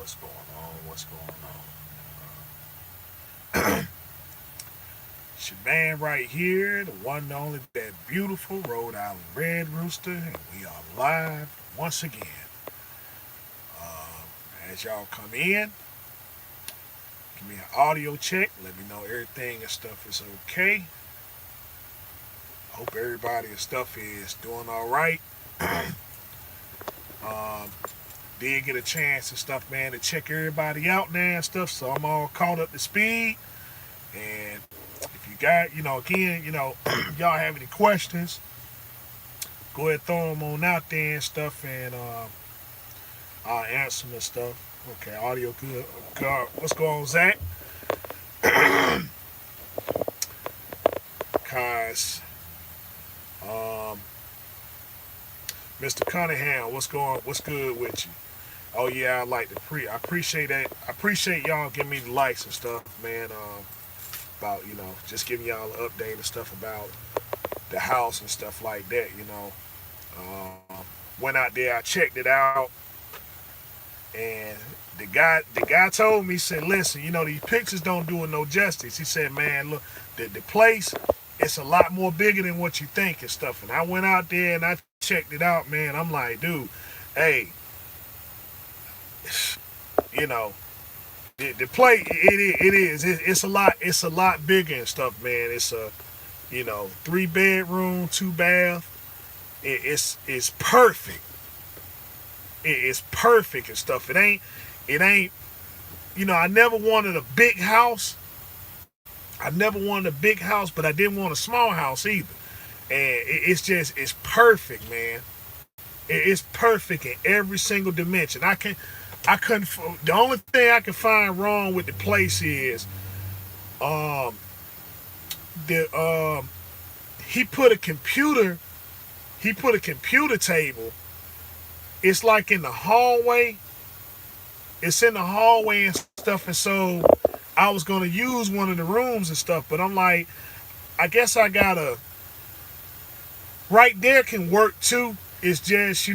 What's going on? What's going on? It's your man right here, the one and only, that beautiful Rhode Island Red Rooster, and we are live once again. As y'all come in, give me an audio check. Let me know everything and stuff is okay. Hope everybody and stuff is doing all right. um, did get a chance and stuff, man, to check everybody out now and stuff, so I'm all caught up to speed. And if you got, again, y'all have any questions, go ahead throw them on out there and stuff, and I'll answer them and stuff. Okay, audio good. What's going on, Zach? Cause, um, Mr. Cunningham, what's good with you? Oh yeah, I appreciate that. I appreciate y'all giving me the likes and stuff, man. About just giving y'all an update and stuff about the house and stuff like that. Um, went out there, I checked it out, and the guy told me, he said, listen, these pictures don't do it no justice. He said, man, look, the place, it's a lot more bigger than what you think and stuff. And I went out there and I checked it out, man. I'm like, dude, hey, you know, the play, it's a lot bigger and stuff, man. It's a 3 bedroom, 2 bath. It's perfect. It's perfect and stuff. It ain't. I never wanted a big house. I never wanted a big house, but I didn't want a small house either. And it's perfect, man. It's perfect in every single dimension. I couldn't. The only thing I can find wrong with the place is, um, the he put a computer. He put a computer table. It's like in the hallway. It's in the hallway and stuff, and so I was gonna use one of the rooms and stuff, but I'm like, I guess I gotta. Right there can work too. It's just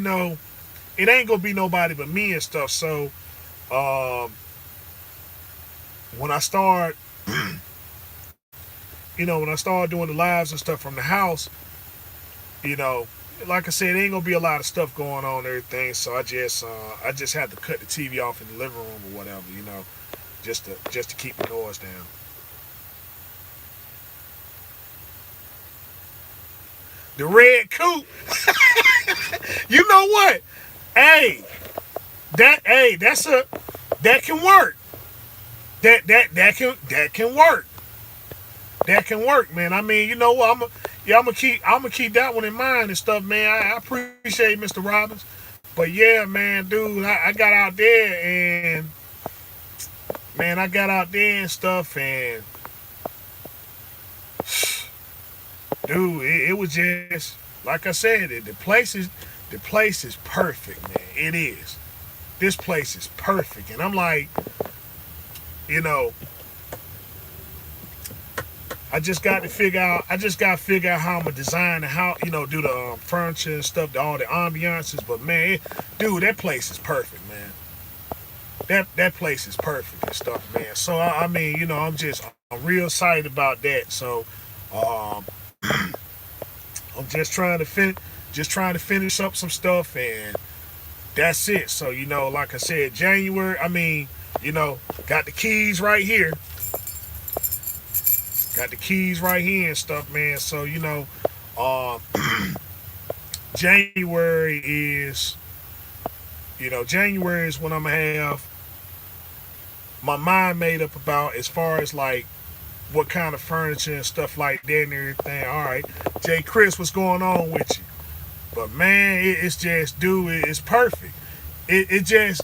it ain't gonna be nobody but me and stuff. So, um, when I start, when I start doing the lives and stuff from the house, you know, like I said, ain't gonna be a lot of stuff going on and everything. So I just had to cut the TV off in the living room or whatever, just to keep the noise down. The red coupe. You know what? Hey, that can work. That can work. That can work, man. I mean, you know what? I'm gonna keep that one in mind and stuff, man. I appreciate Mr. Robbins, but yeah, man, dude, I got out there and man, I got out there and stuff, and dude, it was just like I said, the place is perfect, man. It is. This place is perfect, and I'm like, you know, I just got to figure out how I'm gonna design and how do the furniture and stuff, all the ambiances. But man, dude, that place is perfect, man. That place is perfect and stuff, man. So I mean, I'm real excited about that. So um, I'm just trying to finish up some stuff, and that's it. So like I said, January. I mean, got the keys right here. Got the keys right here and stuff, man. So um, January is January is when I'm gonna have my mind made up about as far as like what kind of furniture and stuff like that and everything. All right, Jay Chris, what's going on with you? But man, it's just, dude, it's perfect. It just,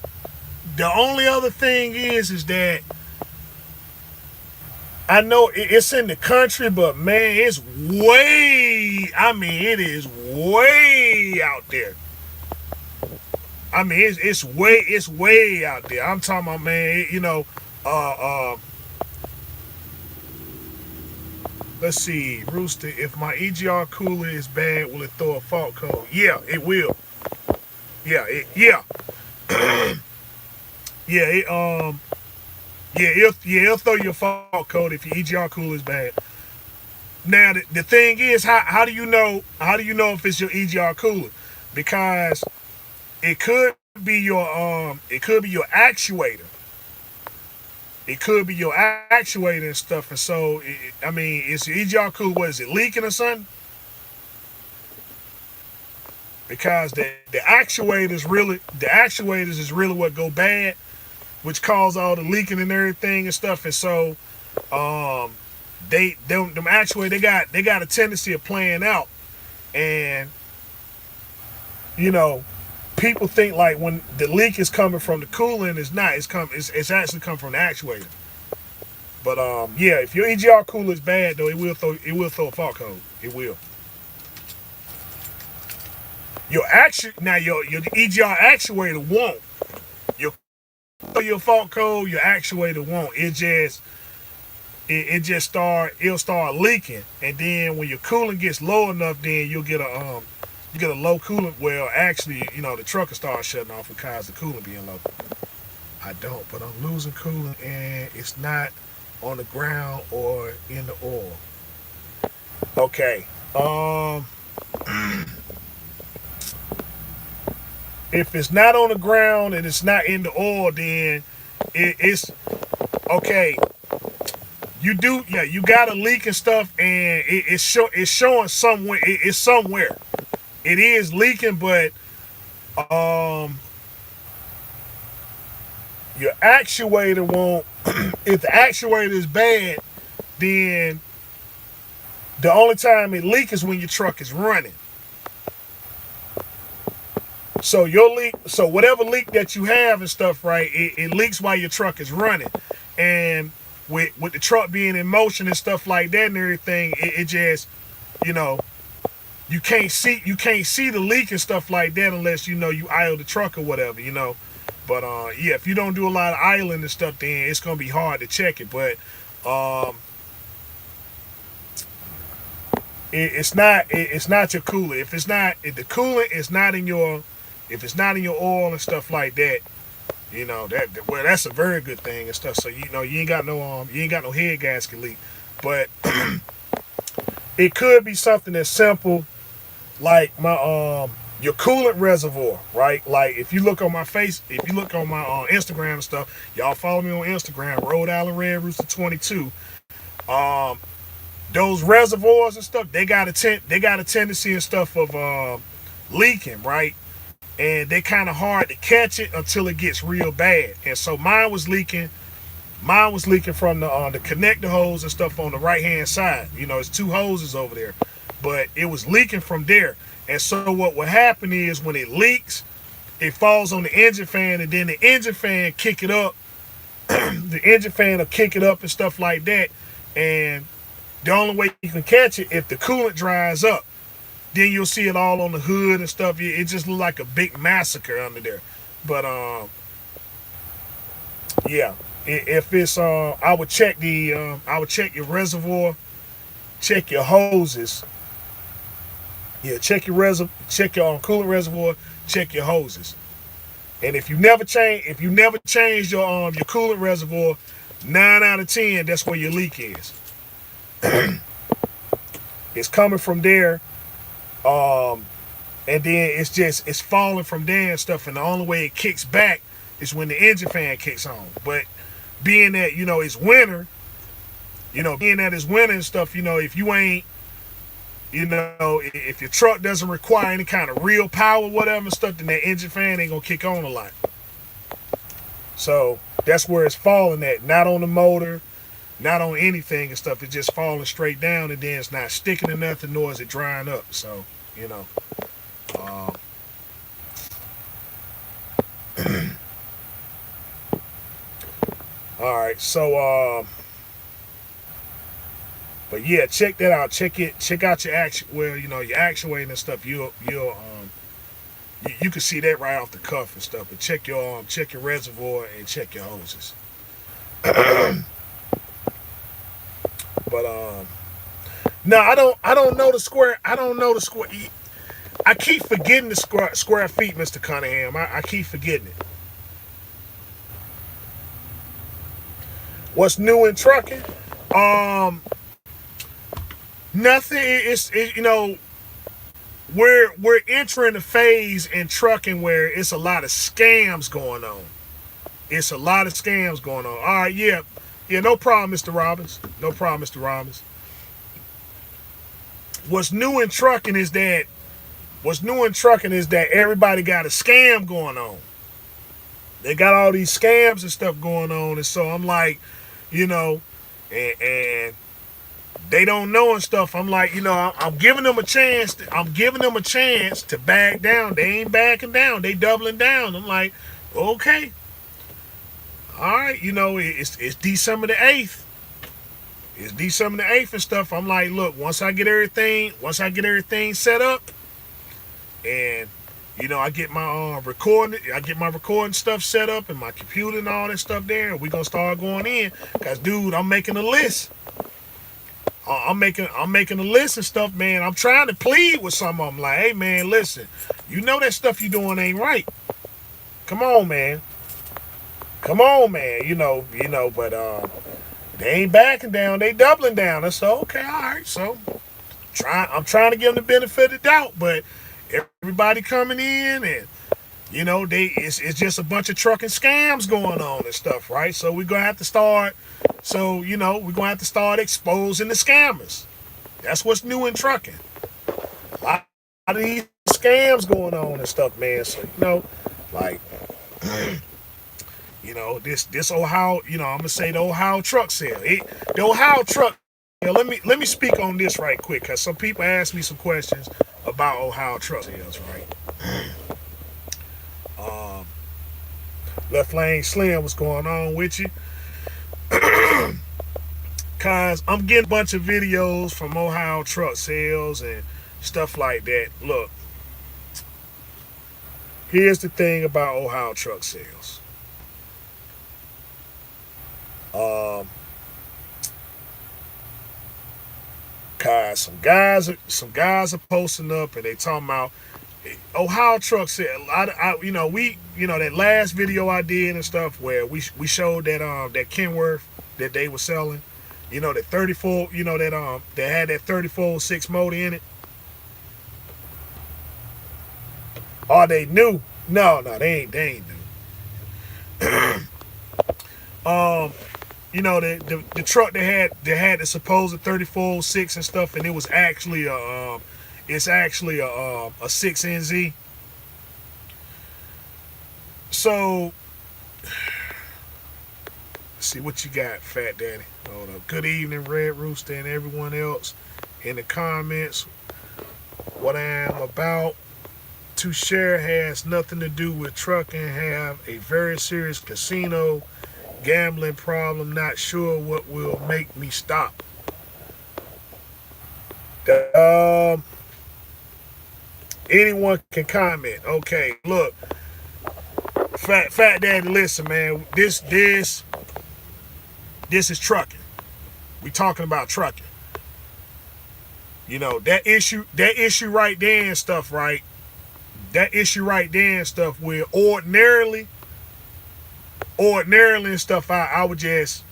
the only other thing is that I know it's in the country, but man, it's way. I mean, it is way out there. I mean, it's way out there. I'm talking about, man. Uh, uh, let's see, Rooster. If my EGR cooler is bad, will it throw a fault code? Yeah, it will. Yeah, Yeah, it'll throw you a fault code if your EGR cooler is bad. Now the thing is, how do you know if it's your EGR cooler? Because it could be your actuator. It could be your actuator and stuff. And so, I mean, is your EGR cooler, what is it, leaking or something? Because the actuators is really what go bad, which cause all the leaking and everything and stuff. And so, um, them actuators, they got a tendency of playing out. And you know, people think like when the leak is coming from the coolant, it's not. It's actually come from the actuator. But yeah, if your EGR cooler is bad though, it will throw a fault code. It will. Your EGR actuator won't. Your fault code, your actuator won't. It'll start leaking, and then when your coolant gets low enough, then you get a low coolant. Well, actually, the truck will start shutting off because the coolant being low. I don't, but I'm losing coolant, and it's not on the ground or in the oil. Okay. If it's not on the ground and it's not in the oil, then it's okay. You got a leak and stuff, and it's showing somewhere. It's somewhere. It is leaking, but um, your actuator won't. If the actuator is bad, then the only time it leaks is when your truck is running. So whatever leak that you have and stuff, right? It leaks while your truck is running, and with the truck being in motion and stuff like that and everything, it just, you know, you can't see the leak and stuff like that unless you idle the truck or whatever. But yeah, if you don't do a lot of idling and stuff, then it's gonna be hard to check it. But um, it's not your cooler. If the coolant is not in your if it's not in your oil and stuff like that, that's a very good thing and stuff. So you ain't got no head gasket leak. But it could be something as simple like your coolant reservoir, right? Like if you look on my Instagram and stuff, y'all follow me on Instagram, Rhode Island Red Rooster 22. Um, those reservoirs and stuff, they got a tendency and stuff of leaking, right? And they kind of hard to catch it until it gets real bad. And so mine was leaking. Mine was leaking from the connector hose and stuff on the right hand side. It's two hoses over there, but it was leaking from there. And so what will happen is when it leaks, it falls on the engine fan, and then the engine fan kick it up. The engine fan will kick it up and stuff like that. And the only way you can catch it if the coolant dries up. Then you'll see it all on the hood and stuff. It just look like a big massacre under there. But yeah, if it's I would check your reservoir, check your hoses. Yeah, check your coolant reservoir, check your hoses. And if you never change your coolant reservoir, 9 out of 10, that's where your leak is. It's coming from there. Um, and then it's falling from there and stuff. And the only way it kicks back is when the engine fan kicks on. But being that it's winter, and stuff, if you ain't, if your truck doesn't require any kind of real power, whatever stuff, then that engine fan ain't gonna kick on a lot. So that's where it's falling at, not on the motor, not on anything and stuff. It's just falling straight down, and then it's not sticking to nothing, nor is it drying up. So you know. Um, all right, so but yeah, check that out. Check out your your actuating and stuff. You can see that right off the cuff and stuff. But check your reservoir and check your hoses. But no, I don't know the square. I don't know the square. I keep forgetting the square feet, Mr. Cunningham. I keep forgetting it. What's new in trucking? Um, Nothing. You know, we're entering a phase in trucking where it's a lot of scams going on. It's a lot of scams going on. All right, yeah, yeah, no problem, Mr. Robbins. No problem, Mr. Robbins. What's new in trucking is that everybody got a scam going on. They got all these scams and stuff going on, and so I'm like, you know, and they don't know and stuff. I'm like, you know, I'm giving them a chance. I'm giving them a chance to back down. They ain't backing down. They doubling down. I'm like, okay, all right, you know, it's December the 8th. It's December the 8th and stuff. I'm like, look, once I get everything set up, and you know, I get my recording stuff set up and my computer and all that stuff there, and we gonna start going in. Cause dude, I'm making a list. I'm making a list and stuff, man. I'm trying to plead with some of them, like, hey man, listen, you know that stuff you doing ain't right. Come on, man. Come on, man. But they ain't backing down. They doubling down. I said, okay, all right. So I'm trying to give them the benefit of the doubt, but everybody coming in and you know, it's just a bunch of trucking scams going on and stuff, right? So we're gonna have to start. So you know, we're gonna have to start exposing the scammers. That's what's new in trucking. A lot of these scams going on and stuff, man. So you know, like, you know, this Ohio, you know, I'm gonna say the Ohio truck sale. The Ohio truck. You know, let me speak on this right quick, because some people ask me some questions about Ohio truck sales, right? Left Lane Slim, what's going on with you? Cause I'm getting a bunch of videos from Ohio truck sales and stuff like that. Look, here's the thing about Ohio truck sales. Cause some guys are posting up and they talking about Ohio truck sale. You know, that last video I did and stuff where we showed that Kenworth that they were selling. You know, that 34. You know that had that 34.6 motor in it. Are they new? No, they ain't new. You know, the truck that had the supposed 34.6 and stuff, and it was actually a 6NZ. So, let's see what you got, Fat Daddy. Hold up. Good evening, Red Rooster, and everyone else in the comments. What I am about to share has nothing to do with trucking. Have a very serious casino gambling problem. Not sure what will make me stop. Anyone can comment. Okay, look, Fat Daddy, listen, man. This is trucking. We talking about trucking. You know, that issue right there and stuff, right? That issue right there and stuff where ordinarily and stuff, I would just,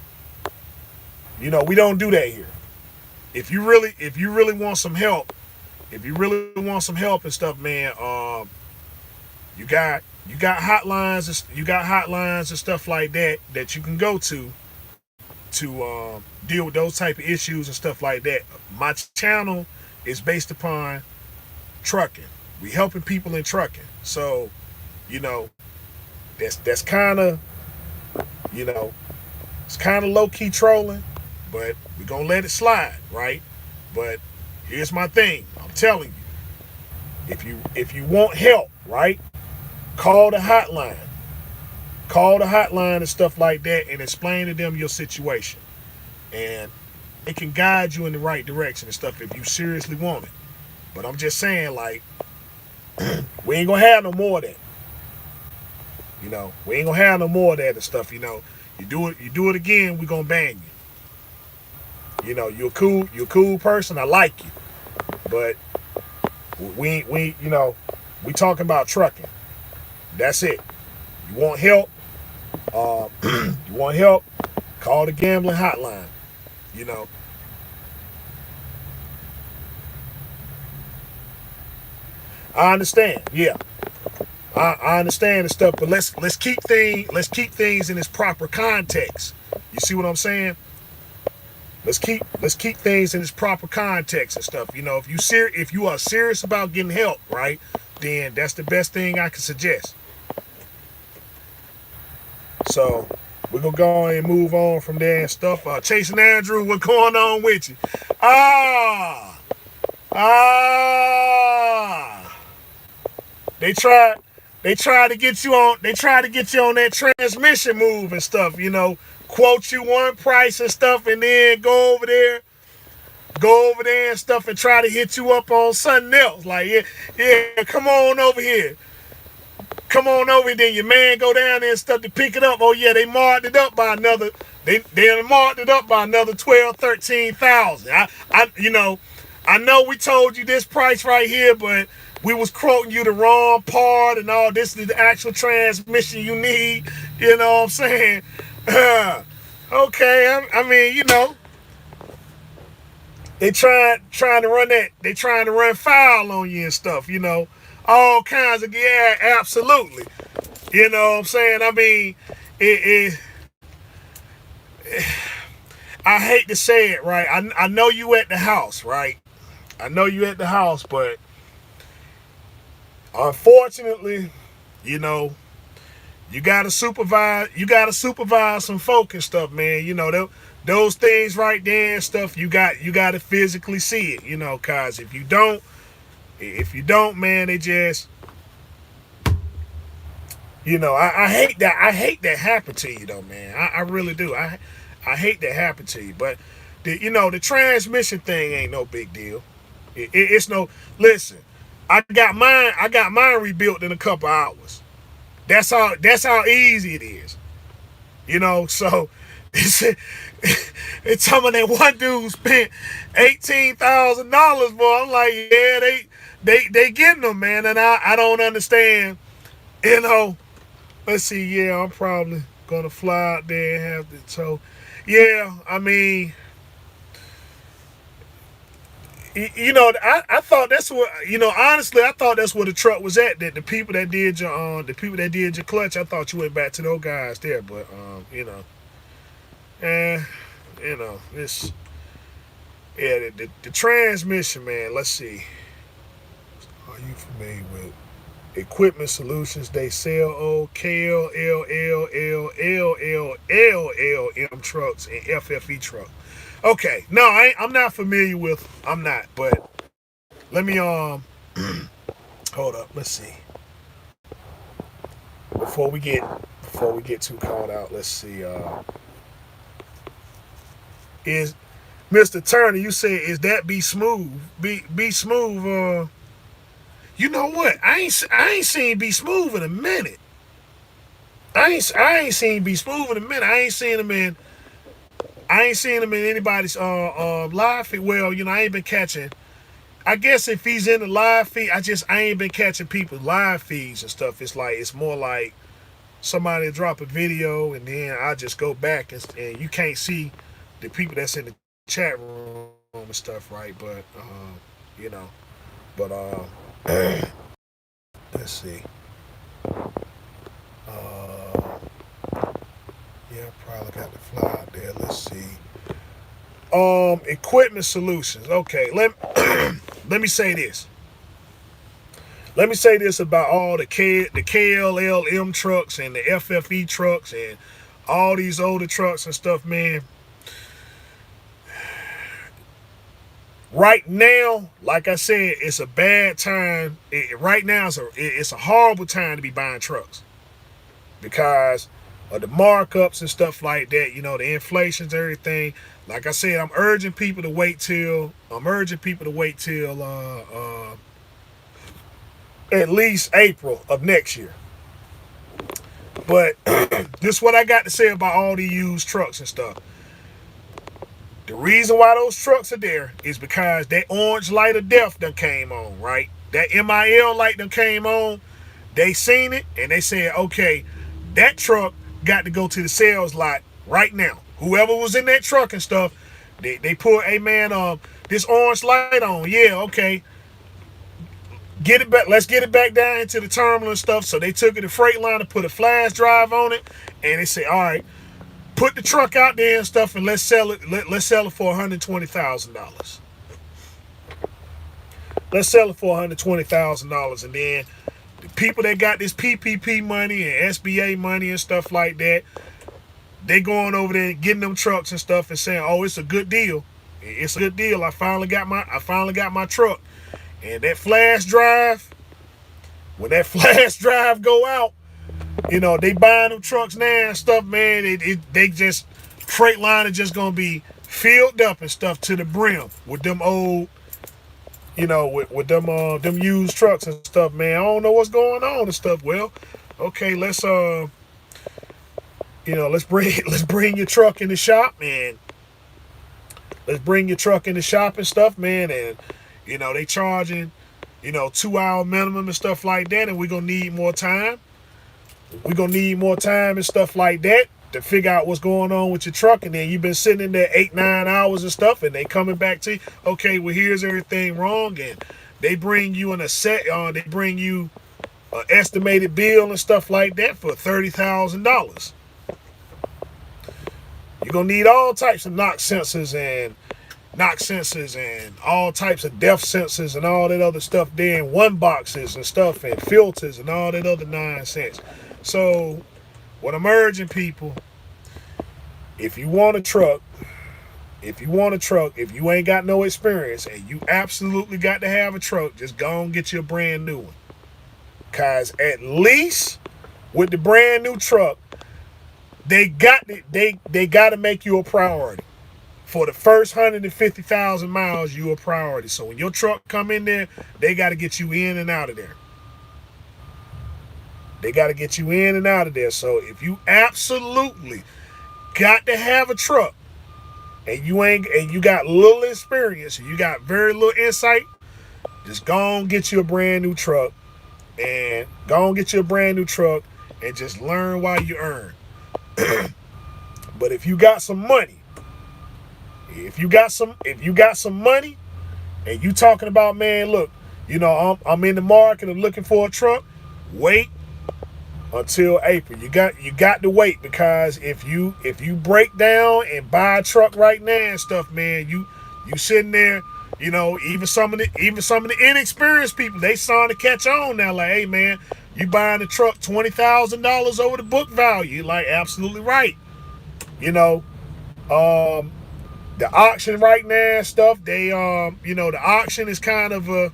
you know, we don't do that here. If you really want some help, and stuff, man, you got hotlines and stuff like that you can go to deal with those type of issues and stuff like that. My channel is based upon trucking. We helping people in trucking. So, you know, that's kind of, you know, it's kind of low key trolling, but we're gonna let it slide, right? But here's my thing. I'm telling you, if you want help, right, call the hotline. Call the hotline and stuff like that and explain to them your situation. And it can guide you in the right direction and stuff if you seriously want it. But I'm just saying, like, we ain't gonna have no more of that. You know, we ain't gonna have no more of that and stuff, you know. You do it again, we gonna ban you. You know, you're a cool person, I like you. But we you know, we talking about trucking. That's it. You want help? You want help? Call the gambling hotline. You know, I understand. Yeah, I understand and stuff, but let's keep things in its proper context. You see what I'm saying? Let's keep things in its proper context and stuff. You know, if you are serious about getting help, right, then that's the best thing I can suggest. So we're gonna go on and move on from there and stuff. Chasing Andrew, what's going on with you? Ah, ah. They tried to get you on that transmission move and stuff, you know, quote you one price and stuff and then go over there and stuff and try to hit you up on something else. Like, yeah, come on over here. Come on over and then your man go down there and stuff to pick it up. Oh yeah, they marked it up by another they marked it up by another 12, 13,000. I know we told you this price right here, but we was quoting you the wrong part and all. This is the actual transmission you need. You know what I'm saying? Okay, I mean, you know, they trying to run that. They trying to run foul on you and stuff. You know, all kinds of, yeah, absolutely. You know what I'm saying? I mean, it I hate to say it, right? I know you at the house, right? I know you at the house, but unfortunately, you know, you gotta supervise some folk and stuff, man. You know, those things right there and stuff, you gotta physically see it, you know, cause if you don't, man, it just, you know, I hate that happen to you though, man. I really do. I hate that happen to you. But the transmission thing ain't no big deal. It's no, listen, I got mine rebuilt in a couple hours. That's how easy it is. You know, so it's some of that one dude spent $18,000, boy. I'm like, yeah, they getting them, man, and I don't understand. You know, let's see, yeah, I'm probably gonna fly out there and have it. So, yeah, I mean, you know, I thought that's what, you know, honestly, I thought that's where the truck was at. That the people that did your clutch, I thought you went back to those guys there, but you know, eh, you know, it's, yeah, the transmission, man. Let's see, are you familiar with Equipment Solutions? They sell old KLLLLLLLM trucks and FFE trucks. Okay, no, I'm not familiar with. I'm not, but let me hold up. Let's see. Before we get too caught out, let's see. Is Mr. Turner? You said is that Be Smooth? Be Smooth. You know what? I ain't seen Be Smooth in a minute. I ain't seen Be Smooth in a minute. I ain't seen him in anybody's live feed. Well, you know, I ain't been catching. I guess if he's in the live feed, I ain't been catching people's live feeds and stuff. It's more like somebody drop a video and then I just go back and you can't see the people that's in the chat room and stuff, right? But you know, but let's see. Yeah, I probably got the fly out there. Let's see. Equipment Solutions. Okay, let me say this. Let me say this about all the KLLM trucks and the FFE trucks and all these older trucks and stuff, man. Right now, like I said, it's a bad time. Right now, it's a horrible time to be buying trucks because of the markups and stuff like that. You know, the inflations, everything. Like I said, I'm urging people to wait till at least April of next year. But this is what I got to say about all the used trucks and stuff. The reason why those trucks are there is because that orange light of death done came on, right? That MIL light done came on. They seen it and they said, okay, that truck got to go to the sales lot right now. whoever was in that truck and stuff, they put, hey man, this orange light on. Yeah, okay. Get it back. Let's get it back down into the terminal and stuff. So they took it to Freightliner, put a flash drive on it, and they said, all right, put the truck out there and stuff, and let's sell it. Let's sell it for $120,000. Let's sell it for $120,000, and then the people that got this PPP money and SBA money and stuff like that, they going over there getting them trucks and stuff and saying, "Oh, it's a good deal. It's a good deal. I finally got my truck." And that flash drive, when that flash drive go out, you know, they buying them trucks now and stuff, man. They just, Freightliner just gonna be filled up and stuff to the brim with them old, you know, with them used trucks and stuff, man. I don't know what's going on and stuff. Well, okay, let's bring your truck in the shop, man. Let's bring your truck in the shop and stuff, man, and you know, they charging, 2-hour minimum and stuff like that, and we're going to need more time. We're going to need more time and stuff like that to figure out what's going on with your truck, and then you've been sitting in there 8-9 hours and stuff, and they coming back to you, okay, well, here's everything wrong, and they bring you they bring you an estimated bill and stuff like that for $30,000. You're going to need all types of knock sensors and all types of depth sensors and all that other stuff there, and one boxes and stuff and filters and all that other nonsense. So what I'm urging people, if you want a truck, if you ain't got no experience and you absolutely got to have a truck, just go and get you a brand new one. Cause at least with the brand new truck, they got to make you a priority. For the first 150,000 miles, you a priority. So when your truck come in there, they got to get you in and out of there. They got to get you in and out of there. So if you absolutely got to have a truck, and you got little experience, and you got very little insight, just go and get you a brand new truck, and just learn while you earn. But if you got some money, if you got some money, and you talking about, man, look, I'm in the market of looking for a truck, wait until April. You got to wait, because if you break down and buy a truck right now and stuff, man, you sitting there, even some of the inexperienced people, they starting to catch on now, like, hey man, you buying a truck $20,000 over the book value. Like, absolutely right. The auction right now and stuff, they the auction is kind of a,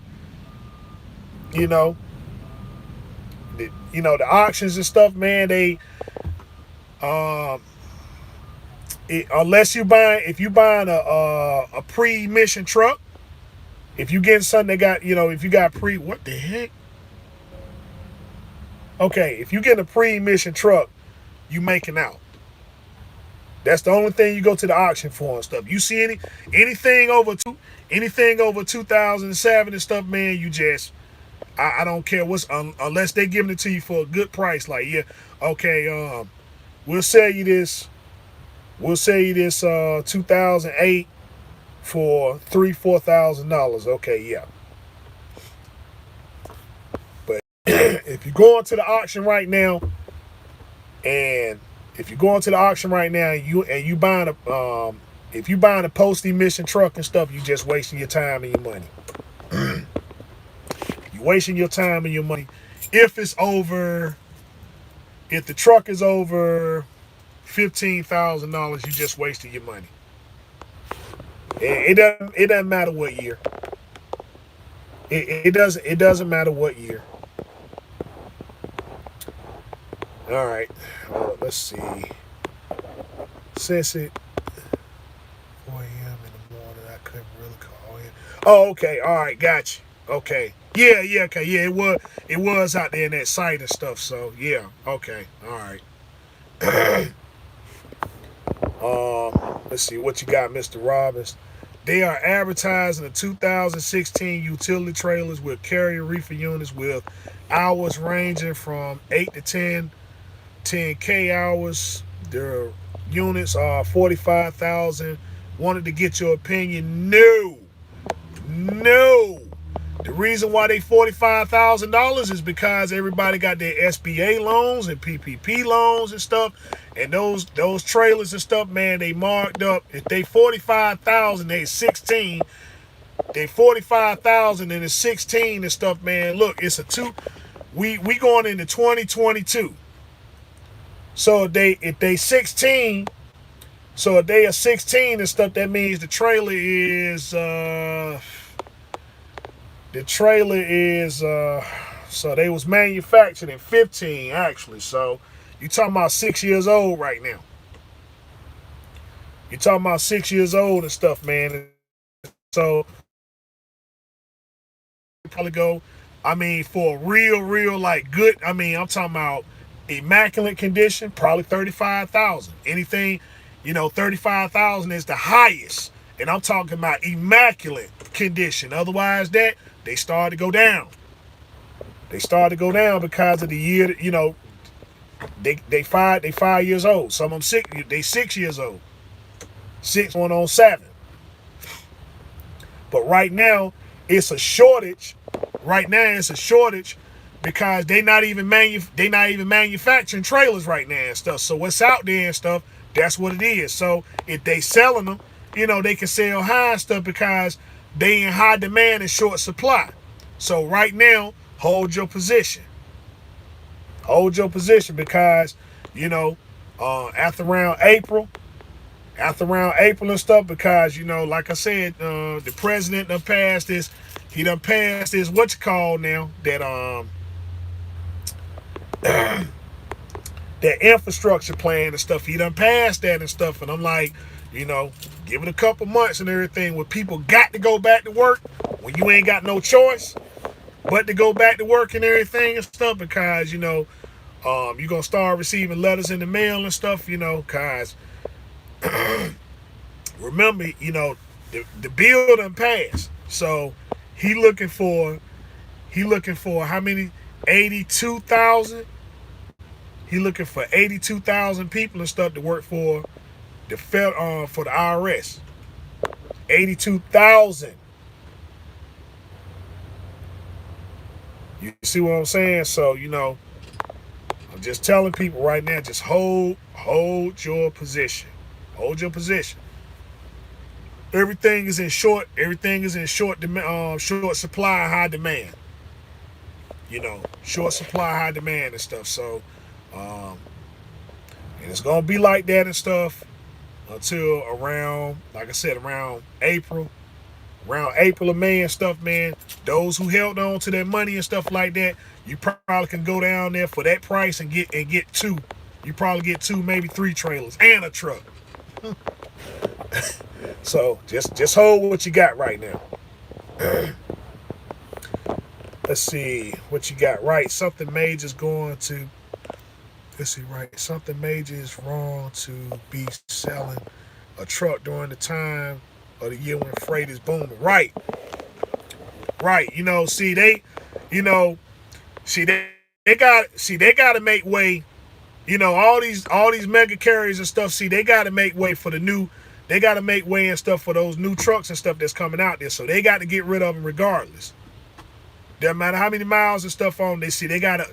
the auctions and stuff, man, they if you buying a pre-emission truck, if you getting something that got, if you got what the heck? Okay, if you get a pre-emission truck, you making out. That's the only thing you go to the auction for and stuff. You see anything over 2007 and stuff, man, you just, I don't care unless they giving it to you for a good price. Like, yeah, okay, we'll sell you this 2008 for $3,000-$4,000. Okay, yeah. But if you're going to the auction right now, and if you're going to the auction right now, and you buying if you buying a post-emission truck and stuff, you just wasting your time and your money. You're wasting your time and your money. If the truck is over $15,000, you just wasted your money. It doesn't matter what year. It doesn't matter what year. All right, let's see. Since it 4 a.m. in the morning, I couldn't really call in. Oh, okay. All right, gotcha. Okay. Yeah, okay. Yeah, it was out there in that site and stuff. So yeah, okay. All right. Let's see what you got, Mr. Robbins. They are advertising the 2016 utility trailers with carrier reefer units with hours ranging from 8 to 10K hours. They're units are 45,000. Wanted to get your opinion. No, no. The reason why they $45,000 is because everybody got their SBA loans and PPP loans and stuff, and those trailers and stuff, man, they marked up. If they 45,000, they 16. They 45,000 and it's 16 and stuff, man. Look, it's a two. We going into 2022. So if they 16, so if they are 16 and stuff, that means the trailer is so they was manufactured in 15 actually. So you talking about 6 years old right now. You talking about 6 years old and stuff, man. So probably go, I mean, for a real like good, I mean, I'm talking about immaculate condition, probably 35,000. Anything, 35,000 is the highest. And I'm talking about immaculate condition. Otherwise that, they start to go down. They start to go down because of the year, they 5 years old. Some of them they 6 years old. 6 going on 7. But right now, it's a shortage. Right now, it's a shortage because they not even manufacturing trailers right now and stuff. So what's out there and stuff, that's what it is. So if they selling them, they can sell high and stuff because they in high demand and short supply. So right now, hold your position. Hold your position because, after around April and stuff, because, like I said, the president done passed this, what you call now, that infrastructure plan and stuff. He done passed that and stuff. And I'm like, give it a couple months and everything where people got to go back to work when you ain't got no choice but to go back to work and everything and stuff because, you're going to start receiving letters in the mail and stuff, because remember, the bill done passed. So he looking for how many? 82,000. He looking for 82,000 people and stuff to work for the IRS. 82,000. You see what I'm saying? So, I'm just telling people right now, just hold your position. Hold your position. Everything is in short supply, high demand. Short supply, high demand and stuff. So, and it's gonna be like that and stuff until around, like I said, around April or May and stuff, man. Those who held on to their money and stuff like that, you probably can go down there for that price and get 2. You probably get 2, maybe 3 trailers and a truck. So just hold what you got right now. Let's see what you got right. Something major is going to. Let's see, right. Something major is wrong to be selling a truck during the time of the year when freight is booming. Right. See they got to make way. All these mega carriers and stuff. See, they got to make way for the new. They got to make way and stuff for those new trucks and stuff that's coming out there. So they got to get rid of them regardless. Doesn't matter how many miles and stuff on they see. They gotta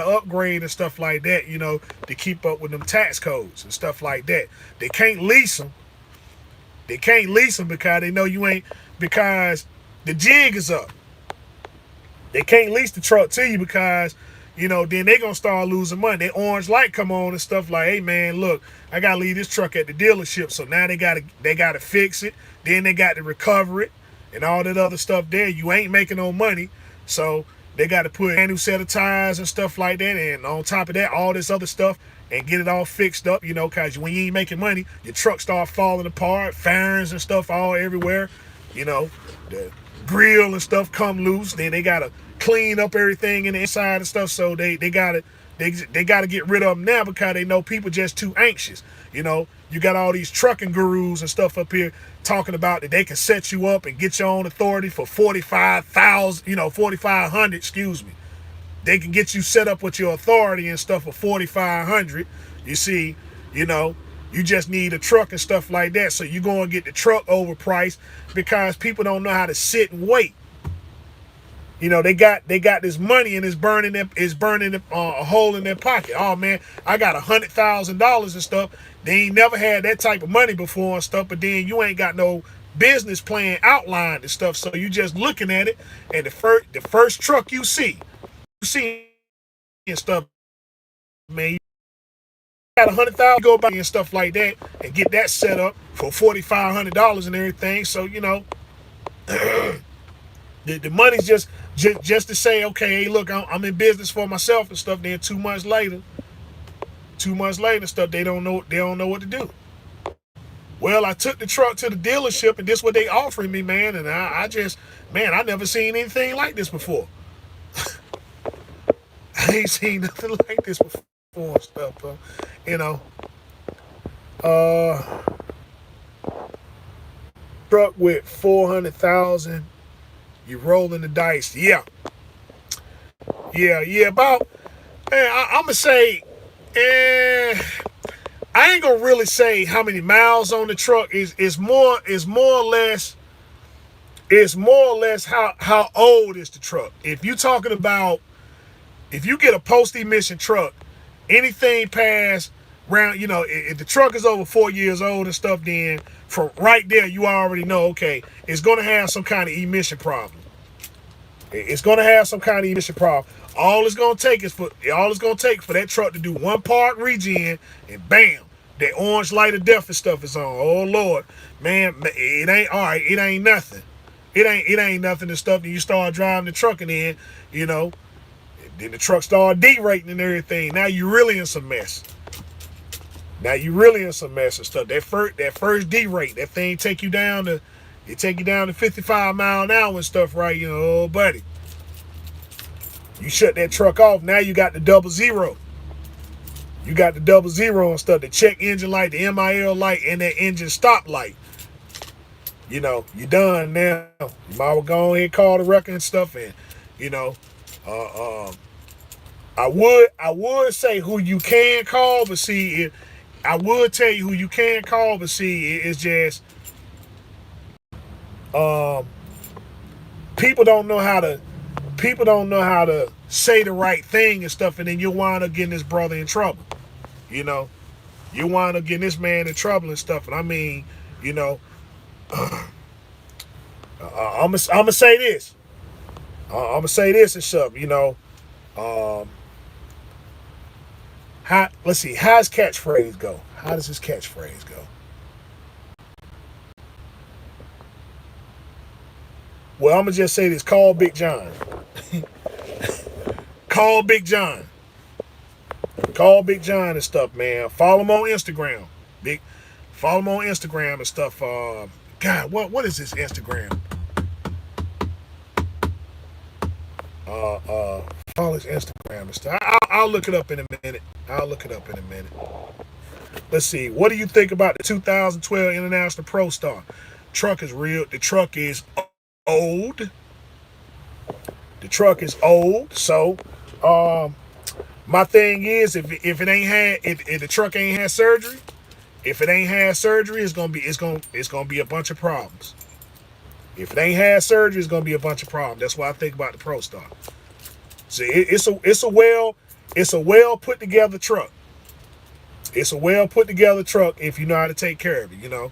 upgrade and stuff like that. To keep up with them tax codes and stuff like that. They can't lease them. They can't lease them because they know you ain't, because the jig is up. They can't lease the truck to you because, then they gonna start losing money. That orange light come on and stuff like, hey man, look, I gotta leave this truck at the dealership. So now they gotta fix it. Then they got to recover it and all that other stuff there. You ain't making no money. So they got to put a new set of tires and stuff like that. And on top of that, all this other stuff and get it all fixed up, because when you ain't making money, your truck start falling apart, fairings and stuff all everywhere. The grill and stuff come loose. Then they got to clean up everything in the inside and stuff. So they got to get rid of them now because they know people just too anxious. You got all these trucking gurus and stuff up here talking about that they can set you up and get your own authority for 45,000, 4,500, excuse me. They can get you set up with your authority and stuff for 4,500. You see, You just need a truck and stuff like that. So you go and get the truck overpriced because people don't know how to sit and wait. You know, they got this money and it's burning a hole in their pocket. Oh man, I got $100,000 and stuff. They ain't never had that type of money before and stuff. But then you ain't got no business plan outlined and stuff. So you just looking at it, and the first truck you see and stuff, man. You got $100,000, go buy and stuff like that, and get that set up for $4,500 and everything. So you know. The money's just to say, okay, hey, look, I'm in business for myself and stuff. Then 2 months later, stuff, they don't know what to do. Well, I took the truck to the dealership, and this what they offering me, man. And I never seen anything like this before. I ain't seen nothing like this before and stuff, you know. Truck with 400,000. You rolling the dice. Yeah. About, I'm going to say, I ain't going to really say how many miles on the truck. Is more or less how old is the truck. If you talking about, if you get a post-emission truck, anything past around, you know, if the truck is over 4 years old and stuff, then from right there, you already know, okay, it's going to have some kind of emission problem. It's going to have some kind of emission problem. All it's going to take for that truck to do one part regen, and bam, that orange light of death and stuff is on. Oh Lord, man, it ain't all right. It ain't nothing. It ain't nothing and stuff. And you start driving the truck, and then, you know, then the truck start derating and everything. Now you really in some mess. And stuff. That first derate, that thing take you down to 55 mile an hour and stuff, right? You know, oh buddy. You shut that truck off. Now you got the 00. You got the 00 and stuff. The check engine light, the MIL light, and that engine stop light. You know, you done now. You might well go ahead and call the wrecker and stuff. And, you know, I would say who you can call, but see, I would tell you who you can call, but see, it's just, people don't know how to say the right thing and stuff, and then you wind up getting this brother in trouble. You know, you wind up getting this man in trouble and stuff. And I mean, you know, I'm gonna say this. And stuff. You know, let's see. How's catchphrase go? How does his catchphrase go? Well, I'm gonna just say this. Call Big John. Call Big John. Call Big John and stuff, man. Follow him on Instagram. Follow him on Instagram and stuff. God, what is this Instagram? Follow his Instagram and stuff. I'll look it up in a minute. Let's see. What do you think about the 2012 International Pro Star? Truck is real. The truck is old. So, my thing is, if the truck ain't had surgery, it's gonna be a bunch of problems. If it ain't had surgery, it's gonna be a bunch of problems. That's what I think about the Pro Star. See, it's a well put together truck. It's a well put together truck if you know how to take care of it. You know,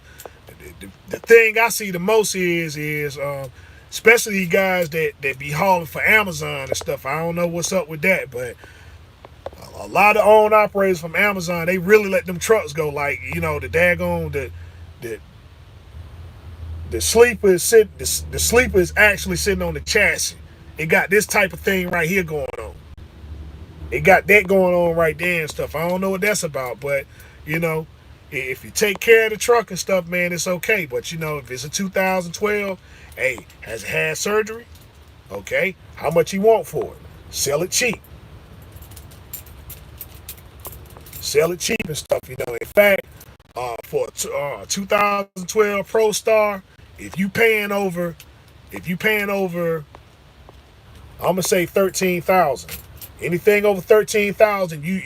the thing I see the most is especially you guys that be hauling for Amazon and stuff. I don't know what's up with that, but a lot of owned operators from Amazon, they really let them trucks go. Like, you know, the daggone the sleeper is actually sitting on the chassis. It got this type of thing right here going on. It got that going on right there and stuff. I don't know what that's about, but you know, if you take care of the truck and stuff, man, it's okay. But you know, if it's a 2012, hey, has it had surgery? Okay, how much you want for it? Sell it cheap. And stuff. You know, in fact, for a 2012 Pro Star, if you paying over, I'm gonna say 13,000. Anything over 13,000, you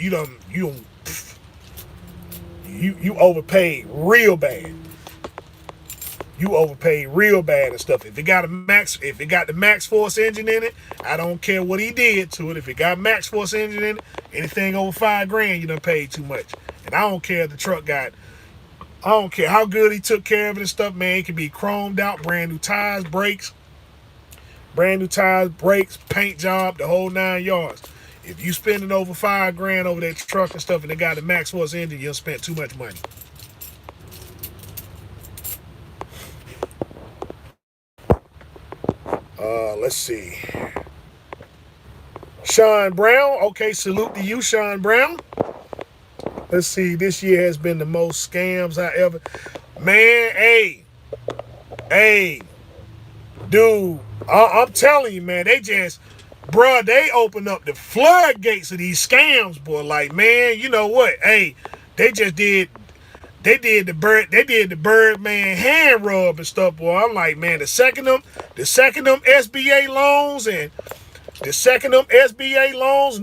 you overpaid real bad. You overpaid real bad and stuff. If it got the Max Force engine in it, I don't care what he did to it. If it got Max Force engine in it, anything over $5,000, you done paid too much. And I don't care if the truck got, I don't care how good he took care of it and stuff, man. It can be chromed out, brand new tires, brakes, paint job, the whole 9 yards. If you spending over $5,000 over that truck and stuff, and they got the Max Force engine, you'll spend too much money. Let's see. Sean Brown. Okay, salute to you, Sean Brown. Let's see. This year has been the most scams I ever. Man, hey, dude. I'm telling you, man. They opened up the floodgates of these scams, boy. Like, man, you know what? Hey, they did the Birdman hand rub and stuff, boy. I'm like, man, the second them SBA loans and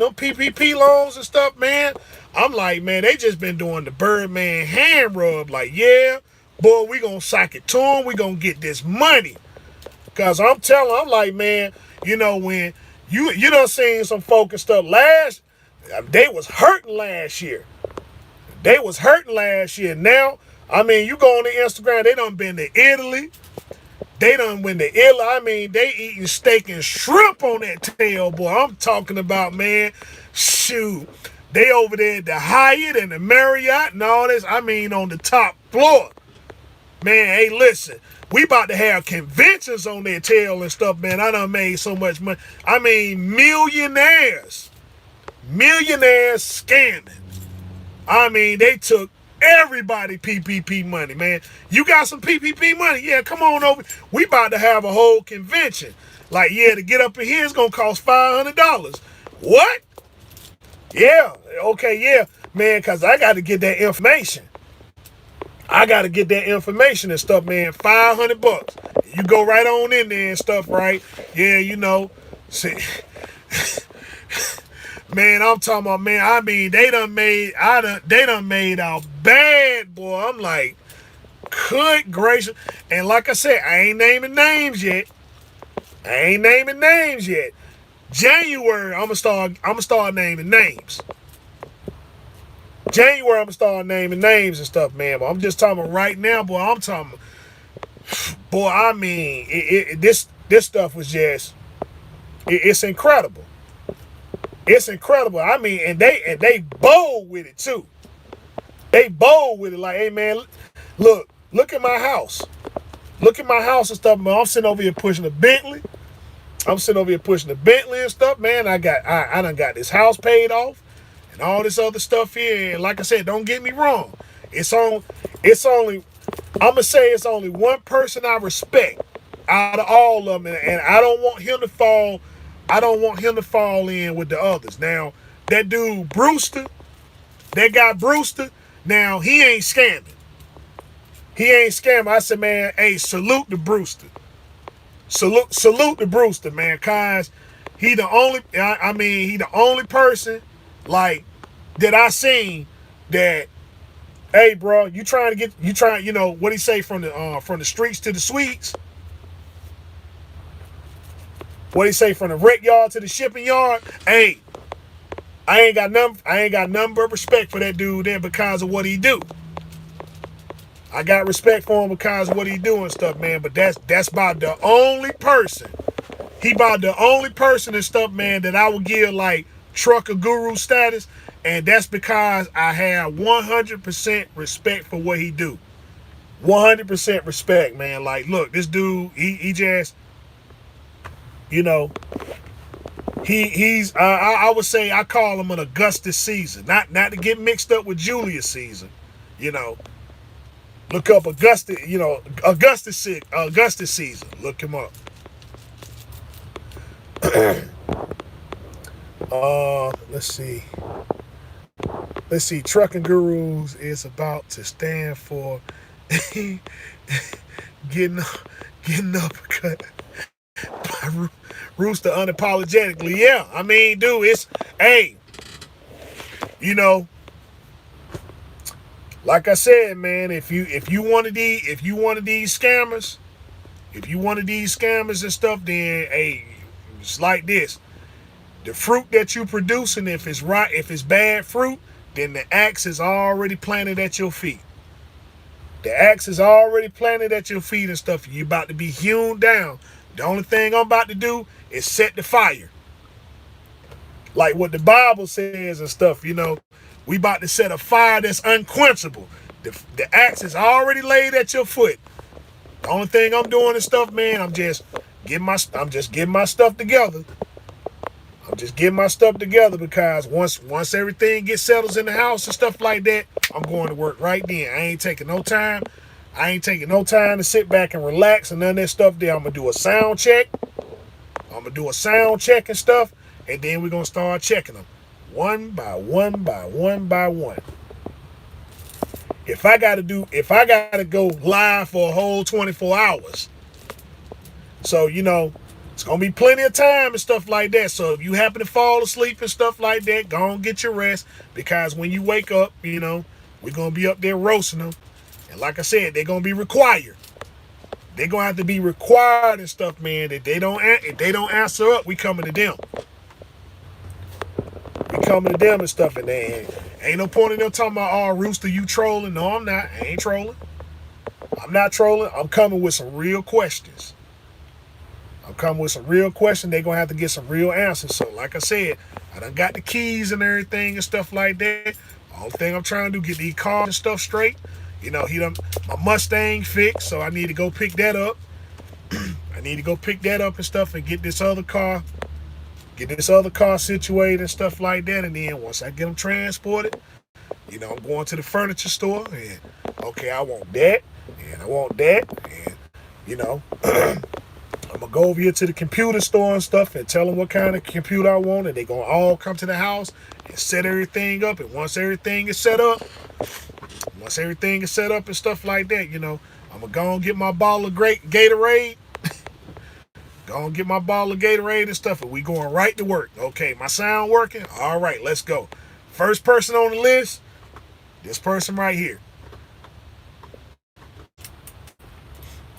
them PPP loans and stuff, man. I'm like, man, they just been doing the Birdman hand rub. Like, yeah, boy, we gonna sock it to them. We gonna get this money. Cause I'm like, man, you know, when you done seen some folk and stuff they was hurting last year. Now, I mean, you go on the Instagram, they done been to Italy. They done went to Italy. I mean, they eating steak and shrimp on that tail, boy. I'm talking about, man, shoot. They over there at the Hyatt and the Marriott and all this. I mean, on the top floor. Man, hey, listen. We about to have conventions on their tail and stuff, man. I done made so much money. I mean, millionaires scamming. I mean, they took everybody PPP money, man. You got some PPP money? Yeah, come on over. We about to have a whole convention. Like, yeah, to get up in here, it's going to cost $500. What? Yeah. Okay, yeah. Man, because I got to get that information. And stuff, man. $500. You go right on in there and stuff, right? Yeah, you know. See, man, I'm talking about, man, I mean, they done made out bad, boy. I'm like, good gracious. And like I said, I ain't naming names yet. January, I'm gonna start naming names. January, I'm gonna start naming names and stuff, man. But I'm just talking about right now, boy. Boy, I mean, this stuff was just, it's incredible. It's incredible. I mean, and they bold with it too. They bold with it. Like, hey, man, look at my house. Look at my house and stuff, man. I'm sitting over here pushing a Bentley. And stuff, man. I done got this house paid off and all this other stuff here. And like I said, don't get me wrong. I'm gonna say it's only one person I respect out of all of them, and I don't want him to fall in with the others. Now, that dude Brewster, that guy Brewster, now he ain't scamming. I said, man, hey, salute to Brewster. Salute to Brewster, man, cause he the only person like that I seen that, hey, bro, you know what he say, from the streets to the suites. What he say, from the wreck yard to the shipping yard? Hey, I ain't got nothing but respect for that dude there because of what he do. I got respect for him because of what he do and stuff, man. But that's about the only person. He about the only person and stuff, man, that I would give like trucker guru status, and that's because I have 100% respect for what he do. 100% respect, man. Like, look, this dude, he just, you know, he's I would say I call him an Augustus Caesar, not to get mixed up with Julius Caesar. You know, look up Augustus Caesar. Look him up. Let's see. Trucking Gurus is about to stand for getting uppercut by Rooster unapologetically. Yeah, I mean, dude, it's, hey, you know, like I said, man, if you one of these scammers, if you one of these scammers and stuff, then hey, it's like this. The fruit that you producing, if it's right, if it's bad fruit, then the axe is already planted at your feet. The axe is already planted at your feet and stuff. You about to be hewn down. The only thing I'm about to do is set the fire. Like what the Bible says and stuff, we about to set a fire that's unquenchable. The axe is already laid at your foot. The only thing I'm doing and stuff, man, I'm just getting my stuff together. I'm just getting my stuff together because once everything gets settled in the house and stuff like that, I'm going to work right then. I ain't taking no time. I ain't taking no time to sit back and relax and none of that stuff there. I'm gonna do a sound check. And stuff, and then we're gonna start checking them one by one by one by one. If I gotta go live for a whole 24 hours. So, it's gonna be plenty of time and stuff like that. So if you happen to fall asleep and stuff like that, go on get your rest. Because when you wake up, we're gonna be up there roasting them. And like I said, they're gonna be required. They're gonna have to be required and stuff, man. If they don't answer up, we coming to them. We coming to them and stuff, and they ain't no point in them talking about, oh, Rooster, you trolling. No, I'm not. I ain't trolling. I'm not trolling. I'm coming with some real questions. They're gonna have to get some real answers. So like I said, I done got the keys and everything and stuff like that. All thing I'm trying to do, get these cars and stuff straight. My Mustang fixed, so I need to go pick that up. And stuff and get this other car situated and stuff like that. And then once I get them transported, I'm going to the furniture store and okay, I want that and I want that and I'm gonna go over here to the computer store and stuff and tell them what kind of computer I want, and they're gonna all come to the house and set everything up. And once everything is set up and stuff like that, I'm gonna go and get my bottle of Gatorade. And stuff, and we going right to work. Okay, my sound working? All right, let's go. First person on the list, this person right here.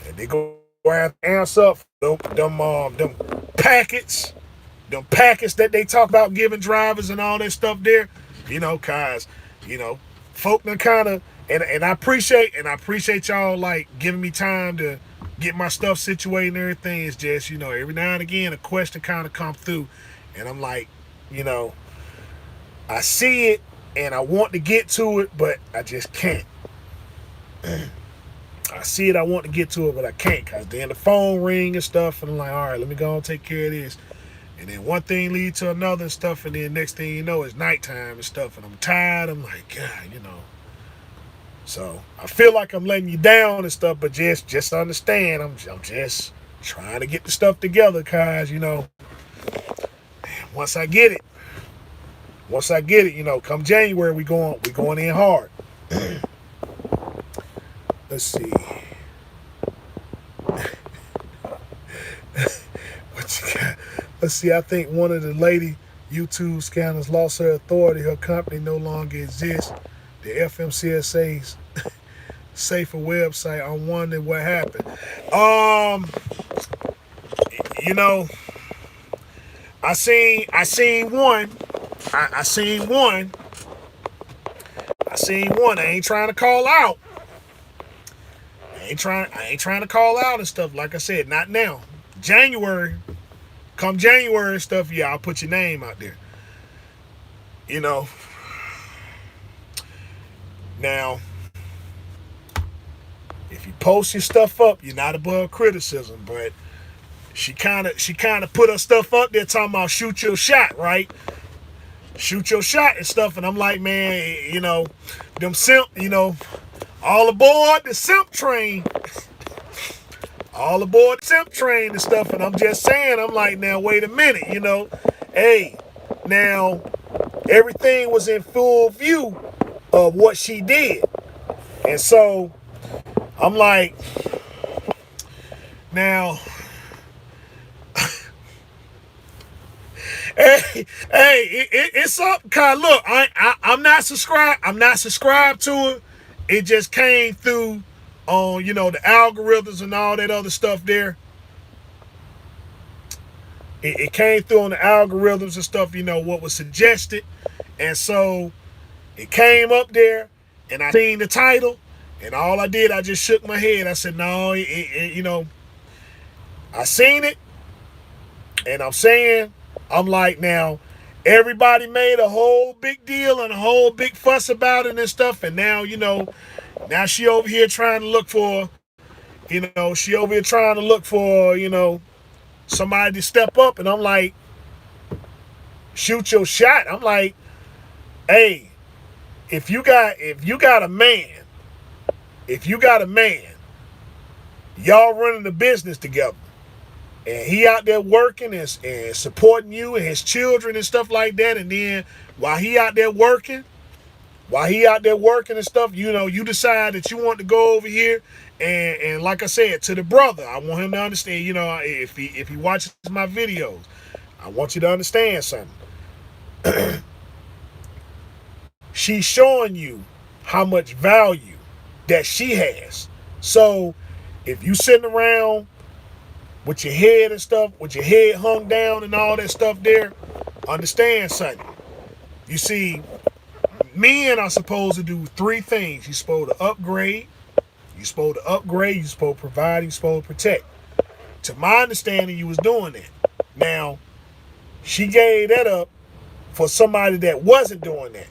And they go have to answer up them packets that they talk about giving drivers and all that stuff there, cause folk done kind of and I appreciate y'all like giving me time to get my stuff situated and everything. It's just every now and again a question kind of come through, and I'm like, I see it and I want to get to it, but I just can't. I see it, I want to get to it, but I can't because then the phone ring and stuff, and I'm like, all right, let me go and take care of this. And then one thing leads to another and stuff, and then next thing you know, it's nighttime and stuff, and I'm tired. I'm like, God, So I feel like I'm letting you down and stuff, but just understand, I'm just trying to get the stuff together, cause once I get it, come January, we going in hard. Let's see. What you got? Let's see. I think one of the lady YouTube scanners lost her authority. Her company no longer exists. The FMCSA's safer website. I'm wondering what happened. I seen one. I seen one. I ain't trying to call out. I ain't trying to call out and stuff. Like I said, not now. Come January and stuff, yeah, I'll put your name out there. Now, if you post your stuff up, you're not above criticism, but she kind of put her stuff up there talking about shoot your shot, right? Shoot your shot and stuff, and I'm like, man, them simp, all aboard the simp train. All aboard the simp train and stuff. And I'm just saying, I'm like, now, wait a minute, Hey, now, everything was in full view of what she did. And so, I'm like, now, it's up. Cause look, I'm not subscribed to her. it just came through on, the algorithms and all that other stuff there. It came through on the algorithms and stuff, what was suggested. And so it came up there, and I seen the title, and all I did, I just shook my head. I said, no, I seen it, and I'm like, now, everybody made a whole big deal and a whole big fuss about it and stuff, and now, now she over here trying to look for, somebody to step up, and I'm like, shoot your shot. I'm like, hey, if you got a man, y'all running the business together, and he out there working and supporting you and his children and stuff like that, and then while he out there working and stuff, you decide that you want to go over here and like I said to the brother, I want him to understand, if he watches my videos, I want you to understand something. She's showing you how much value that she has. So if you sitting around with your head and stuff, with your head hung down and all that stuff there, understand something. You see, men are supposed to do three things. You're supposed to upgrade, you're supposed to provide, you're supposed to protect. To my understanding, you was doing that. Now, she gave that up for somebody that wasn't doing that.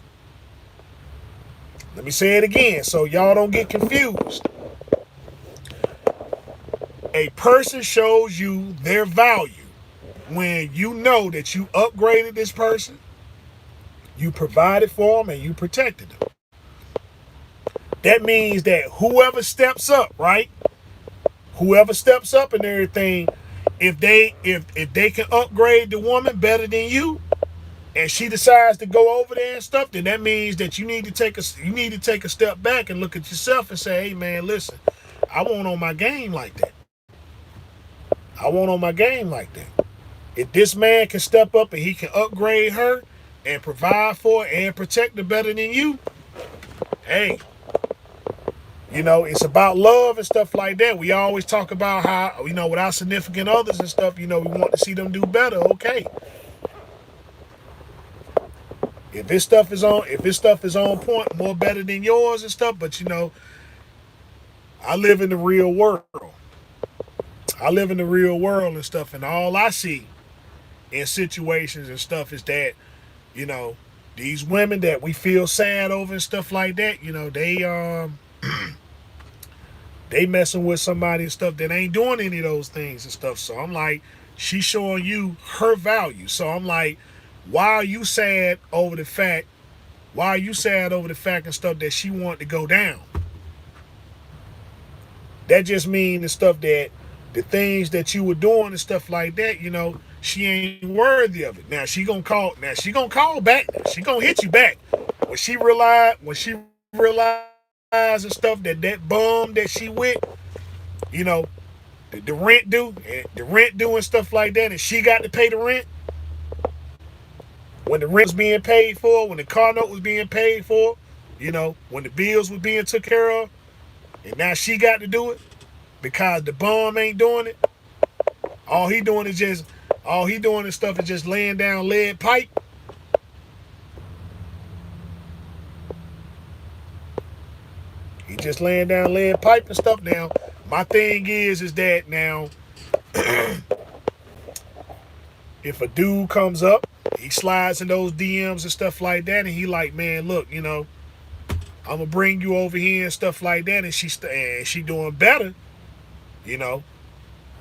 Let me say it again so y'all don't get confused. A person shows you their value when you know that you upgraded this person, you provided for them, and you protected them. That means that whoever steps up, right? Whoever steps up and everything, if they can upgrade the woman better than you, and she decides to go over there and stuff, then that means that you need to take a step back and look at yourself and say, hey man, listen, I want on my game like that. If this man can step up and he can upgrade her and provide for her and protect her better than you, hey, it's about love and stuff like that. We always talk about how, with our significant others and stuff, we want to see them do better. Okay. If this stuff is on point, more better than yours and stuff, but I live in the real world. And stuff, and all I see in situations and stuff is that, these women that we feel sad over and stuff like that, they messing with somebody and stuff that ain't doing any of those things and stuff. So I'm like, she's showing you her value. So I'm like, why are you sad over the fact and stuff that she wanted to go down? That just means the stuff that the things that you were doing and stuff like that, she ain't worthy of it. Now she gonna call back. She gonna hit you back. When she realize and stuff that bum that she with, the rent due and stuff like that, and she got to pay the rent. When the rent was being paid for, when the car note was being paid for, when the bills were being took care of, and now she got to do it because the bum ain't doing it. All he doing is just laying down lead pipe. He just laying down lead pipe and stuff. Now, my thing is that now, if a dude comes up, he slides in those DMs and stuff like that, and he like, man, look, I'm gonna bring you over here and stuff like that, and she doing better,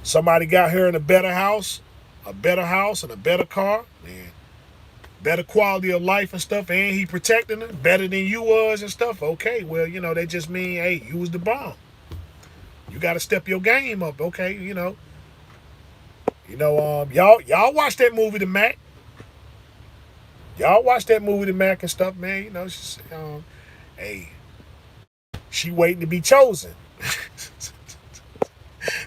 somebody got her in a better house and a better car, and better quality of life and stuff, and he protecting her better than you was and stuff. Okay, well, that just mean, hey, you was the bomb. You got to step your game up, okay? Y'all watch that movie, The Mac. Y'all watch that movie, The Mac and stuff, man. Hey, she waiting to be chosen.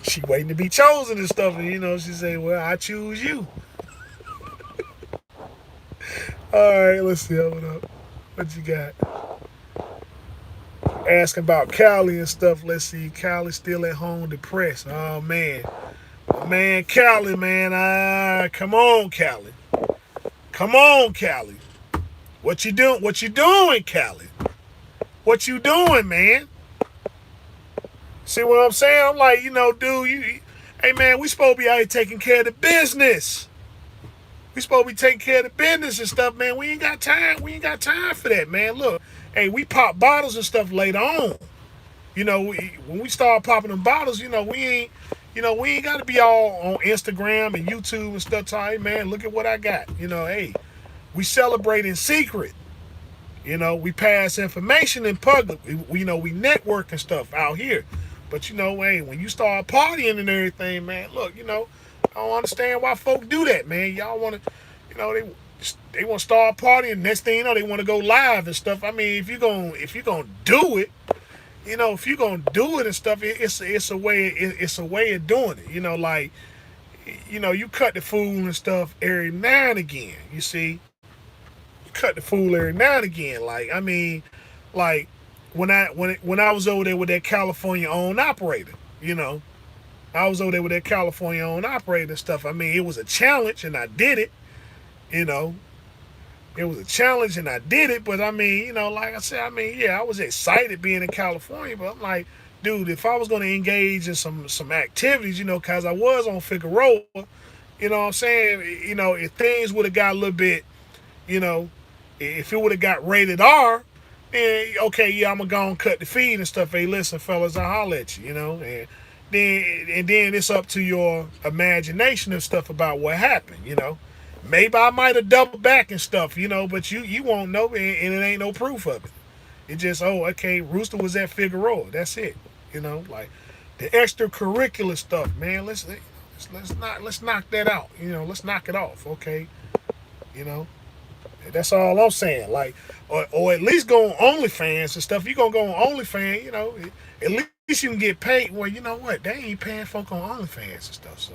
She waiting to be chosen and stuff, and she say, well, I choose you. All right, let's see. Hold up. What you got? asking about Callie and stuff. Let's see, Callie still at home depressed. Oh man, Callie, man, come on, Callie, come on, Callie. What you doing? What you doing, Callie? What you doing, man? See what I'm saying? I'm like, dude, hey man, we supposed to be out here taking care of the business. We supposed to be taking care of the business and stuff, man. We ain't got time. We ain't got time for that, man. Look, hey, we pop bottles and stuff later on. When we start popping them bottles, we ain't got to be all on Instagram and YouTube and stuff. Hey, man, look at what I got. Hey, we celebrate in secret. We pass information in public. We network and stuff out here. But, hey, when you start partying and everything, man, look, I don't understand why folks do that, man. Y'all want to, they want to start partying. Next thing you know, they want to go live and stuff. I mean, if you're gonna do it, if you're gonna do it and stuff, it's a way of doing it. Like, you cut the fool and stuff every now and again. You see, you cut the fool every now and again. Like, I mean, like when I was over there with that California owned operator, I was over there with that California owned operator and stuff. I mean, it was a challenge and I did it. It was a challenge and I did it. But I mean, like I said, I was excited being in California. But I'm like, dude, if I was going to engage in some activities, because I was on Figueroa, what I'm saying? If things would have got a little bit, if it would have got rated R, then okay, yeah, I'm going to go and cut the feed and stuff. Hey, listen, fellas, I'll holler at you, and then it's up to your imagination and stuff about what happened, Maybe I might have doubled back and stuff, but you won't know, and it ain't no proof of it. It just, okay, Rooster was at Figueroa. That's it. Like the extracurricular stuff, man. Let's knock that out. Let's knock it off, okay? That's all I'm saying. Like, or at least go on OnlyFans and stuff. If you're gonna go on OnlyFans, at least you can get paid. Well, you know what? They ain't paying folk on OnlyFans and stuff, so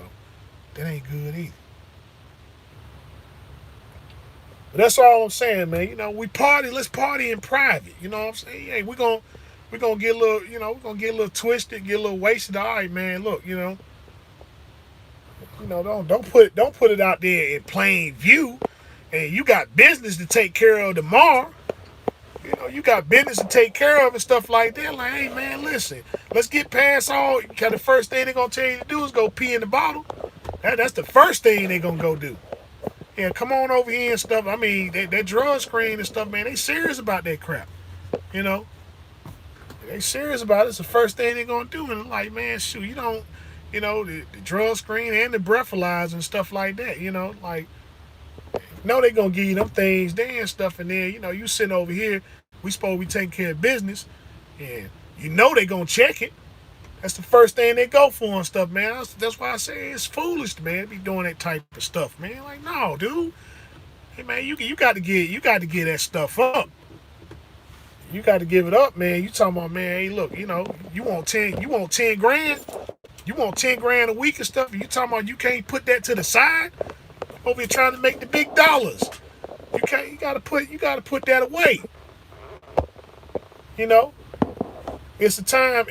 that ain't good either. But that's all I'm saying, man. We party. Let's party in private. You know what I'm saying? Hey, we're gonna get a little, we're gonna get a little twisted, get a little wasted. All right, man. Look, don't put it out there in plain view. And you got business to take care of tomorrow. You got business to take care of and stuff like that. Like, hey, man, listen, let's get past all. Cause the first thing they're gonna tell you to do is go pee in the bottle. That's the first thing they're gonna go do. Yeah, come on over here and stuff. I mean, that drug screen and stuff, man, they serious about that crap. They serious about it. It's the first thing they're gonna do. And like, man, shoot, the drug screen and the breathalyzer and stuff like that. Like, they gonna give you them things there and stuff, and then you sitting over here. We supposed to be taking care of business, and they gonna check it. That's the first thing they go for and stuff, man. That's why I say it's foolish, man, to be doing that type of stuff, man. Like, no, dude. Hey, man, you got to get that stuff up. You got to give it up, man. You talking about, man? Hey, look, you want 10 grand? You want 10 grand a week and stuff? And you talking about you can't put that to the side? Over here trying to make the big dollars. You can't. You gotta put that away. It's a time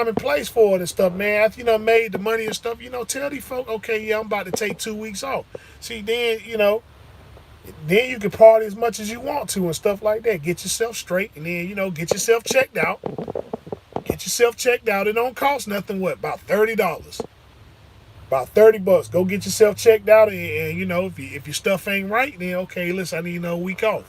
and place for it and stuff, man. After made the money and stuff, tell these folk, okay, yeah, I'm about to take 2 weeks off. See, then then you can party as much as you want to and stuff like that. Get yourself straight, and then get yourself checked out. It don't cost nothing. What, about $30? About $30. Go get yourself checked out, and if your stuff ain't right, then okay, listen, I need another week off.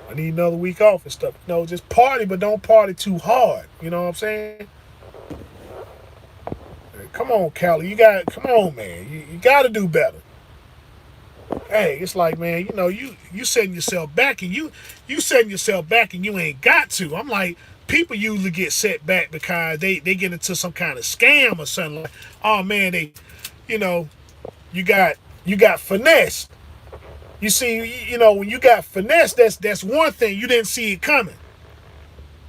I need another week off and stuff. Just party, but don't party too hard. You know what I'm saying? Come on, Callie. Come on, man. You got to do better. Hey, it's like, man, you setting yourself back, and you setting yourself back, and you ain't got to. I'm like, people usually get set back because they get into some kind of scam or something. Like, oh man, you got finessed. You see, when you got finesse, that's one thing. You didn't see it coming.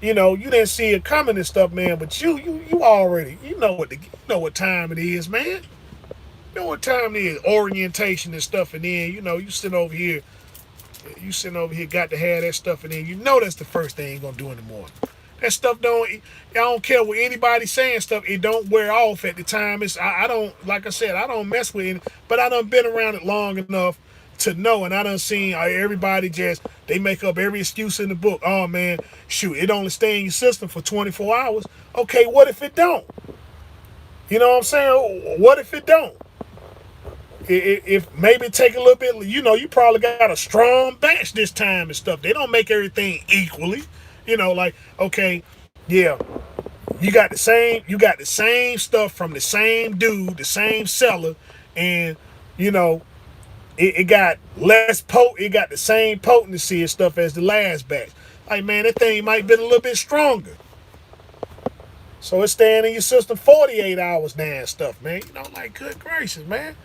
You didn't see it coming and stuff, man. But you already, what time it is, man. You know what time it is, orientation and stuff, and then you sit over here, You sitting over here, got to have that stuff, and then you know that's the first thing you're gonna do in the morning. That stuff I don't care what anybody saying stuff. It don't wear off at the time. I don't, like I said, I don't mess with it. But I done been around it long enough to know, and I done seen everybody they make up every excuse in the book. Oh man, shoot, it only stay in your system for 24 hours. Okay, what if it don't? You know what I'm saying? What if it don't? If maybe take a little bit, you probably got a strong batch this time and stuff. They don't make everything equally. Like, okay, yeah, you got the same stuff from the same dude, the same seller, and it got it got the same potency and stuff as the last batch. Like, man, that thing might been a little bit stronger. So it's staying in your system 48 hours now and stuff, man. Like, good gracious, man.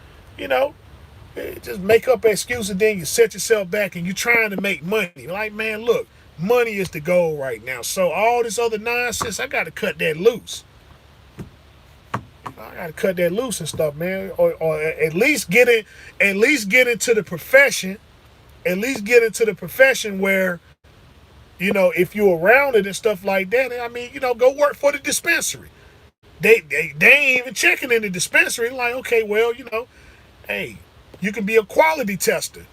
Just make up excuses, then you set yourself back and you're trying to make money. Like, man, look, money is the goal right now. So all this other nonsense, I got to cut that loose. I got to cut that loose and stuff, man. Or at least get into the profession. At least get into the profession where, if you're around it and stuff like that, I mean, go work for the dispensary. They ain't even checking in the dispensary. Like, okay, well, hey, you can be a quality tester.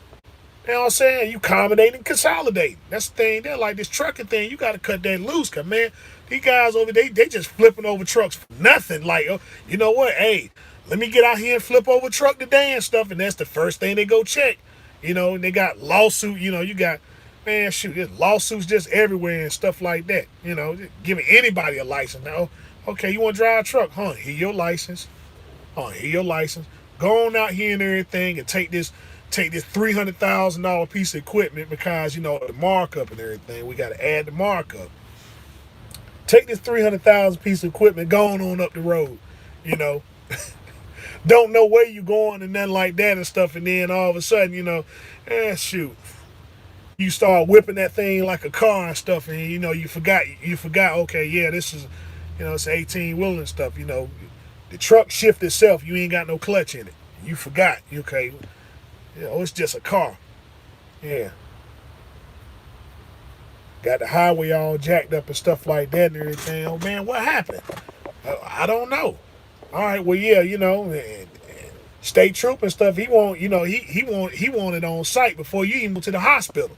You know what I'm saying? You accommodating and consolidating. That's the thing there. Like this trucking thing, you got to cut that loose. Cause man, these guys over there, they just flipping over trucks for nothing. Like, you know what? Hey, let me get out here and flip over a truck today and stuff. And that's the first thing they go check. And they got lawsuit. You got, man, shoot, there's lawsuits just everywhere and stuff like that. Giving anybody a license. Now, okay, you want to drive a truck? Huh, here your license. Here your license. Go on out here and everything and take this $300,000 piece of equipment because, the markup and everything. We got to add the markup. Take this $300,000 piece of equipment, going on up the road, Don't know where you going and nothing like that and stuff. And then all of a sudden, shoot. You start whipping that thing like a car and stuff. And, you forgot, okay, yeah, this is, it's 18-wheeler and stuff, The truck shift itself, you ain't got no clutch in it. You forgot. Okay. It's just a car. Yeah. Got the highway all jacked up and stuff like that and everything. Oh man, what happened? I don't know. All right, well yeah, and state troop and stuff, he want it on site before you even go to the hospital.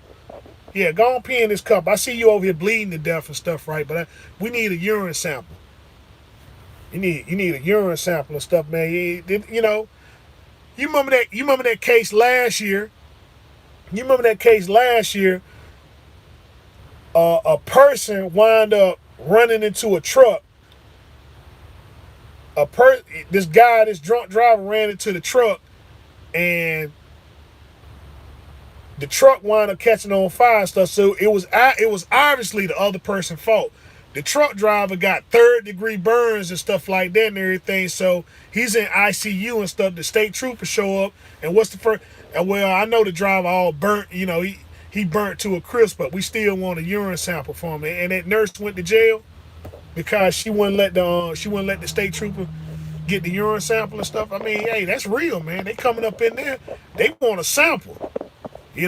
Yeah, go on pee in this cup. I see you over here bleeding to death and stuff, right? But we need a urine sample. You need a urine sample and stuff, man. You remember that case last year? A person wound up running into a truck. This drunk driver ran into the truck, and the truck wound up catching on fire and stuff. So it was obviously the other person's fault. The truck driver got 3rd-degree burns and stuff like that and everything. So he's in ICU and stuff. The state troopers show up, and what's the first? Well, I know the driver all burnt. He burnt to a crisp, but we still want a urine sample from him. And that nurse went to jail because she wouldn't let the state trooper get the urine sample and stuff. I mean, hey, that's real, man. They coming up in there, they want a sample. They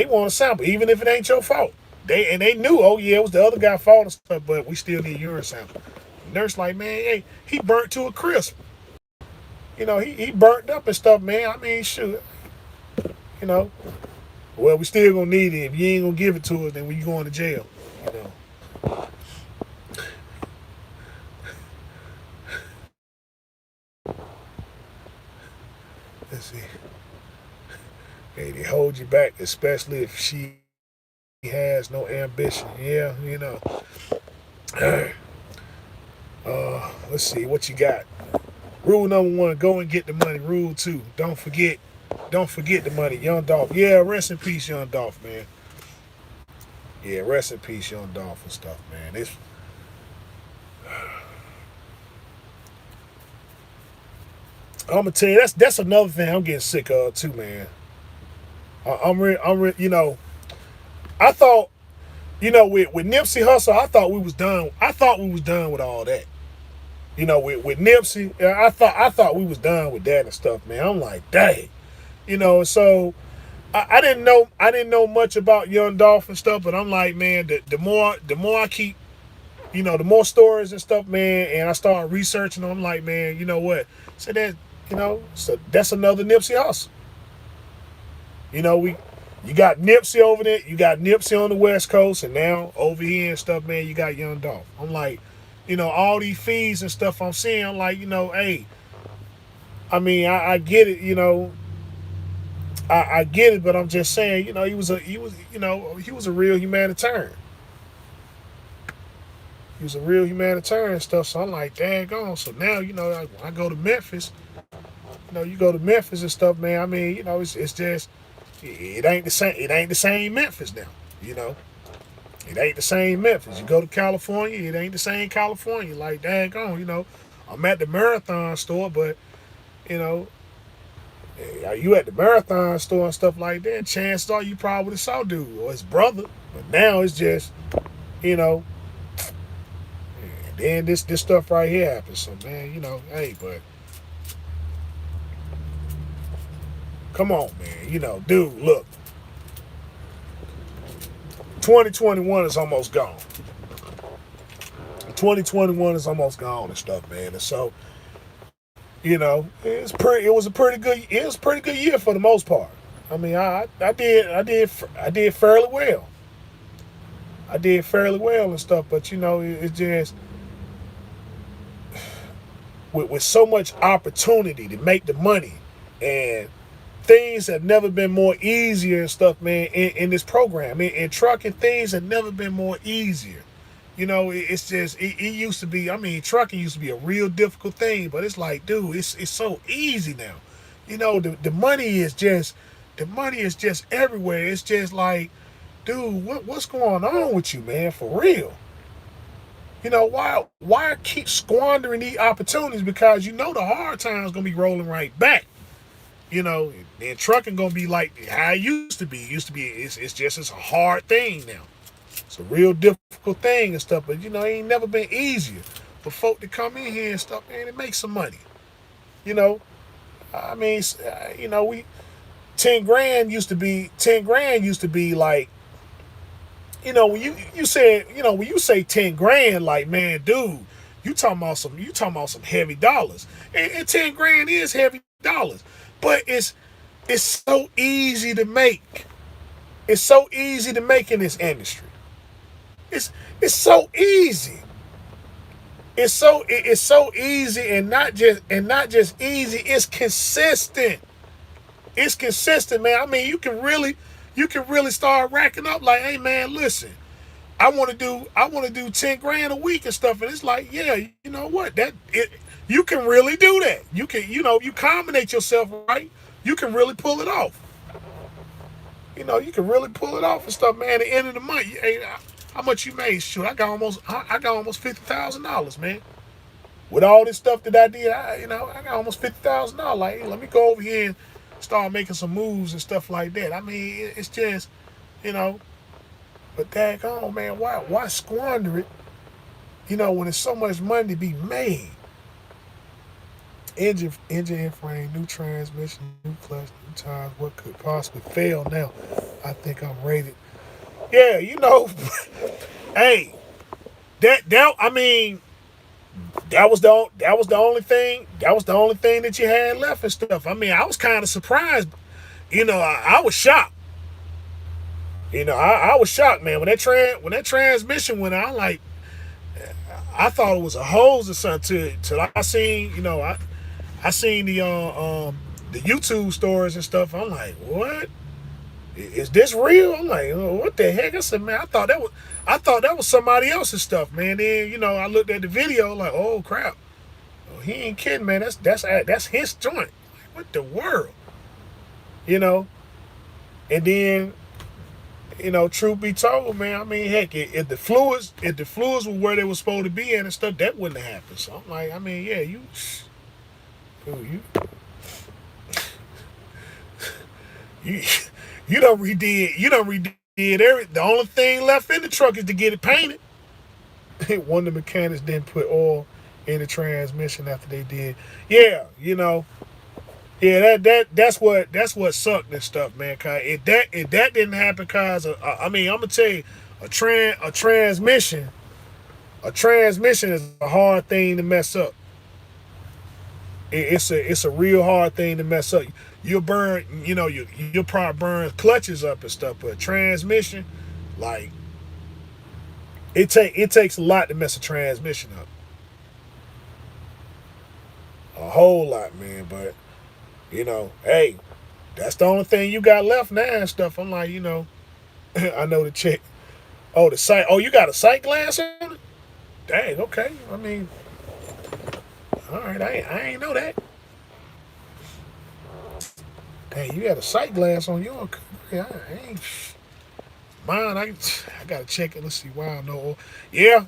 want a sample, even if it ain't your fault. They knew, oh yeah, it was the other guy's fault and stuff, but we still need urine sample. The nurse like, man, hey, he burnt to a crisp. He burnt up and stuff, man. I mean, shoot. Well, we still gonna need it. If you ain't gonna give it to us, then we going to jail. Let's see. Hey, they hold you back, especially if she has no ambition. Yeah, let's see what you got. Rule number 1, go and get the money. Rule 2, don't forget the money. Young Dolph. Yeah, rest in peace, Young Dolph, man. Yeah, rest in peace, Young Dolph and stuff, man. I'm gonna tell you, that's another thing I'm getting sick of too, man. I thought, with Nipsey Hussle, I thought we was done. I thought we was done with all that. With Nipsey, I thought we was done with that and stuff, man. I'm like, dang. So I didn't know much about Young Dolph and stuff, but I'm like, man, the more I keep, the more stories and stuff, man, and I start researching them, I'm like, man, you know what? So so that's another Nipsey Hussle. You know, you got Nipsey over there, you got Nipsey on the West Coast, and now over here and stuff, man, you got Young Dolph. I'm like, all these feeds and stuff I'm seeing, I'm like, hey, I mean, I get it, I get it, but I'm just saying, he was a real humanitarian. He was a real humanitarian and stuff. So I'm like, daggone. So now, I go to Memphis. You go to Memphis and stuff, man. I mean, it's just it ain't the same. It ain't the same Memphis now. You know, it ain't the same Memphis. You go to California, it ain't the same California. Like, daggone. I'm at the Marathon store, but you know, you at the Marathon store and stuff like that. Chances are you probably saw dude or his brother. But now it's just, you know, and then this stuff right here happens. So man, hey, but come on, man. Dude, look. 2021 is almost gone. 2021 is almost gone and stuff, man. And so, it was a pretty good year for the most part. I mean, I did fairly well. I did fairly well and stuff, but it's just with so much opportunity to make the money, and things have never been more easier and stuff, man, in this program. In trucking, things have never been more easier. It's just, it used to be, I mean, trucking used to be a real difficult thing, but it's like, dude, it's so easy now. The money is just, everywhere. It's just like, dude, what's going on with you, man, for real? Why keep squandering these opportunities? Because the hard times gonna be rolling right back. And trucking gonna be like how it used to be. It's a hard thing now. It's a real difficult thing and stuff, but it ain't never been easier for folk to come in here and stuff, man, and make some money. I mean, we 10 grand used to be like, when you said, when you say 10 grand, like, man, dude, you talking about some heavy dollars. And 10 grand is heavy dollars. But it's so easy to make. It's so easy to make in this industry. It's so easy. It's so easy, and not just easy. It's consistent. It's consistent, man. I mean, you can really start racking up. Like, hey, man, listen, I want to do 10 grand a week and stuff, and it's like, yeah, you know what? You can really do that. You can, if you combine yourself right, you can really pull it off. You can really pull it off and stuff, man. At the end of the month, hey, how much you made? Shoot, I got almost $50,000, man. With all this stuff that I did, I got almost $50,000. Like, hey, let me go over here and start making some moves and stuff like that. I mean, it's just, but daggone, man, why squander it? When there's so much money to be made. Engine and frame, new transmission, new clutch, new tires. What could possibly fail now? I think I'm rated. Yeah, hey, I mean, that was the only thing. That was the only thing that you had left and stuff. I mean, I was kind of surprised. I was shocked. I was shocked, man. When that transmission went out, I thought it was a hose or something. Till I seen, I seen the YouTube stories and stuff. I'm like, what? Is this real? I'm like, oh, what the heck? I said, man, I thought that was somebody else's stuff, man. Then I looked at the video, like, oh crap, oh, he ain't kidding, man. That's his joint. Like, what the world, And then, truth be told, man, I mean, heck, if the fluids were where they were supposed to be and stuff, that wouldn't have happened. So I'm like, I mean, yeah, you done redid everything. The only thing left in the truck is to get it painted. One of the mechanics didn't put oil in the transmission after they did. Yeah, Yeah, that's what sucked and stuff, man. Cause if that didn't happen, cause I mean, I'm gonna tell you, a transmission is a hard thing to mess up. It's a real hard thing to mess up. You'll burn, you'll probably burn clutches up and stuff, but transmission, like it takes a lot to mess a transmission up, a whole lot, man. But hey, that's the only thing you got left now and stuff. I'm like, I know the chick. Oh, the sight. Oh, you got a sight glass on it? Dang. Okay. I mean, all right. I ain't know that. Dang, you got a sight glass on your. Yeah, I ain't. Mine. I gotta check it. Let's see. Wow. No. Yeah.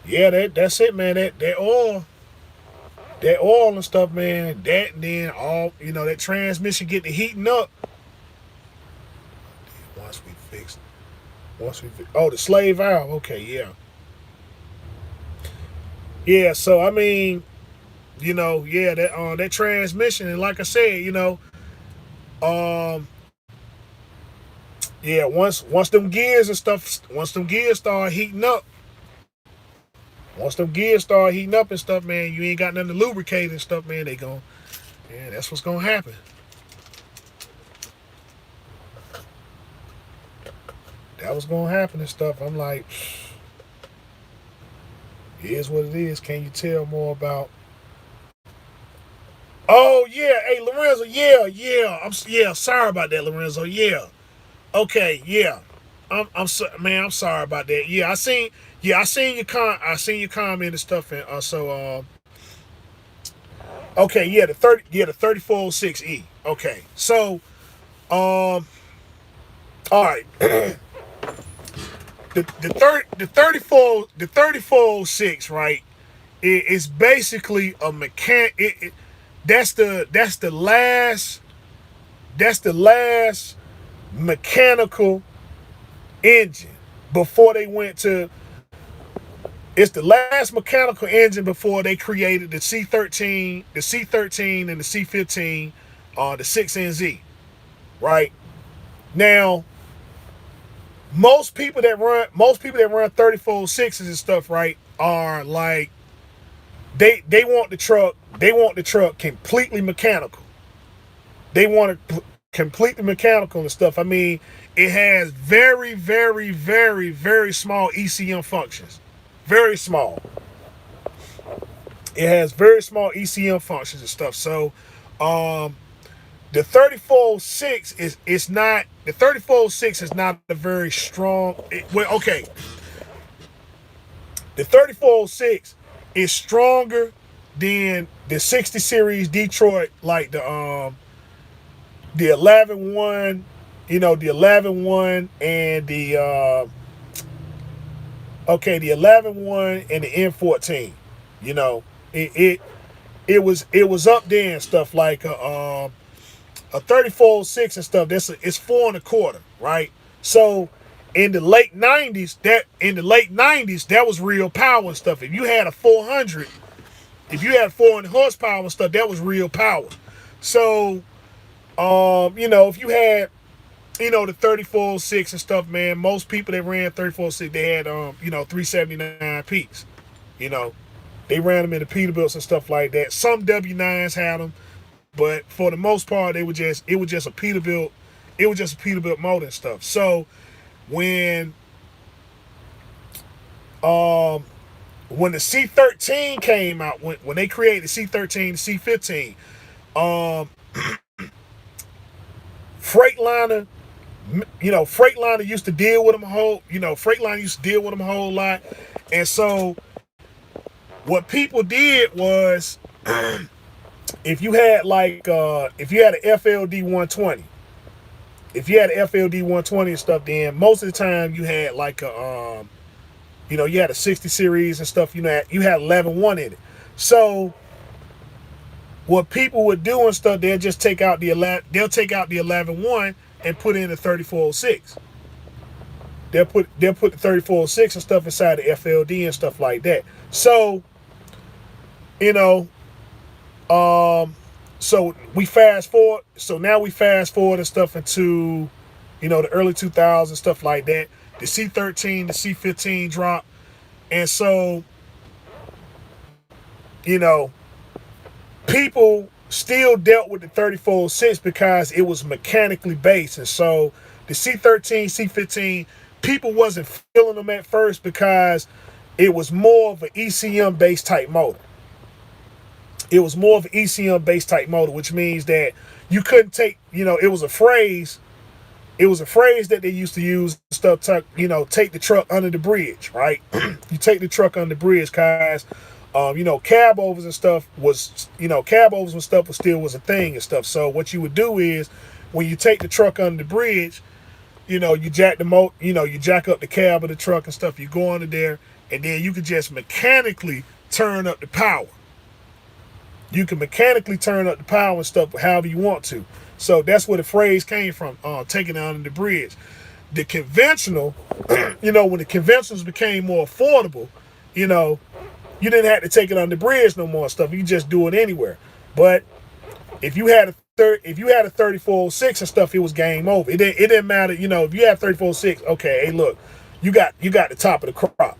Yeah. That's it, man. That oil and stuff, man. That and then all that transmission get to heating up. Once we fixed. Oh, the slave valve. Okay. Yeah. Yeah. So I mean, yeah, that transmission, and like I said, um, yeah, once them gears and stuff, once them gears start heating up, and stuff, man, you ain't got nothing to lubricate and stuff, man. Yeah, that's what's gonna happen. That was gonna happen and stuff. I'm like, it is what it is. Can you tell more about? Oh yeah, hey Lorenzo, yeah, yeah, yeah. Sorry about that, Lorenzo. Yeah, okay, yeah. Man. I'm sorry about that. Yeah, I seen your comment and stuff, and okay, yeah, the 3406E. Okay, so all right, the 3406, right? It's basically a mechanic. That's the last mechanical engine before they went to. It's the last mechanical engine before they created the C13 and the C15, the 6NZ. Right now, most people that run 34.6s and stuff, right, are like they want the truck completely mechanical. They want it completely mechanical and stuff. I mean, it has very, very, very, very small ECM functions. Very small. It has very small ECM functions and stuff. So, the 34.6 is not the 34.6 is not a very strong. Okay, the 34.6 is stronger than the 60 series Detroit, like the 11.1, the 11.1 and the 11.1 and the N14. You know, it was up there and stuff like a 34.6 and stuff. It's 4.25, right? So in the late 90s, that was real power and stuff. If you had a 400, if you had 400 horsepower and stuff, that was real power. So if you had the 34.6 and stuff, man, most people that ran 34.6, they had 379 peaks. You know, they ran them in the Peterbilts and stuff like that. Some W9s had them, but for the most part, it was just a Peterbilt. It was just a Peterbilt motor and stuff. So when when the C13 came out, when they created the C13, the C15, Freightliner, Freightliner used to deal with them a whole lot, and so what people did was, if you had an FLD 120, and stuff, then most of the time you had like you had a 60 series and stuff. You had 11.1 in it. So what people would do and stuff, they'll take out the 11.1 and put in the 34.06. They'll put the 34.06 and stuff inside the FLD and stuff like that. So, you know, So we fast forward. So now we fast forward and stuff into, the early 2000s, stuff like that. The C13, the C15 drop. And so, you know, people still dealt with the 3406 because it was mechanically based. And so the C13, C15, people wasn't feeling them at first because it was more of an ECM based type motor. It was more of an ECM based type motor, which means that you couldn't take, it was a phrase. It was a phrase that they used to use stuff to, take the truck under the bridge, right? You take the truck under the bridge because, cab overs and stuff was, cab overs and stuff was a thing and stuff. So what you would do is when you take the truck under the bridge, you jack you jack up the cab of the truck and stuff. You go under there and then you could just mechanically turn up the power. You can mechanically turn up the power and stuff however you want to. So that's where the phrase came from, taking it under the bridge. The conventional, when the conventionals became more affordable, you didn't have to take it under the bridge no more stuff. You could just do it anywhere. But if you had a 3406 and stuff, it was game over. It didn't matter, if you had 3406, okay, hey look, you got the top of the crop.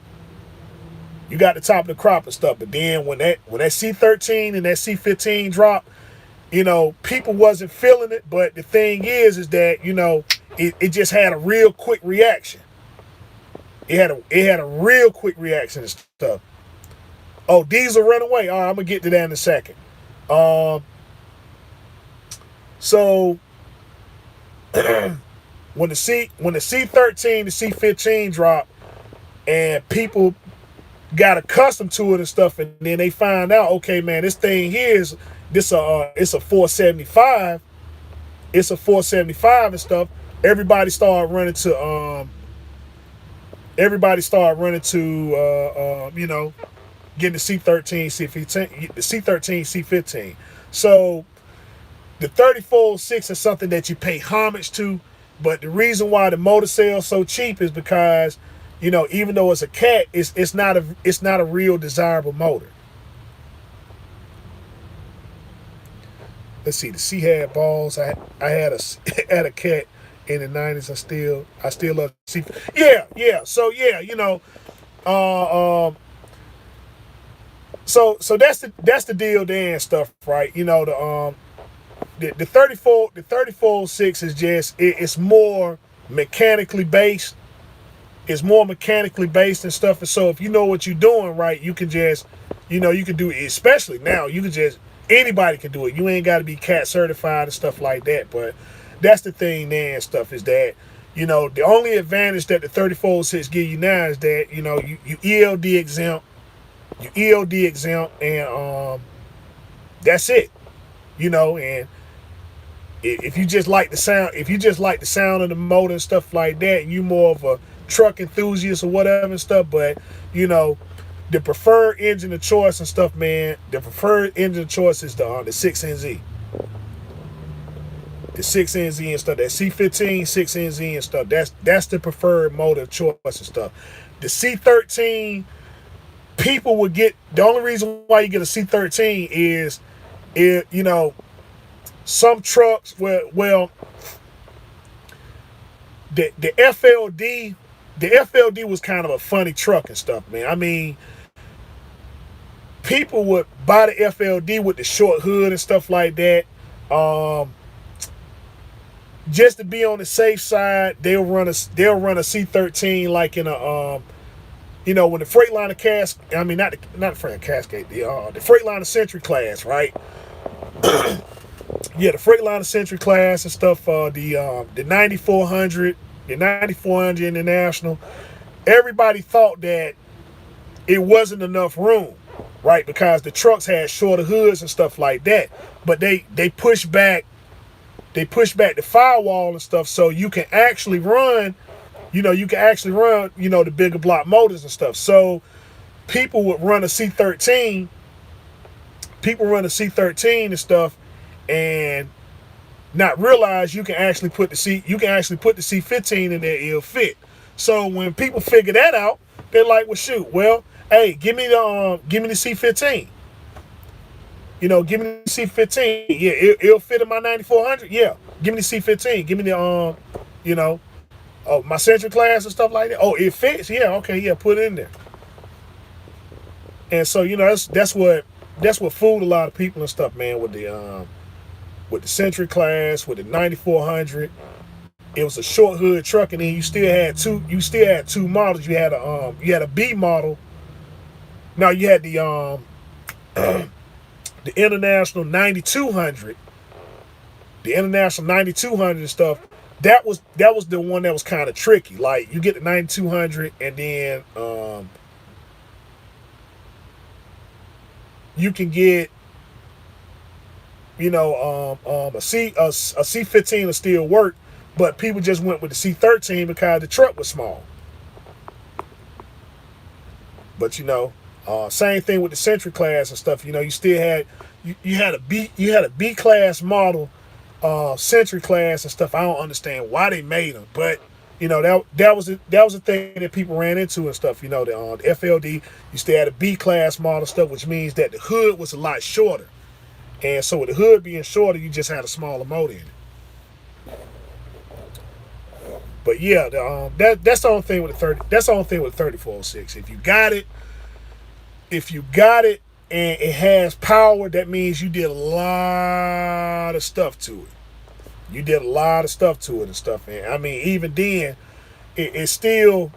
You got the top of the crop and stuff. But then when that C13 and that C15 dropped, people wasn't feeling it. But the thing is that, it just had a real quick reaction. It had a real quick reaction and stuff. Oh, diesel run away. All right, I'm gonna get to that in a second. So when the C13, the C15 dropped, and people got accustomed to it and stuff, and then they find out, okay, man, this thing here is it's a 475. It's a 475 and stuff. Everybody started running to getting the C13, C15, the C13, C15. So the 3406 is something that you pay homage to, but the reason why the motor sells so cheap is because, even though it's a cat, it's not a real desirable motor. Let's see, the C had balls. I had a cat in the 90s. I still love C. Yeah. So yeah, so that's the deal there and stuff, right? The 3406 is just it's more mechanically based. It's more mechanically based and stuff. And so if you know what you're doing, right, you can just, you can do it, especially now, anybody can do it. You ain't got to be CAT certified and stuff like that. But that's the thing there and stuff is that, the only advantage that the 3406 give you now is that, you ELD exempt, and that's it. And if you just like the sound of the motor and stuff like that, you more of a truck enthusiast or whatever and stuff, but the preferred engine of choice and stuff, man, the preferred engine of choice is the 6NZ. The 6NZ and stuff, that C15, 6NZ and stuff, that's the preferred motor of choice and stuff. The C13, people would get, the only reason why you get a C13 is, some trucks, the FLD was kind of a funny truck and stuff, man. I mean, people would buy the FLD with the short hood and stuff like that. Just to be on the safe side, they'll run a C13 like in a when the Freightliner not the Freightliner Cascade, the Freightliner Century class, right? Yeah, the Freightliner Century class and stuff, the 9400, the 9400 International. Everybody thought that it wasn't enough room, right? Because the trucks had shorter hoods and stuff like that. But they pushed back the firewall and stuff, so you can actually run, the bigger block motors and stuff. So people would run a C13, and stuff, and not realize you can actually put the C15 in there, it'll fit. So when people figure that out, they're like, well, shoot, hey, give me the C15. Give me the C15. Yeah, it'll fit in my 9400. Yeah, give me the C15. Give me the you know, my Century class and stuff like that. Oh, it fits. Yeah, okay, yeah, put it in there. And so that's what fooled a lot of people and stuff, man. With the Century class, with the 9400, it was a short hood truck, and then you still had two. You still had two models. You had a B model. Now you had the International 9200, the International 9200 and stuff. That was the one that was kind of tricky. Like you get the 9200, and then you can get a C15 will still work, but people just went with the C13 because the truck was small. But same thing with the Century class and stuff. You still had you had a B class model, Century class and stuff. I don't understand why they made them, but that was the thing that people ran into and stuff. The FLD, you still had a B class model stuff, which means that the hood was a lot shorter, and so with the hood being shorter, you just had a smaller motor in it. But yeah, that's the only thing with the 30. That's the only thing with 3406. If you got it and it has power, that means you did a lot of stuff to it. You did a lot of stuff to it and stuff. And I mean, even then, it's still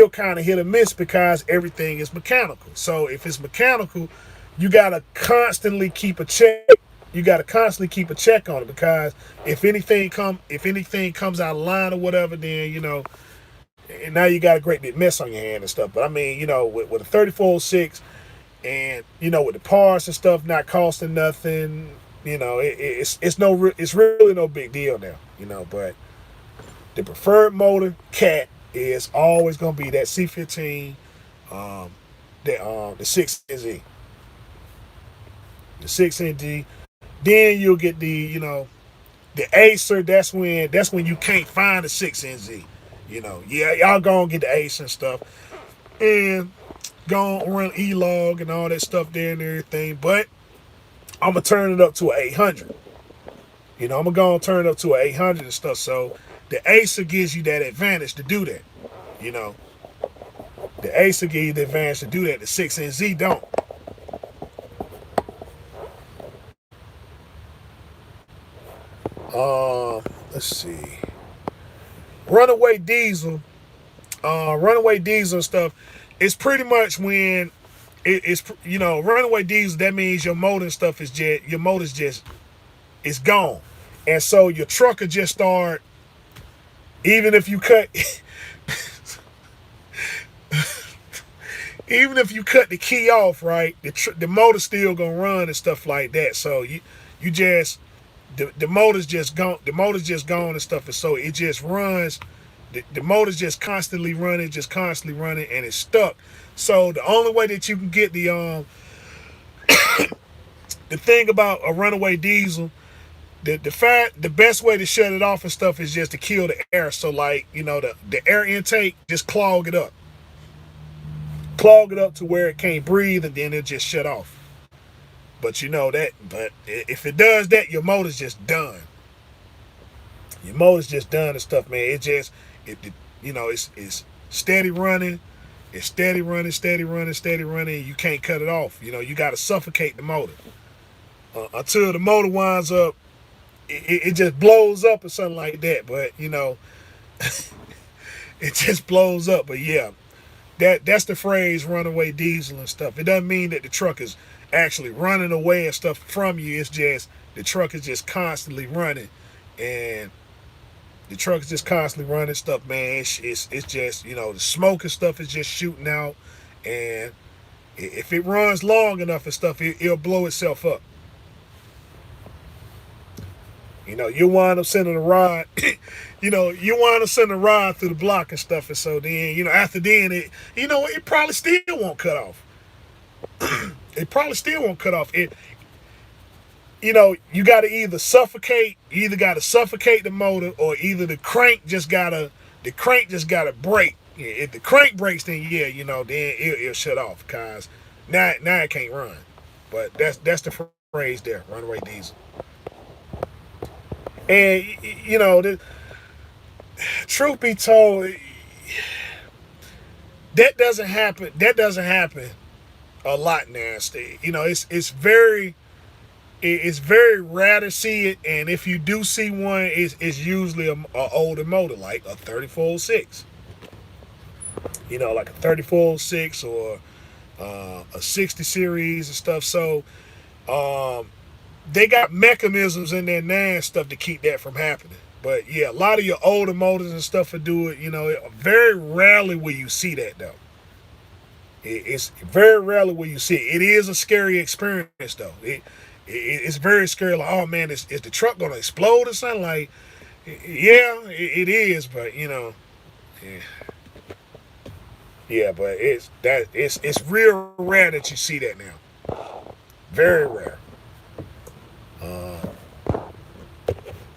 kind of hit or miss because everything is mechanical. So if it's mechanical, you gotta constantly keep a check. You gotta constantly keep a check on it because if anything comes out of line or whatever, then and now you got a great big mess on your hand and stuff. But I mean, with a 3406 and with the parts and stuff not costing nothing, it's really no big deal now. But the preferred motor cat is always gonna be that C15, the 6NZ, the 6NG. Then you'll get the Acer. That's when you can't find the 6NZ. Yeah, y'all gonna get the Acer and stuff, and gonna run E-Log and all that stuff there and everything. But I'm gonna turn it up to an 800. I'm gonna turn it up to an 800 and stuff. So the Acer gives you that advantage to do that. You know, the Acer gives you the advantage to do that. The 6NZ don't. Let's see. Runaway diesel, runaway diesel stuff. It's pretty much when it's runaway diesel. That means your motor and stuff is just your motor's just it's gone, and so your truck will just start. Even if you cut, even if you cut the key off, right, the motor's still gonna run and stuff like that. So you just the motor's just gone. The motor's just gone and stuff, and so it just runs. The motor's just constantly running, and it's stuck. So the only way that you can get the thing about a runaway diesel, the best way to shut it off and stuff is just to kill the air. So like the air intake, just clog it up to where it can't breathe, and then it just shut off. But but if it does that, your motor's just done. Your motor's just done and stuff, man. It's steady running. It's steady running, steady running, steady running. You can't cut it off. You got to suffocate the motor until the motor winds up. It just blows up or something like that. But it just blows up. But yeah, that's the phrase runaway diesel and stuff. It doesn't mean that the truck is actually running away and stuff from you. It's just the truck is just constantly running, and the truck is just constantly running stuff, man. It's just the smoke and stuff is just shooting out, and if it runs long enough and stuff, it'll blow itself up. You wind up sending a rod. You wind up sending a rod through the block and stuff, and so then after then it probably still won't cut off. It probably still won't cut off. You got to either suffocate. You either got to suffocate the motor, or either the crank just gotta break. If the crank breaks, then then it'll shut off, cause now it can't run. But that's the phrase there, runaway diesel. And you know, truth be told, that doesn't happen. That doesn't happen a lot now. You know, it's very rare to see it, and if you do see one, it's usually a older motor, like a 3406. You know, like a 3406 or a 60 series and stuff. So um, they got mechanisms in there now and stuff to keep that from happening. But yeah, a lot of your older motors and stuff will do it. You know, very rarely will you see that though. It's very rarely will you see it. It is a scary experience though. It's very scary. Like, oh man, is the truck gonna explode or something? Like, yeah, it is. But you know, yeah, yeah. But it's real rare that you see that now. Very rare. Uh,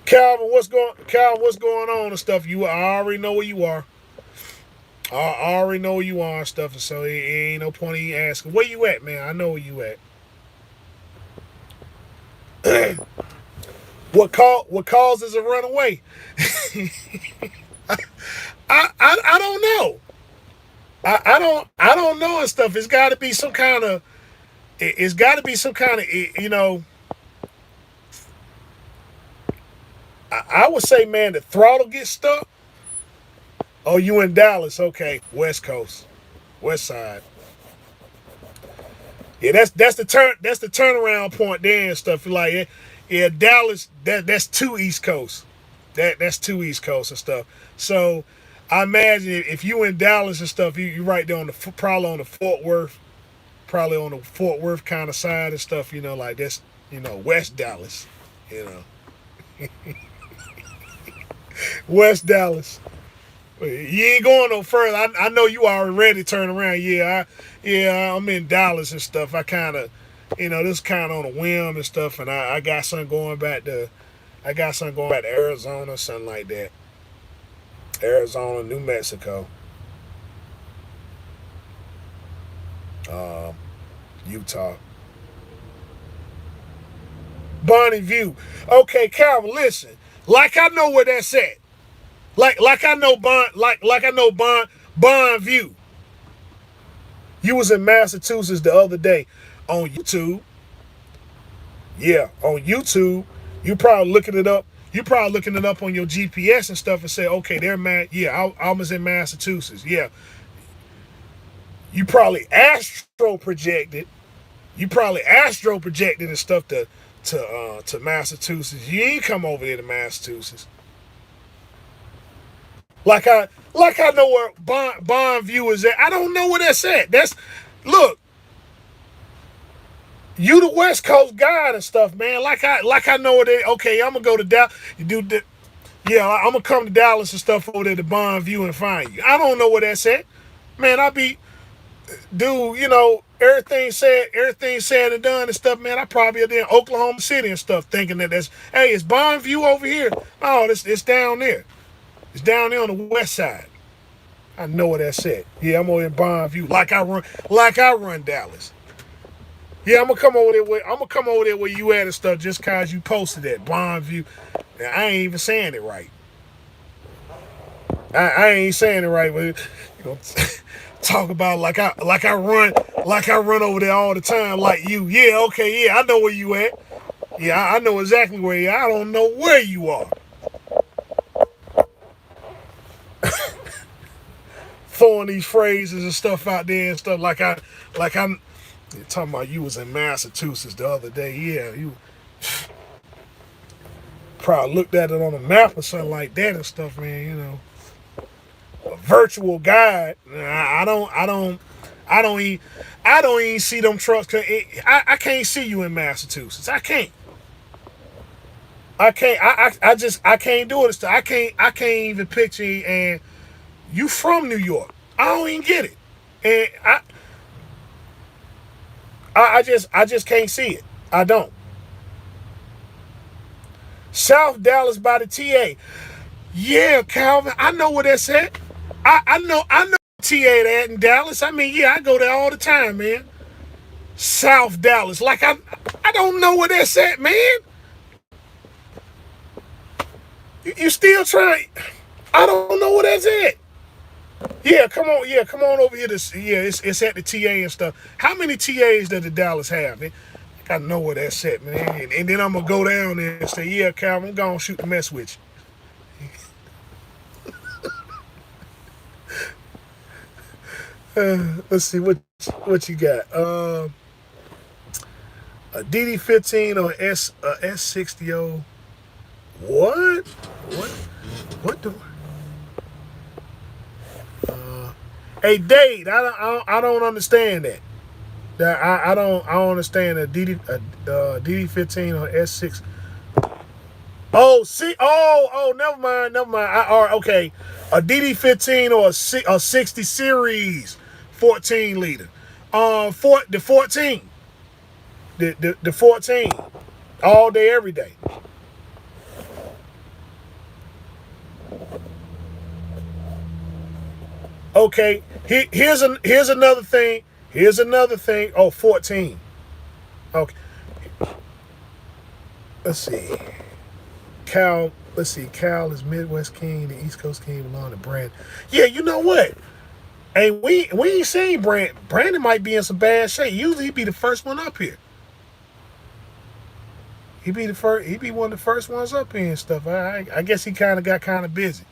Calvin, what's going on and stuff? I already know where you are. I already know where you are and stuff. And so it ain't no point in you asking where you at, man. I know where you at. What causes a runaway? I don't know. I don't know and stuff. It's got to be some kind of. It's got to be some kind of. You know. I would say, man, the throttle gets stuck. Oh, you in Dallas? Okay, West Coast, West Side. Yeah, that's the turnaround point there and stuff. Like, yeah, Dallas. That's two East Coast. That's two East Coast and stuff. So I imagine if you in Dallas and stuff, you right there on the probably on the Fort Worth, probably on the Fort Worth kind of side and stuff. You know, like that's West Dallas. You know, West Dallas. You ain't going no further. I know you already ready to turn around. Yeah, I'm in Dallas and stuff. I kind of, this kind of on a whim and stuff, and I got something going back to, Arizona, something like that. Arizona, New Mexico, um, Utah, Bonnie View. Okay, Calvin, listen. Like I know where that's at. Like I know Bond View. You was in Massachusetts the other day on YouTube. Yeah, on YouTube. You probably looking it up. You probably looking it up on your GPS and stuff and say, okay, they're mad. Yeah, I was in Massachusetts. Yeah, you probably astro projected. You probably astro projected and stuff to Massachusetts. You ain't come over there to Massachusetts. Like I know where Bond View is at. I don't know where that's at. Look, you the West Coast guy and stuff, man. Like I know where they. Okay, I'm gonna go to Dallas. Yeah, I'm gonna come to Dallas and stuff over there to Bond View and find you. I don't know where that's at, man. Dude. Everything said and done and stuff, man. I probably are there in Oklahoma City and stuff, thinking hey, it's Bond View over here. No, it's down there. It's down there on the west side. I know where that's at. Yeah, I'm over in Bond View. Like I run Dallas. Yeah, I'm gonna come over there where you at and stuff just cause you posted that Bond View. Now, I ain't even saying it right. I ain't saying it right, but talk about like I run over there all the time like you. Yeah, okay, yeah, I know where you at. Yeah, I know exactly where you are. I don't know where you are. Throwing these phrases and stuff out there and stuff I'm talking about you was in Massachusetts the other day. Yeah, you probably looked at it on a map or something like that and stuff, man. A virtual guide. I don't even see them trucks. I can't see you in Massachusetts. I can't. I can't do it. I can't even picture it. And you from New York. I don't even get it. And I just can't see it. I don't. South Dallas by the TA. Yeah, Calvin, I know where that's at. I know TA at in Dallas. I mean, yeah, I go there all the time, man. South Dallas. Like I don't know where that's at, man. You still trying? I don't know where that's at. Yeah, come on. Yeah, come on over here. Yeah, it's at the TA and stuff. How many TAs does the Dallas have, man? I know where that's at, man. And then I'm gonna go down there and say, yeah, Calvin, I'm gonna shoot the mess with you. Let's see what you got. A DD15 or S60. What? What? What the? Hey, Dade, I don't understand that. I don't understand a DD15 or S6. Oh, see, never mind. Okay, a DD15 or a 60 series 14 liter. The 14, the 14, all day, every day. Okay, here's another thing. Here's another thing. Oh, 14. Okay, let's see. Cal is Midwest King, the East Coast King belong to Brand. Yeah, you know what? Hey, we ain't seen Brandon. Brandon might be in some bad shape. Usually he be the first one up here. He be the first. He be one of the first ones up here and stuff. I guess he kind of got kind of busy.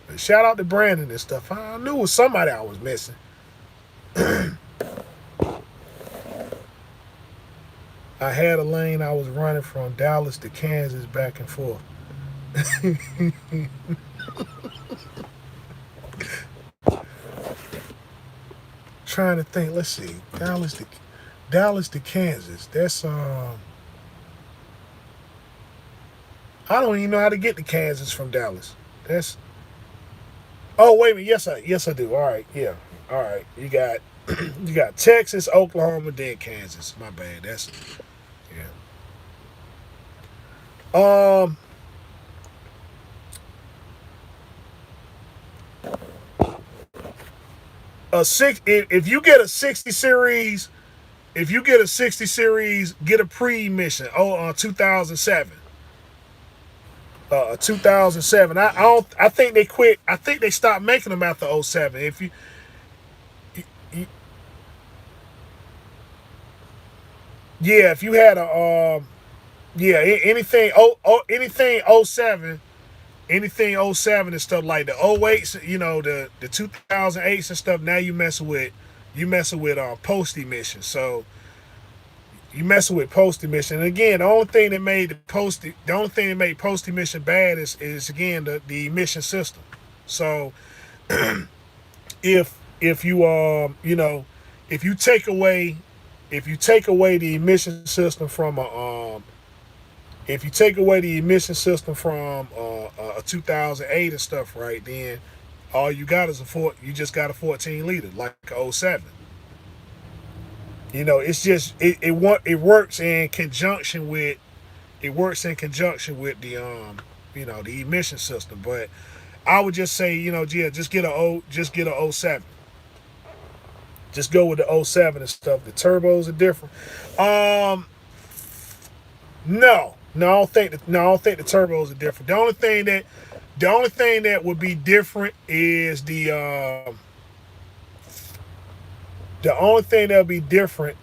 But shout out to Brandon and stuff. I knew it was somebody I was missing. I had a lane I was running from Dallas to Kansas back and forth. Trying to think. Let's see. Dallas to Kansas. That's I don't even know how to get to Kansas from Dallas. That's Oh, wait a minute. Yes I do. All right. Yeah. All right. You got you got Texas, Oklahoma, then Kansas. My bad. That's yeah. A six if you get a 60 series, get a pre-emission. 2007. 2007. I don't. I think they quit. I think they stopped making them after '07. If you yeah, if you had yeah, anything '07, anything '07 and stuff like the '08s, the 2008s and stuff. Now you messing with post emission. So you messing with post emission. And again, the only thing that made post emission bad is again the emission system. So if you if you take away the emission system from if you take away the emission system from a 2008 and stuff, right, then all you got is you just got a 14 liter like a '07. It's just it works in conjunction with the the emission system. But I would just say, yeah, just get a '07. Just go with the '07 and stuff. The turbos are different. No, I don't think the turbos are different. The only thing that would be different is the only thing that would be different,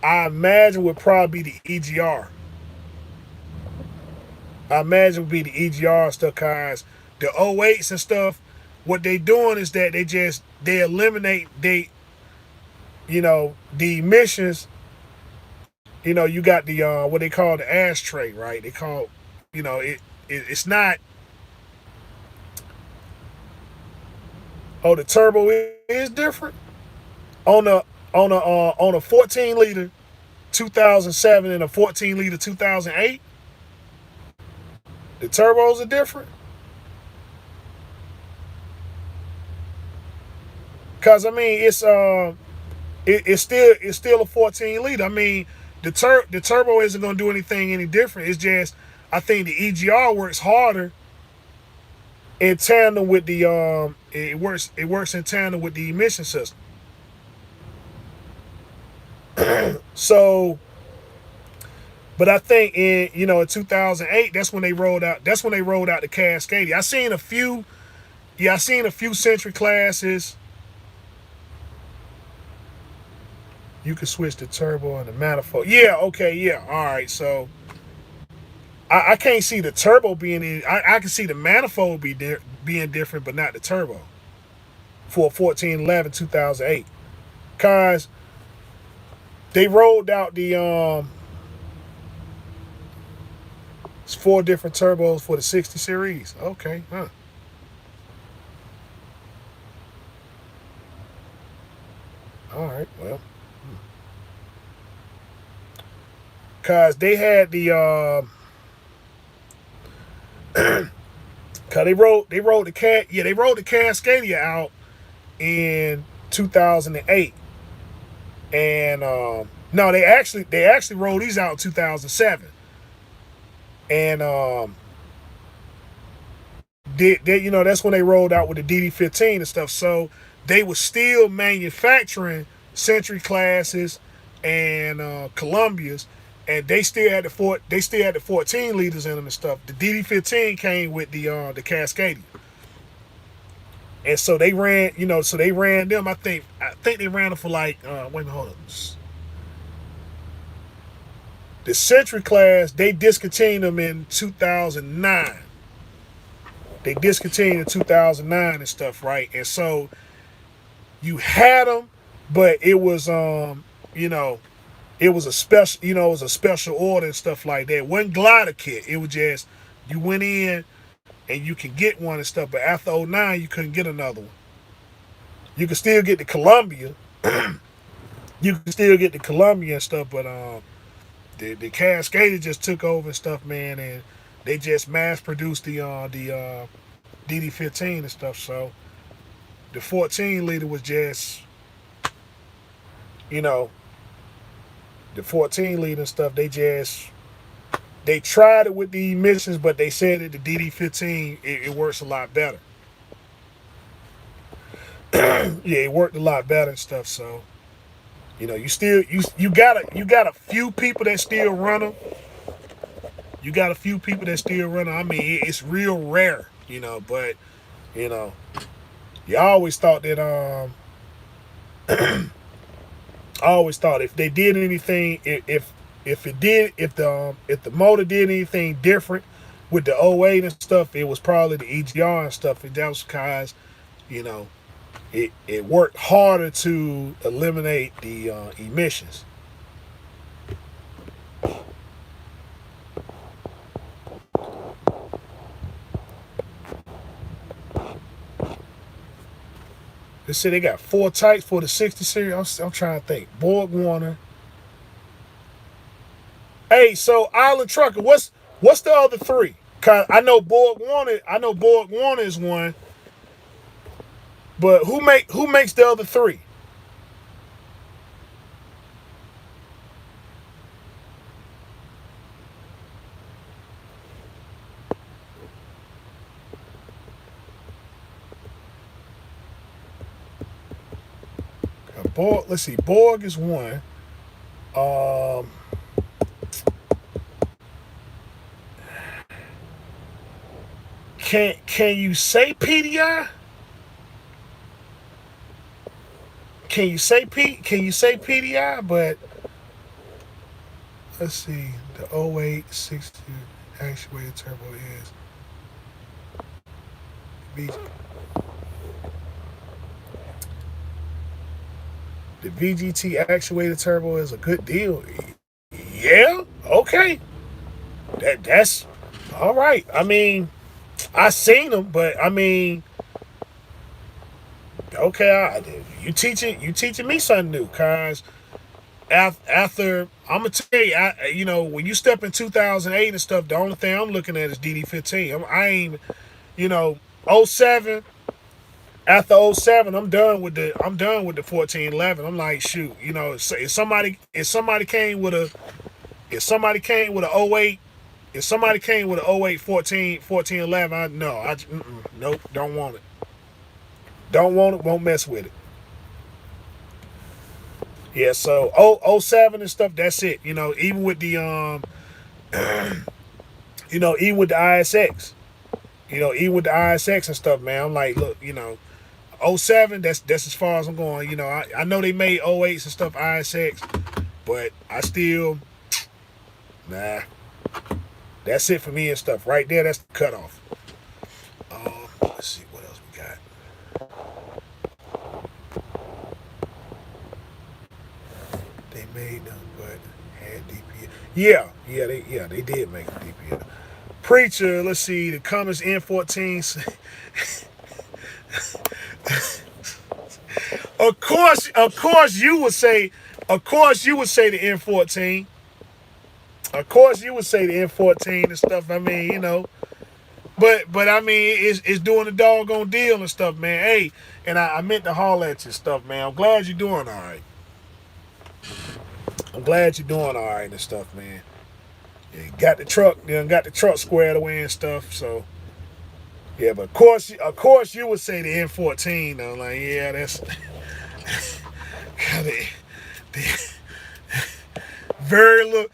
I imagine, would probably be the EGR. I imagine would be the EGR stuff, cause the '08s and stuff. What they doing is that they eliminate the emissions. You got the what they call the ashtray, right? They call it's not. Oh, the turbo is different on a 14 liter 2007 and a 14 liter 2008. The turbos are different. Cause I mean it's still a 14 liter. I mean the turbo isn't gonna do anything any different. It's just I think the EGR works harder in tandem with the it works in tandem with the emission system. So, but I think in 2008, that's when they rolled out. That's when they rolled out the Cascadia. I seen a few. Yeah, I seen a few Century classes. You can switch the turbo and the manifold. Yeah, okay, yeah, all right. So I can't see the turbo being in. I can see the manifold being different, but not the turbo for 1411 2008. Cause they rolled out the it's 4 different turbos for the 60 series. Okay, huh. All right, well, cause they had the cause they rolled the Cascadia out in 2008, and no, they actually rolled these out in 2007, and that's when they rolled out with the DD15 and stuff. So they were still manufacturing Century classes and Columbias, and they still had the 14 liters in them and stuff. The DD15 came with the Cascadia, and so they ran them. I think they ran them for like wait a minute, hold on. The Century class, they discontinued them in 2009. They discontinued in 2009 and stuff, right? And so you had them, but you know, it was a special, it was a special order and stuff like that. It wasn't glider kit. It was just you went in and you can get one and stuff. But after '09, you couldn't get another one. You can still get the Columbia. You can still get the Columbia and stuff, but the Cascadia just took over and stuff, man, and they just mass produced the DD15 and stuff. So the 14 liter was just, you know, the 14 liter and stuff. They tried it with the emissions, but they said that the DD15 it works a lot better. Yeah, it worked a lot better and stuff. So you got a few people that still run them. You got a few people that still run them. I mean, it's real rare, but you know, you always thought that I always thought if they did anything, if the motor did anything different with the '08 and stuff, it was probably the EGR and stuff. And that was because, you know, it worked harder to eliminate the emissions. They said they got 4 types for the 60 series. I'm trying to think. Borg Warner. Hey, so Island Trucker, what's the other 3? Cause I know Borg Warner. I know Borg Warner is one, but who makes the other 3? Borg. Let's see. Borg is one. Um, can you say PDI? Can you say PDI? But let's see. The '08 60 actuated turbo is the VGT actuated turbo is a good deal. Yeah, okay. That's all right. I mean, I seen them, but I mean, okay. You teaching me something new, cause after I'm gonna tell you, when you step in 2008 and stuff, the only thing I'm looking at is DD15. I ain't, '07. After '07, I'm done with the 1411. I'm like, shoot, if somebody came with a '08, if somebody came with a '08 1411, nope, don't want it. Don't want it, won't mess with it. Yeah, so oh 07 and stuff, that's it. Even with the even with the ISX. Even with the ISX and stuff, man. I'm like, look, oh 07, that's as far as I'm going. I know they made 08s and stuff, ISX, but I still nah. That's it for me and stuff. Right there, that's the cutoff. Let's see what else we got. They made them, but had DPI. They did make them DPI. Preacher, let's see, the Cummins N14. Of course, you would say the N14. Of course, you would say the N14 and stuff. I mean, but I mean, it's doing the doggone deal and stuff, man. Hey, and I meant to haul at you and stuff, man. I'm glad you're doing all right. I'm glad you're doing all right and stuff, man. You got the truck squared away and stuff. So yeah, but of course, you would say the N14 though. Like, yeah, that's the very little.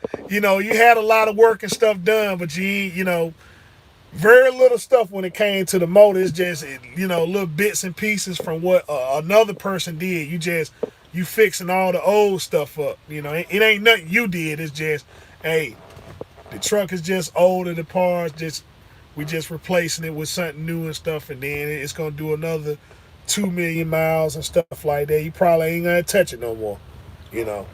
You had a lot of work and stuff done, but very little stuff when it came to the motor. It's just little bits and pieces from what another person did. You fixing all the old stuff up. It ain't nothing you did. It's just, hey, the truck is just older. The parts we just replacing it with something new and stuff, and then it's gonna do another 2 million miles and stuff like that. You probably ain't gonna touch it no more. You know.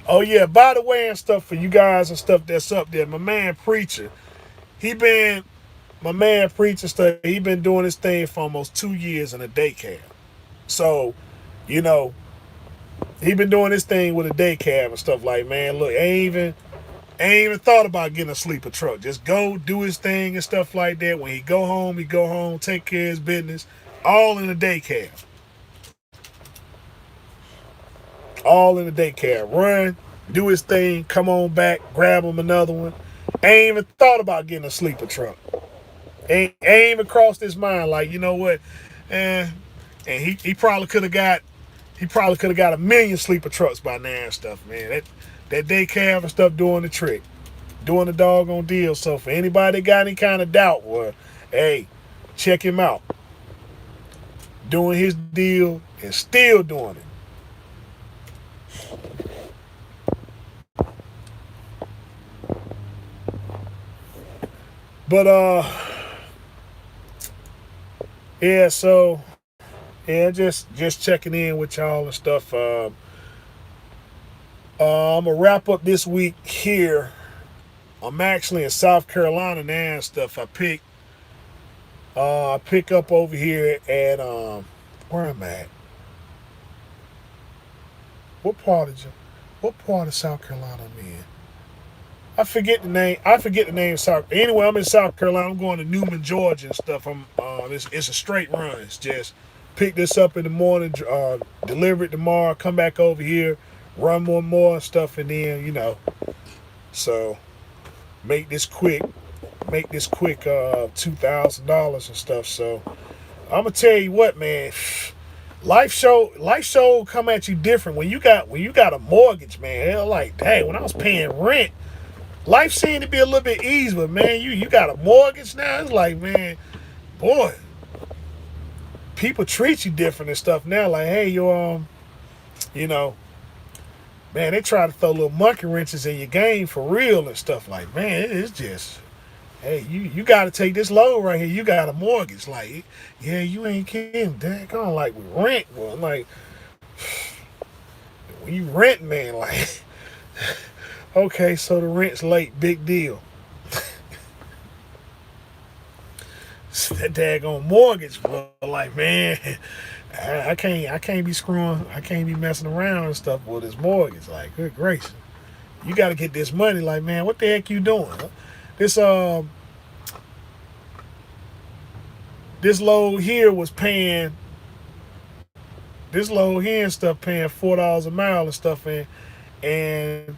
Oh yeah, by the way and stuff for you guys and stuff that's up there, my man Preacher, my man Preacher stuff, he been doing this thing for almost 2 years in a daycare. So, you know, he been doing this thing with a day cab and stuff like, man, look, ain't even thought about getting a sleeper truck. Just go do his thing and stuff like that. When he go home, take care of his business, all in the day cab. All in the day cab. Run, do his thing, come on back, grab him another one. Ain't even thought about getting a sleeper truck. Ain't even crossed his mind, like, you know what? And he probably could have got a million sleeper trucks by now and stuff, man. That day cab and stuff doing the trick. Doing the doggone deal. So for anybody that got any kind of doubt, well, hey, check him out. Doing his deal and still doing it. But yeah, so yeah, just checking in with y'all and stuff. I'm gonna wrap up this week here. I'm actually in South Carolina now and stuff. I pick up over here at where I'm at. What part of South Carolina I'm in? I forget the name. Of South. Anyway, I'm in South Carolina. I'm going to Newman, Georgia and stuff. It's a straight run. It's just pick this up in the morning, deliver it tomorrow, come back over here, run more and stuff, and then so make this quick $2,000 and stuff. So I'm gonna tell you what, man. Life show come at you different when you got a mortgage, man. They're like, dang, when I was paying rent, life seemed to be a little bit easy, but man, you got a mortgage now. It's like, man, boy, people treat you different and stuff now. Like, hey, man, they try to throw little monkey wrenches in your game for real and stuff. Like, man, it's just, hey, you got to take this load right here. You got a mortgage. Like, yeah, you ain't kidding. Daggone, like with rent. Well, I'm like, when you rent, man, like, okay, so the rent's late, big deal. That daggone mortgage, bro. Like, man, I can't be messing around and stuff with this mortgage. Like, good gracious, you got to get this money. Like, man, what the heck you doing? Huh? This load here was paying. This load here and stuff paying $4 a mile and stuff, and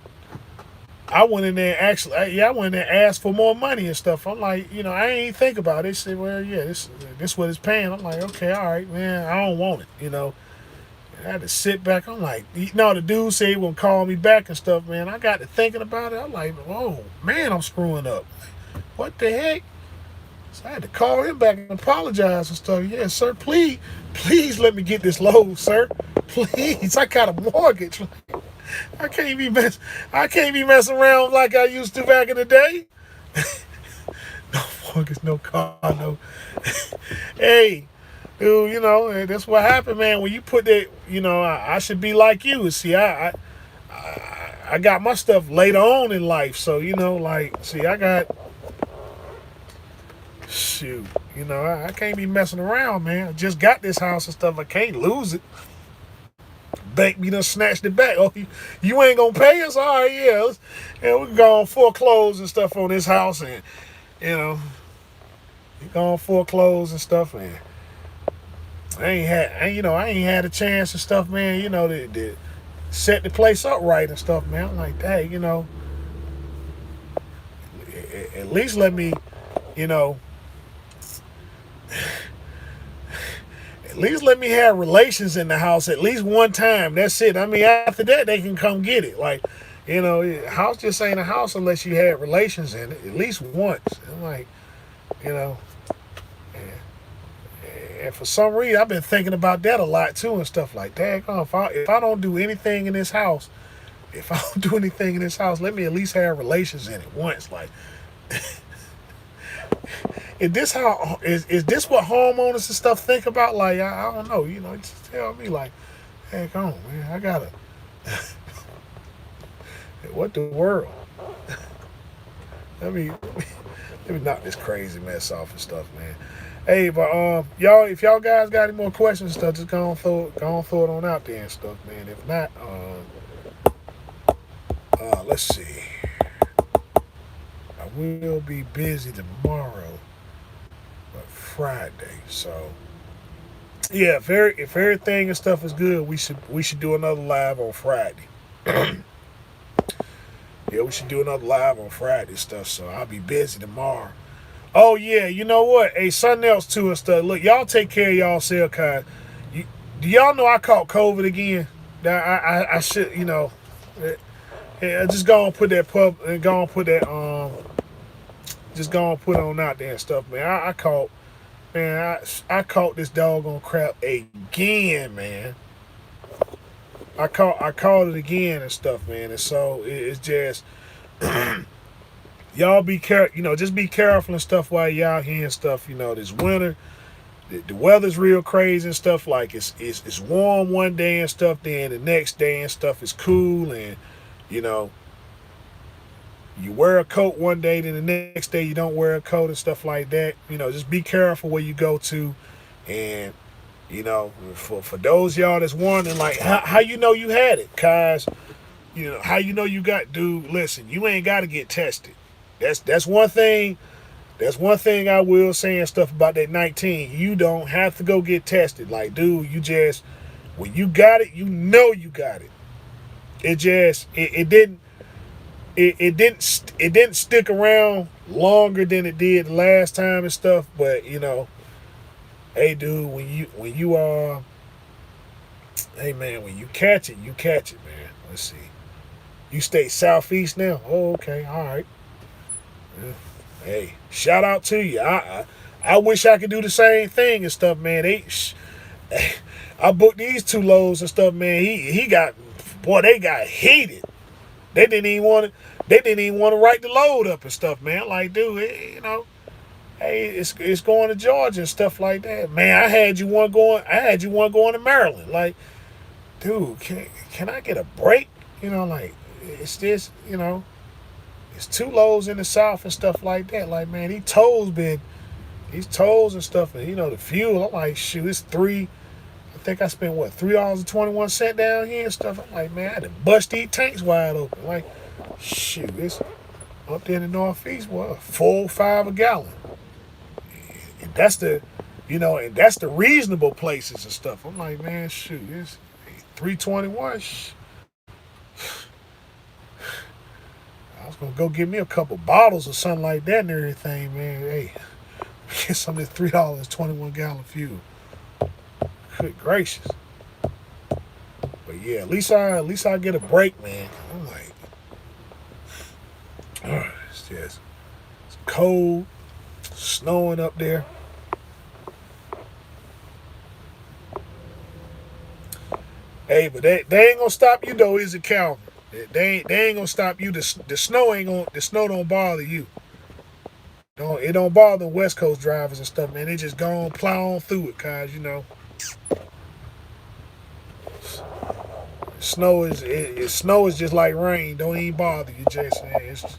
I went in there actually. I went in there and asked for more money and stuff. I'm like, I ain't even think about it. They said, well, yeah, this what it's paying. I'm like, okay, all right, man. I don't want it. I had to sit back. I'm like, the dude said he wouldn't call me back and stuff, man. I got to thinking about it. I'm like, oh man, I'm screwing up. What the heck? So I had to call him back and apologize and stuff. Yeah, sir, please let me get this load, sir. Please, I got a mortgage. I can't be messing around like I used to back in the day. No mortgage, no car, no. Hey, dude, that's what happened, man. When you put that, I should be like you. See, I got my stuff later on in life, so see, I got shoot. I can't be messing around, man. I just got this house and stuff. I can't lose it. Bank me done snatched it back. Oh, you ain't gonna pay us? All right, yeah, we can go on foreclose and stuff on this house, and we go on foreclose and stuff, and I ain't had a chance and stuff, man. To set the place up right and stuff, man. I'm like, hey, at least let me, you know, at least let me have relations in the house at least one time. That's it. I mean, after that, they can come get it. Like, house just ain't a house unless you had relations in it at least once. I'm like, you know, and for some reason, I've been thinking about that a lot too and stuff like that. If I don't do anything in this house, let me at least have relations in it once. Like, is this what homeowners and stuff think about? Like, I don't know. Just tell me, like, heck on, man. I gotta. What the world? let me knock this crazy mess off and stuff, man. Hey, but y'all, if y'all guys got any more questions and stuff, just go on throw it on out there and stuff, man. If not, let's see. I will be busy tomorrow, but Friday. So yeah, if everything and stuff is good, we should do another live on Friday. Yeah, we should do another live on Friday stuff. So I'll be busy tomorrow. Oh yeah, you know what? Hey, something else too and stuff. Look, y'all take care of y'all, cause do y'all know I caught COVID again? I should, just go and put that just go and put on out there and stuff, man. I caught this doggone crap again, man. I caught it again and stuff, man. And so it's just y'all be careful, just be careful and stuff while y'all out here and stuff. This winter, the weather's real crazy and stuff. Like it's warm one day and stuff, then the next day and stuff is cool, and you wear a coat one day, then the next day you don't wear a coat and stuff like that. Just be careful where you go to, and for those y'all that's wondering, like, how you had it, cause how you got, dude. Listen, you ain't got to get tested. That's one thing. That's one thing I will say and stuff about that 19. You don't have to go get tested. Like, dude, you just when you got it, you got it. It didn't stick around longer than it did the last time and stuff. But hey, dude, when you catch it, man. Let's see. You stay southeast now. Oh, okay, all right. Yeah. Hey, shout out to you. I wish I could do the same thing and stuff, man. I booked these 2 loads and stuff, man. They got heated. They didn't even want to write the load up and stuff, man. Like, dude, hey, it's going to Georgia and stuff like that, man. I had you one going to Maryland. Like, dude, can I get a break? Like, it's this, it's 2 loads in the south and stuff like that. Like, man, these tolls and stuff, and the fuel. I'm like, shoot, it's $3. I think I spent $3.21 down here and stuff. I'm like, man, I had to bust these tanks wide open. Like, shoot, it's up there in the northeast, $4.05 a gallon. And that's the reasonable places and stuff. I'm like, man, shoot, it's $3.21. was gonna go get me a couple bottles or something like that and everything, man. Hey, get some of this $3 21-gallon fuel. Good gracious. But yeah, at least I get a break, man. I'm like, it's just it's cold, snowing up there. Hey, but they ain't gonna stop you though, is it, Calvin? They ain't gonna stop you. The snow don't bother you. It don't bother West Coast drivers and stuff, man. They just go on plow on through it, cause snow is just like rain. Don't even bother you, Jason. It's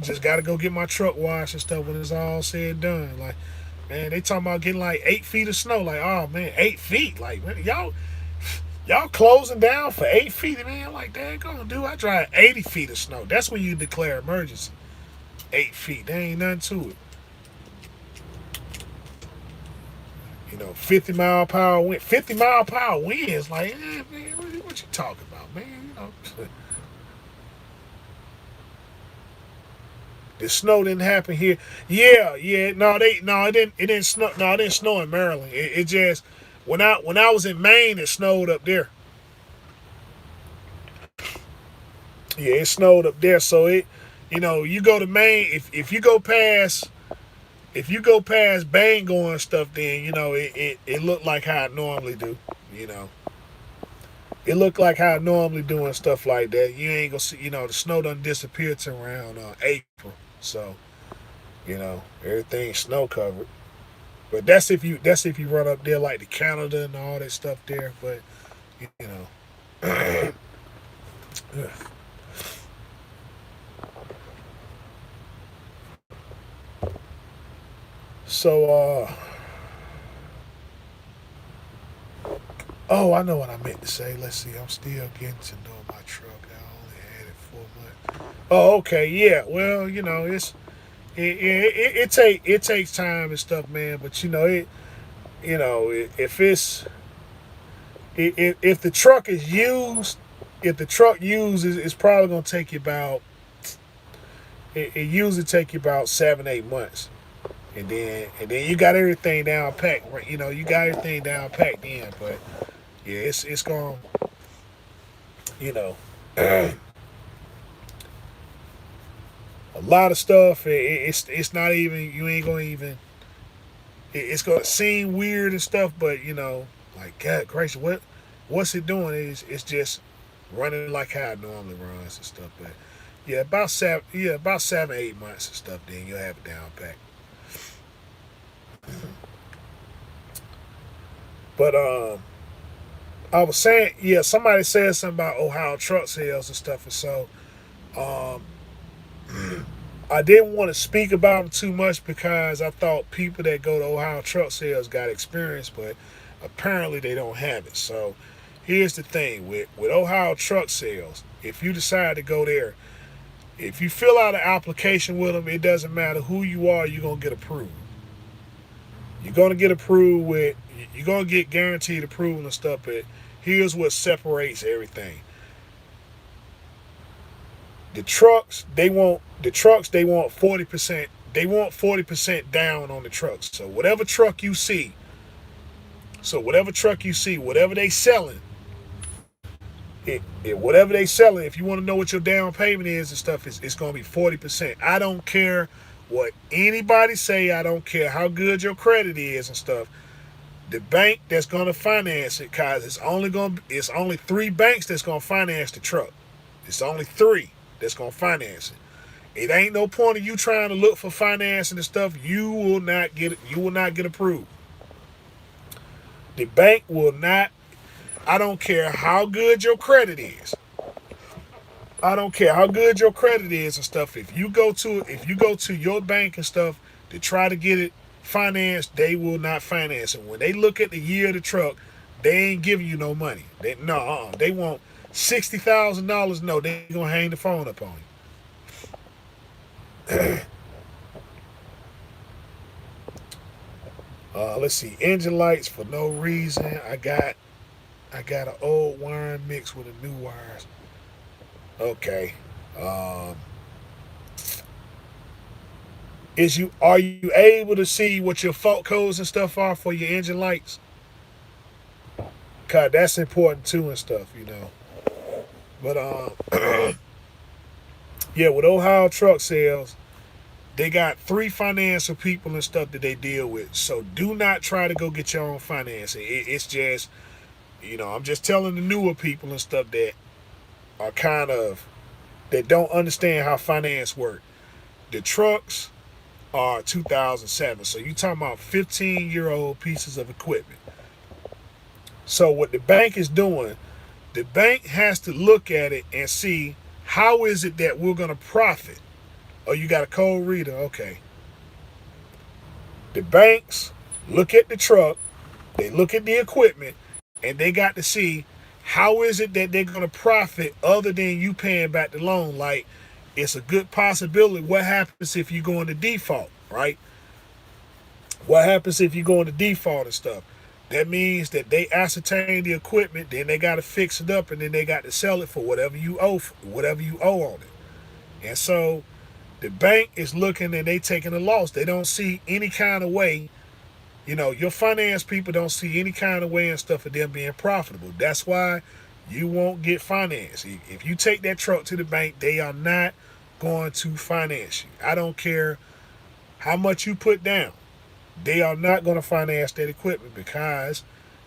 just gotta go get my truck washed and stuff when it's all said and done. Like, man, they talking about getting like 8 feet of snow. Like, oh man, 8 feet. Like, man, y'all closing down for 8 feet, man. Like, dang, gonna do. I drive 80 feet of snow. That's when you declare emergency. 8 feet. There ain't nothing to it. 50-mile-per-hour wind. 50-mile-per-hour winds. Like, man, what you talking about, man? The snow didn't happen here. Yeah. No, it didn't snow. No, it didn't snow in Maryland. It just when I was in Maine, it snowed up there. Yeah, it snowed up there. So you go to Maine. If you go past Bangor and stuff, then it looked like how it normally do. You know, it looked like how it normally do and stuff like that. You ain't gonna see. The snow done disappeared to around April. So everything's snow covered. But that's if you run up there like the Canada and all that stuff there. But you know, so oh, I know what I meant to say. Let's see. I'm still getting to know my truck. I only had it 4 months. Oh, okay, yeah. Well, it takes time and stuff, man. But if if the truck is used, if the truck uses, it's probably gonna take you about. It usually take you about 7 8 months, and then you got everything down packed. Right? You got everything down packed in, but yeah, it's going. You know, a lot of stuff. It's not even. You ain't gonna even. It's gonna seem weird and stuff, but like God gracious, what's it doing? It's just running like how it normally runs and stuff. But yeah, about 7 8 months and stuff. Then you'll have it down packed. But I was saying, yeah, somebody said something about Ohio truck sales and stuff, and so um, I didn't want to speak about them too much because I thought people that go to Ohio truck sales got experience, but apparently they don't have it. So here's the thing with Ohio truck sales: if you decide to go there, if you fill out an application with them, it doesn't matter who you are, you're gonna get approved. You're gonna get approved with. You're gonna get guaranteed approval and stuff, but here's what separates everything. The trucks they want 40%. They want 40% down on the trucks. Whatever truck you see, whatever they selling, whatever they selling. If you want to know what your down payment is and stuff, it's gonna be 40%. I don't care what anybody say. I don't care how good your credit is and stuff. The bank that's gonna finance it, cause it's only three banks that's gonna finance the truck. It's only three that's gonna finance it. It ain't no point of you trying to look for financing and stuff. You will not get it. You will not get approved. The bank will not. I don't care how good your credit is. I don't care how good your credit is and stuff. If you go to your bank and stuff to try to get it financed, they will not finance it. When they look at the year of the truck, they ain't giving you no money. They want $60,000. No, they gonna hang the phone up on you. Let's see, engine lights for no reason. I got an old wiring mixed with a new wires. Okay. Are you able to see what your fault codes and stuff are for your engine lights? Cause that's important too and stuff. But yeah, with Ohio Truck Sales, they got 3 financial people and stuff that they deal with. So do not try to go get your own financing. It's just, I'm just telling the newer people and stuff that are that don't understand how finance work. The trucks are 2007. So you talking about 15-year-old pieces of equipment. So what the bank is doing, the bank has to look at it and see how is it that we're going to profit. Oh, you got a code reader? Okay. The banks look at the truck, they look at the equipment, and they got to see how is it that they're going to profit other than you paying back the loan. Like, it's a good possibility. What happens if you go into default, right? What happens if you go into default and stuff? That means that they ascertain the equipment, then they got to fix it up, and then they got to sell it for whatever you owe on it. And so the bank is looking and they taking a loss. They don't see any kind of way. Your finance people don't see any kind of way and stuff of them being profitable. That's why you won't get financed. If you take that truck to the bank, they are not going to finance you. I don't care how much you put down. They are not going to finance that equipment because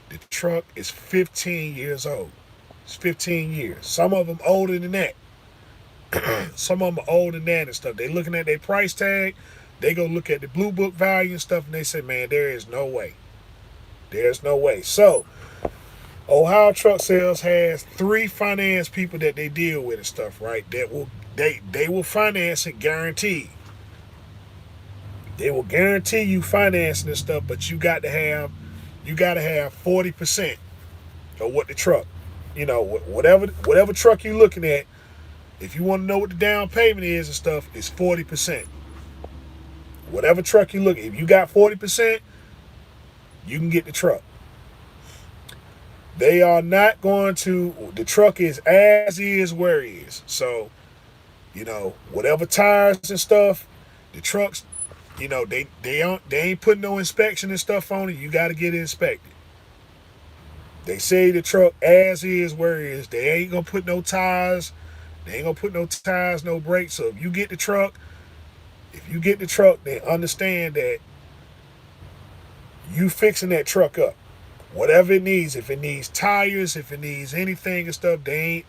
the truck is 15 years old. It's 15 years. Some of them older than that. Some of them are older than that and stuff. They looking at their price tag. They go look at the blue book value and stuff, and they say, man, there is no way. There's no way. So Ohio Truck Sales has 3 finance people that they deal with and stuff, right? They will finance it guaranteed. They will guarantee you financing and stuff, but you got to have 40% of what the truck, whatever truck you're looking at. If you want to know what the down payment is and stuff, it's 40%. Whatever truck you look at, if you got 40%, you can get the truck. They are not going to, the truck is as is where it is. So, whatever tires and stuff, the trucks, they ain't putting no inspection and stuff on it. You got to get it inspected. They say the truck as is where it is. They ain't going to put no tires. They ain't going to put no tires, no brakes. So if you get the truck, then understand that you fixing that truck up. Whatever it needs. If it needs tires, if it needs anything and stuff, they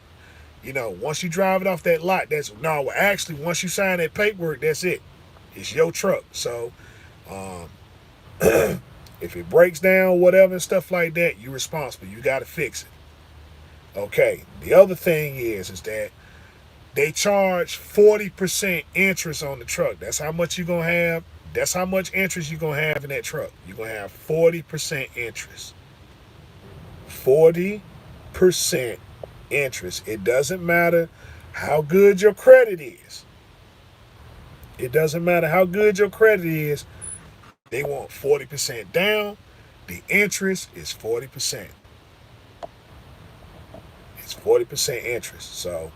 ain't, once you drive it off that lot, once you sign that paperwork, that's it. It's your truck. So if it breaks down, whatever and stuff like that, you're responsible. You got to fix it. Okay. The other thing is that they charge 40% interest on the truck. That's how much you're going to have. That's how much interest you're going to have in that truck. You're going to have 40% interest. 40% interest. It doesn't matter how good your credit is. It doesn't matter how good your credit is. They want 40% down. The interest is 40%. It's 40% interest. So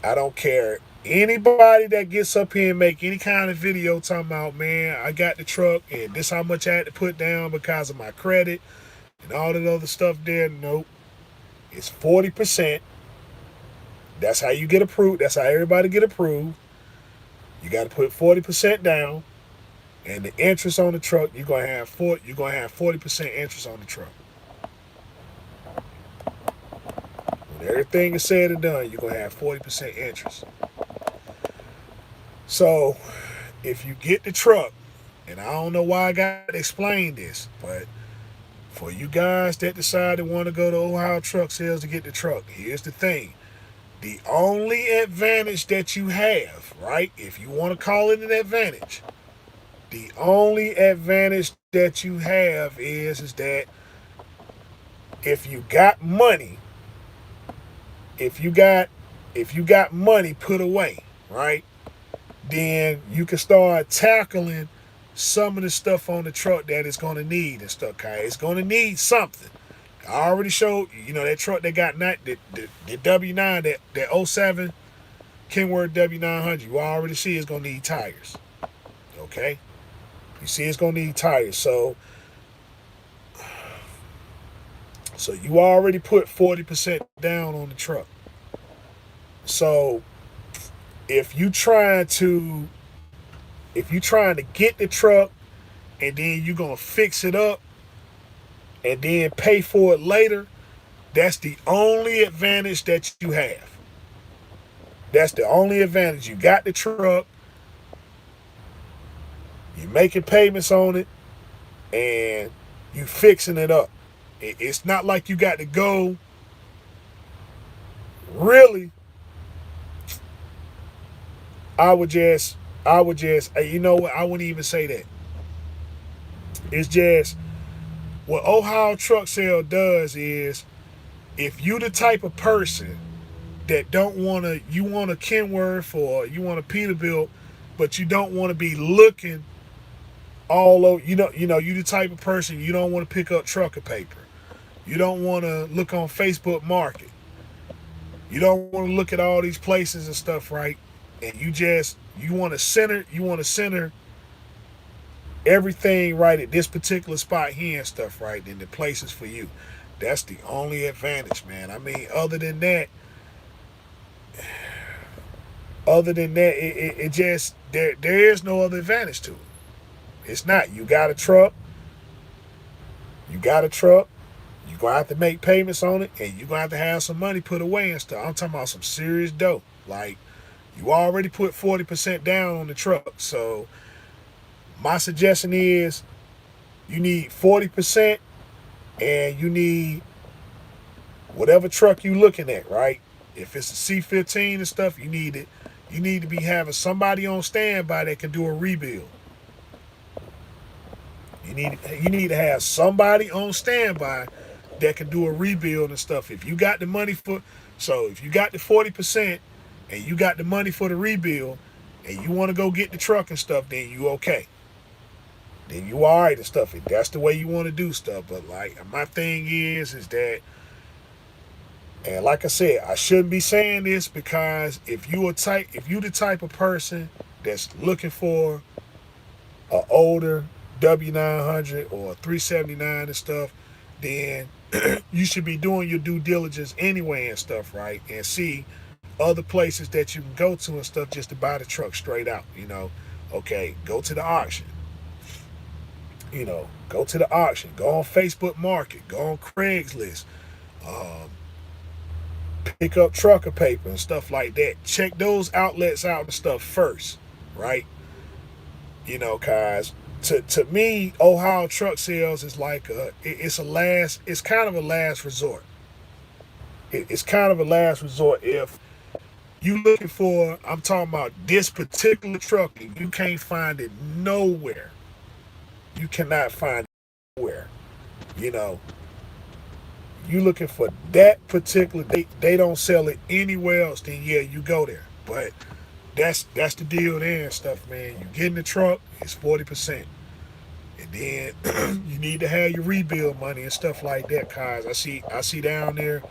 I don't care. Anybody that gets up here and make any kind of video talking about, man, I got the truck and this how much I had to put down because of my credit and all that other stuff there. Nope. It's 40%. That's how you get approved. That's how everybody get approved. You got to put 40% down, and the interest on the truck, you're gonna have 40% interest on the truck. When everything is said and done, you're gonna have 40% interest. So if you get the truck, and I don't know why I got to explain this, but for you guys that decide to want to go to Ohio Truck Sales to get the truck, here's the thing. The only advantage that you have, right, if you want to call it an advantage, the only advantage that you have is that if you got money, if you got money put away, right, then you can start tackling some of the stuff on the truck that it's going to need and stuff. Okay? It's going to need something. I already showed, that truck that got the W9, that 07 Kenworth W900, you already see it's going to need tires. Okay? You see it's gonna need tires. So you already put 40% down on the truck. So if you trying to get the truck and then you're gonna fix it up and then pay for it later, that's the only advantage that you have. That's the only advantage. You got the truck, you making payments on it, and you fixing it up. It's not like you got to go. Really, I would just, you know what? I wouldn't even say that. It's just what Ohio Truck Sale does is, if you the type of person that don't want to, you want a Kenworth or you want a Peterbilt, but you don't want to be looking all over. You the type of person you don't want to pick up trucker paper. You don't want to look on Facebook Market. You don't want to look at all these places and stuff, right? And you want to center everything right at this particular spot here and stuff, right? Then the places for you. That's the only advantage, man. I mean, it just there is no other advantage to it. It's not. You got a truck. You're gonna have to make payments on it, and you're gonna have to have some money put away and stuff. I'm talking about some serious dough. Like, you already put 40% down on the truck. So my suggestion is you need 40%, and you need whatever truck you looking at, right? If it's a C15 and stuff, you need it. You need to be having somebody on standby that can do a rebuild. You need to have somebody on standby that can do a rebuild and stuff. If you got the money if you got the 40% and you got the money for the rebuild and you want to go get the truck and stuff, then you okay. Then you all right and stuff. If that's the way you want to do stuff. But like, my thing is that, and like I said, I shouldn't be saying this, because if you the type of person that's looking for an older W900 or 379 and stuff, then you should be doing your due diligence anyway and stuff, right? And see other places that you can go to and stuff just to buy the truck straight out. Okay, go to the auction. Go to the auction. Go on Facebook Market. Go on Craigslist. Pick up trucker paper and stuff like that. Check those outlets out and stuff first, right? Cause to me, Ohio Truck Sales is like it's kind of a last resort. It's kind of a last resort if you looking for, I'm talking about this particular truck, and you can't find it nowhere. You cannot find it nowhere. You looking for that particular, they don't sell it anywhere else, then yeah, you go there. But that's the deal there and stuff, man. You get in the truck, it's 40%. And then you need to have your rebuild money and stuff like that, cause I see down there,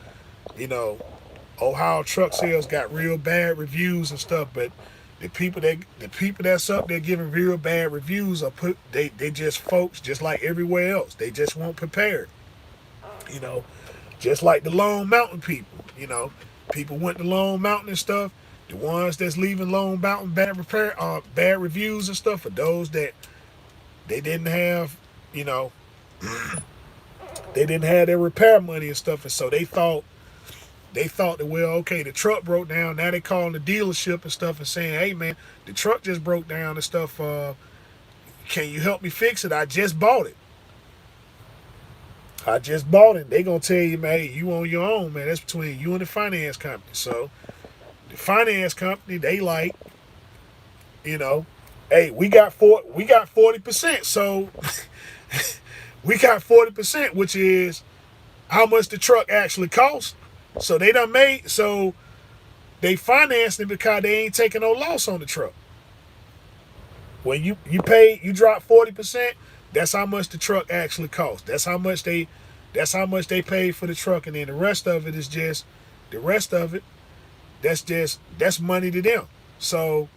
Ohio Truck Sales got real bad reviews and stuff, but the people that's up there giving real bad reviews they just folks just like everywhere else. They just weren't prepared. Just like the Lone Mountain people. People went to Lone Mountain and stuff. The ones that's leaving Lone Mountain bad reviews and stuff are those that they didn't have, they didn't have their repair money and stuff, and so they thought that, well, okay, the truck broke down. Now they calling the dealership and stuff and saying, hey man, the truck just broke down and stuff. Can you help me fix it? I just bought it. They gonna tell you, man, hey, you on your own, man. That's between you and the finance company. So the finance company, they like, hey, we got 40%. So we got 40%, which is how much the truck actually costs. So they financed it because they ain't taking no loss on the truck. When you drop 40%, that's how much the truck actually costs. That's how much they paid for the truck, and then the rest of it, that's money to them. So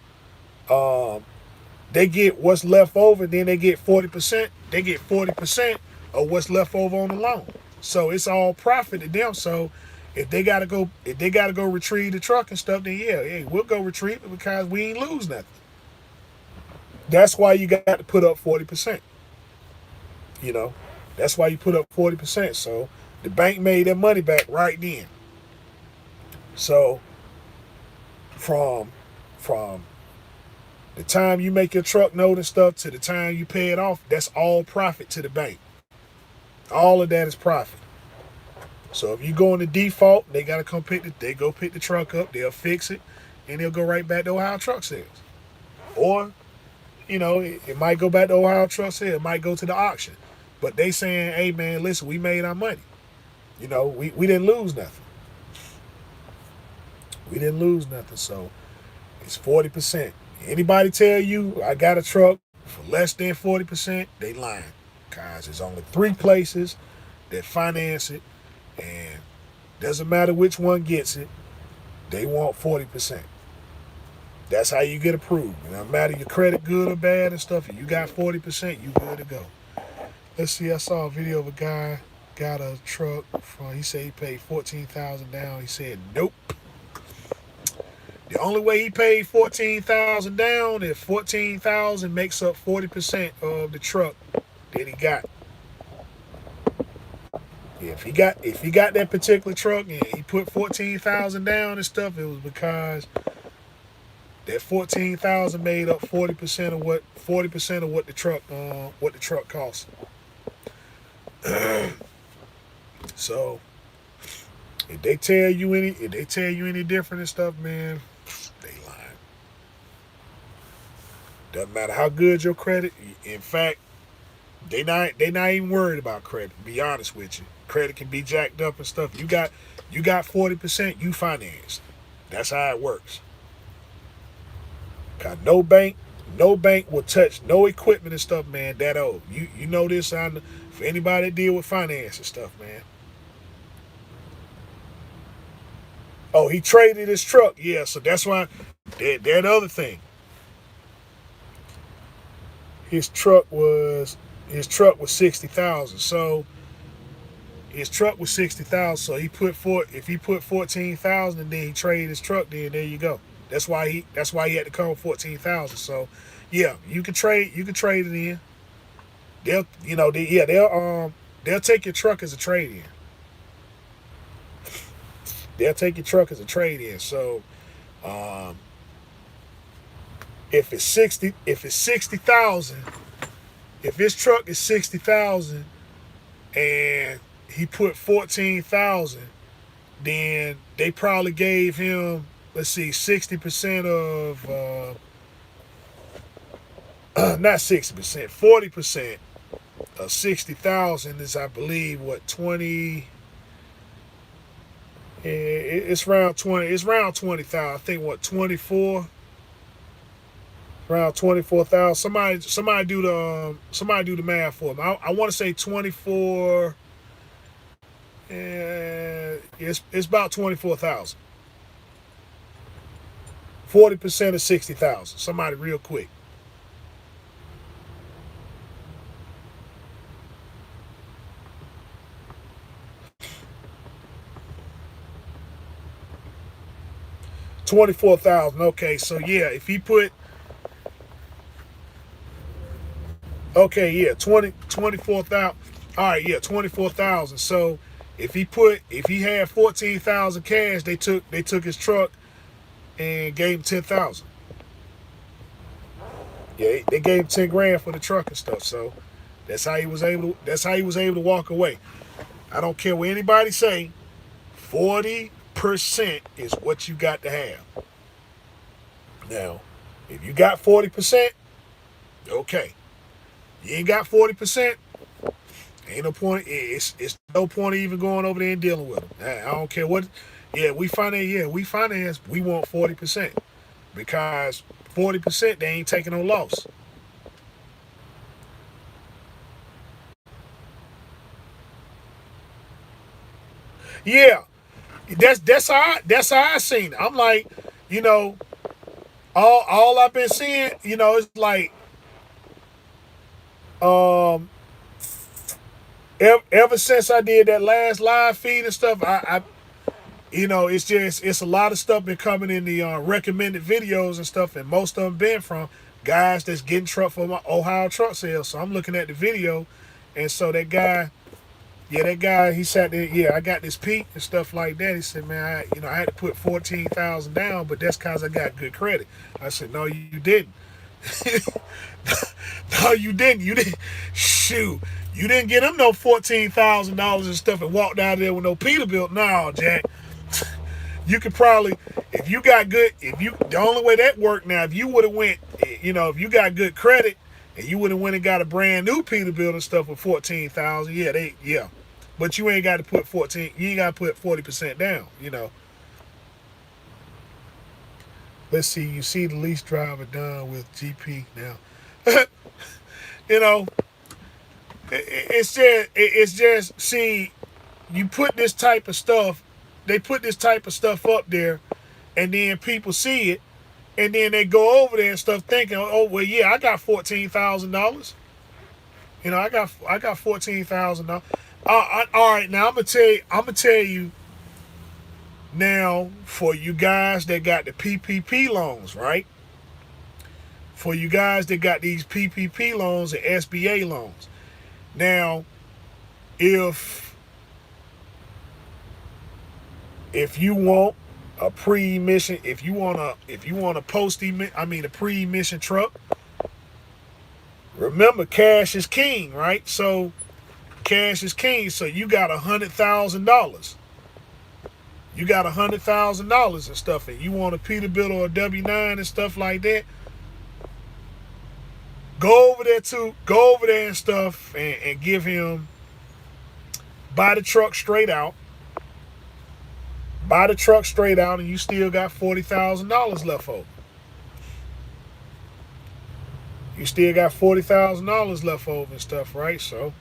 They get what's left over, then they get 40%. They get 40% of what's left over on the loan. So it's all profit to them. So if they gotta go retrieve the truck and stuff, then yeah, hey, we'll go retrieve it because we ain't lose nothing. That's why you got to put up 40%. You know, that's why you put up 40%. So the bank made their money back right then. So from from the time you make your truck note and stuff to the time you pay it off, that's all profit to the bank. All of that is profit. So if you go into default, they gotta come they go pick the truck up, they'll fix it, and they'll go right back to Ohio Truck Sales. Or, it might go back to Ohio Truck Sales, it might go to the auction. But they saying, hey man, listen, we made our money. We didn't lose nothing. We didn't lose nothing. So it's 40%. Anybody tell you I got a truck for less than 40%, they lying. Cause there's only 3 places that finance it, and doesn't matter which one gets it, they want 40%. That's how you get approved. No matter your credit good or bad and stuff, if you got 40%, you good to go. Let's see, I saw a video of a guy got a truck he said he paid $14,000 down. He said nope. The only way he paid $14,000 down is $14,000 makes up 40% of the truck that he got. If he got that particular truck and he put $14,000 down and stuff, it was because that $14,000 made up 40% of what the truck cost. So if they tell you any different and stuff, man, they lying. Doesn't matter how good your credit. In fact, they not even worried about credit. To be honest with you, credit can be jacked up and stuff. You got 40%, you financed. That's how it works. Cause no bank will touch no equipment and stuff, man, that old. You know this for anybody that deal with finance and stuff, man. Oh, he traded his truck. Yeah, so that's why they're the other thing. His truck was 60,000. So his truck was 60,000. So if he put 14,000 and then he traded his truck, then there you go. That's why he had to come with 14,000. So yeah, you can trade it in. They'll take your truck as a trade in. They'll take your truck as a trade in. So if it's 60,000, if his truck is 60,000 and he put 14,000, then they probably gave him, let's see, 60% of not 60%, 40% of 60,000 is, I believe, what, 20. It's around 20. It's around 20,000. I think what, 24. Around 24,000. Somebody do the math for me. I want to say 24. It's about 24,000. 40% of 60,000. Somebody real quick. $24,000. Okay, so yeah, if he put, okay, yeah, 24,000. All right, yeah, 24,000. So if he had 14,000 cash, they took his truck and gave him 10,000. Yeah, they gave him 10 grand for the truck and stuff. So that's how he was able to walk away. I don't care what anybody say. 40% is what you got to have. Now, if you got 40%, okay. You ain't got 40%, ain't no point. It's no point even going over there and dealing with them. I don't care what. Yeah, we finance. We want 40% because 40% they ain't taking no loss. Yeah, that's how I seen it. I'm like, you know, all I've been seeing, it's like um ever since I did that last live feed and stuff, it's a lot of stuff been coming in the recommended videos and stuff, and most of them been from guys that's getting truck for my Ohio truck sales. So I'm looking at the video, and so that guy, he sat there, I got this peak and stuff like that. He said, man, I had to put 14,000 down, but that's cause I got good credit. I said, no, you didn't. No, you didn't. You didn't. Shoot. You didn't get him no $14,000 and stuff and walked out of there with no Peterbilt. No, Jack. You could probably, if you got good, the only way that worked now, if you would have went, if you got good credit and you would have went and got a brand new Peterbilt and stuff with 14,000, yeah. But you ain't got to put 14, you ain't got to put 40% down. Let's see, you see the lease driver done with GP now. you know, it's just, see, you put this type of stuff, they put this type of stuff up there, and then people see it, and then they go over there and stuff thinking, oh well, yeah, I got $14,000. I got $14,000. All right, now I'm gonna tell you now, for you guys that got the PPP loans, right? For you guys that got these PPP loans and SBA loans. Now, if you want a pre-emission, if you want a pre-emission truck, remember cash is king, right? So cash is king. So you got $100,000. You got $100,000 and stuff, and you want a Peterbilt or a W9 and stuff like that. Go over there and stuff, and give him, buy the truck straight out. Buy the truck straight out, and you still got $40,000 left over. You still got $40,000 left over and stuff, right? So,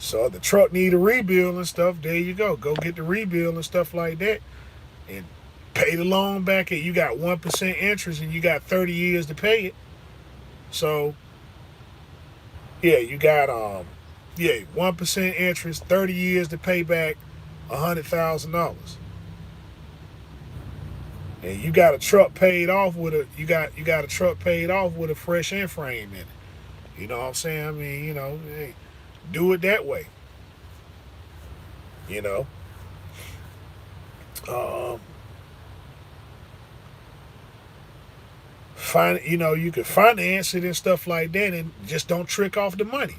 so the truck need a rebuild and stuff. There you go. Go get the rebuild and stuff like that, and pay the loan back. And you got 1% interest, and you got 30 years to pay it. So, yeah, you got 1% interest, 30 years to pay back $100,000, and you got a truck paid off with a truck paid off with a fresh end frame in it. You know what I'm saying? Hey, do it that way. You can finance it and stuff like that, and just don't trick off the money.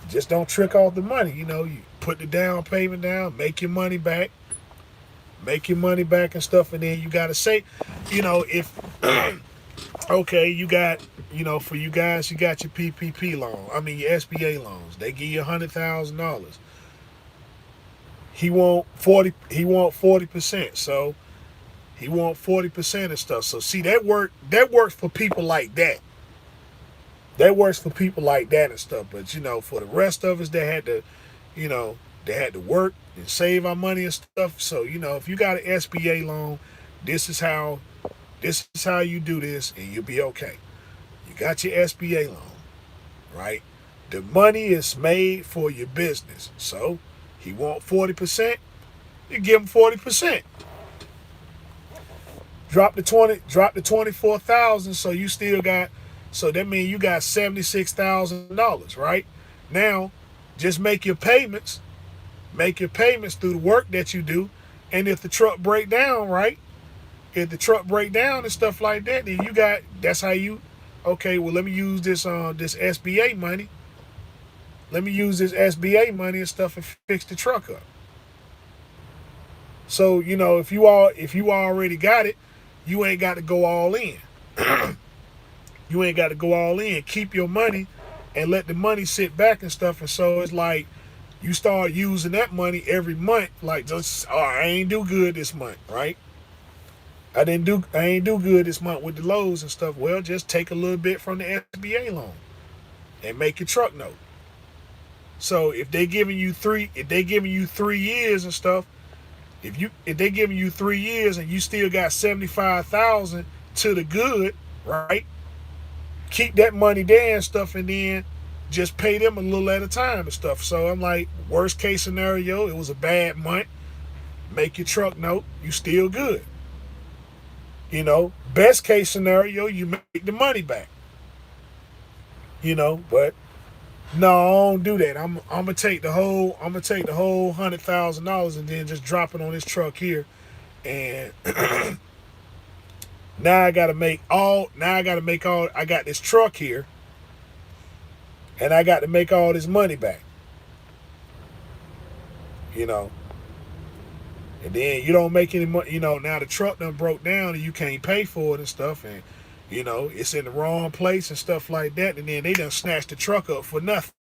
Just don't trick off the money. You put the down payment down, make your money back and stuff, and then you gotta say, if okay, you got, for you guys, you got your PPP loan. Your SBA loans. They give you $100,000. He want 40%. So he want 40% and stuff. So see, that works for people like that. That works for people like that and stuff. But for the rest of us that had to work and save our money and stuff. So if you got an SBA loan, this is how you do this, and you'll be okay. You got your SBA loan, right? The money is made for your business. So he want 40%, you give him 40%. Drop the 24,000, so you still got, so that means you got $76,000, right? Now, just make your payments through the work that you do, and if the truck break down, right? If the truck break down and stuff like that, then that's how you, okay, well, let me use this SBA money. Let me use this SBA money and stuff and fix the truck up. So, if you already got it, you ain't got to go all in. You ain't got to go all in. Keep your money and let the money sit back and stuff. And so it's like you start using that money every month. Like, I ain't do good this month, right? I ain't do good this month with the lows and stuff. Well, just take a little bit from the SBA loan and make your truck note. So if they giving you 3 years and stuff, If they giving you 3 years and you still got 75,000 to the good, right? Keep that money there and stuff, and then just pay them a little at a time and stuff. So I'm like, worst case scenario, it was a bad month. Make your truck note, you still good. Best case scenario, you make the money back. But no, I don't do that. I'm gonna take the whole $100,000 and then just drop it on this truck here, and now I gotta make all. I got this truck here, and I got to make all this money back. You know, and then you don't make any money. Now the truck done broke down and you can't pay for it and stuff, and it's in the wrong place and stuff like that, and then they done snatched the truck up for nothing.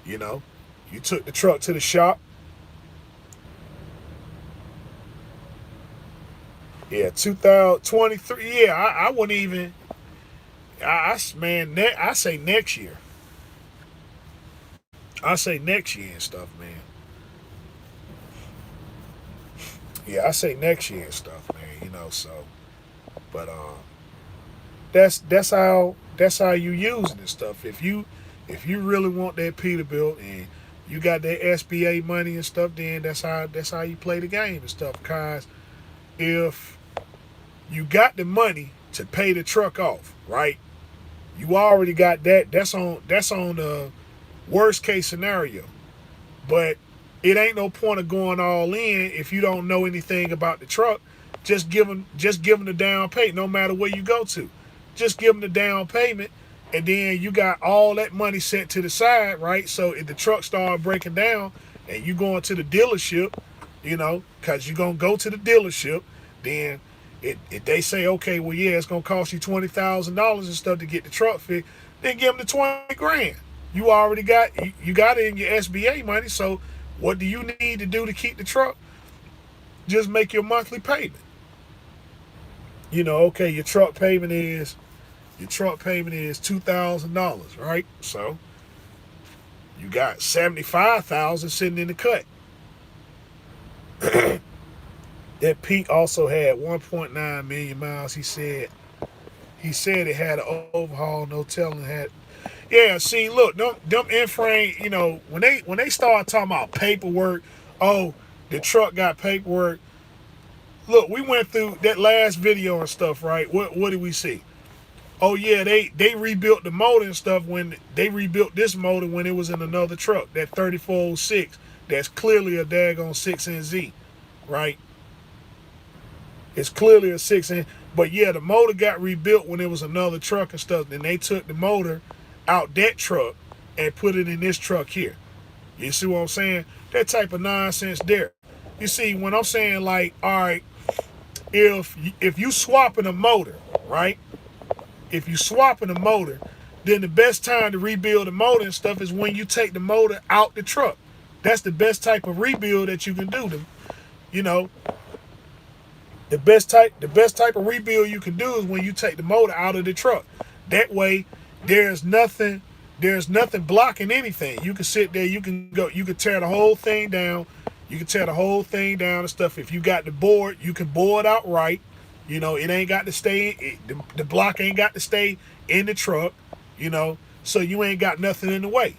You know, you took the truck to the shop. Yeah, 2023. Yeah, I wouldn't even. Man, I say next year. I say next year and stuff, man. Yeah, I say next year and stuff, man. So, but that's how you use it and stuff. If you really want that Peterbilt and you got that SBA money and stuff, then that's how you play the game and stuff. Cause if you got the money to pay the truck off, right? You already got that. That's on the worst case scenario. But it ain't no point of going all in if you don't know anything about the truck. Just give them the down payment, no matter where you go to. Just give them the down payment, and then you got all that money set to the side, right? So if the truck start breaking down and you going to the dealership, because you're going to go to the dealership, then if they say, okay, well, yeah, it's going to cost you $20,000 and stuff to get the truck fixed, then give them the 20 grand. You already got it in your SBA money, so what do you need to do to keep the truck? Just make your monthly payment. Okay, your truck payment is $2,000, right? So you got 75,000 sitting in the cut. That Pete also had 1.9 million miles. He said it had an overhaul, no telling had. Yeah, see, look, them in-frame, when they start talking about paperwork, oh, the truck got paperwork. Look, we went through that last video and stuff, right? What did we see? Oh yeah, they rebuilt the motor and stuff when they rebuilt this motor when it was in another truck, that 3406. That's clearly a daggone 6NZ, right? It's clearly a 6N. But yeah, the motor got rebuilt when it was another truck and stuff. Then they took the motor out that truck and put it in this truck here. You see what I'm saying? That type of nonsense there. You see, when I'm saying like, all right, if you swapping a motor, right? If you swapping a motor, then the best time to rebuild the motor and stuff is when you take the motor out the truck. That's the best type of rebuild that you can do. The best type of rebuild you can do is when you take the motor out of the truck. That way, there's nothing blocking anything. You can sit there, you can tear the whole thing down. You can tear the whole thing down and stuff. If you got the board, you can board out right. It ain't got to stay, the block ain't got to stay in the truck, so you ain't got nothing in the way.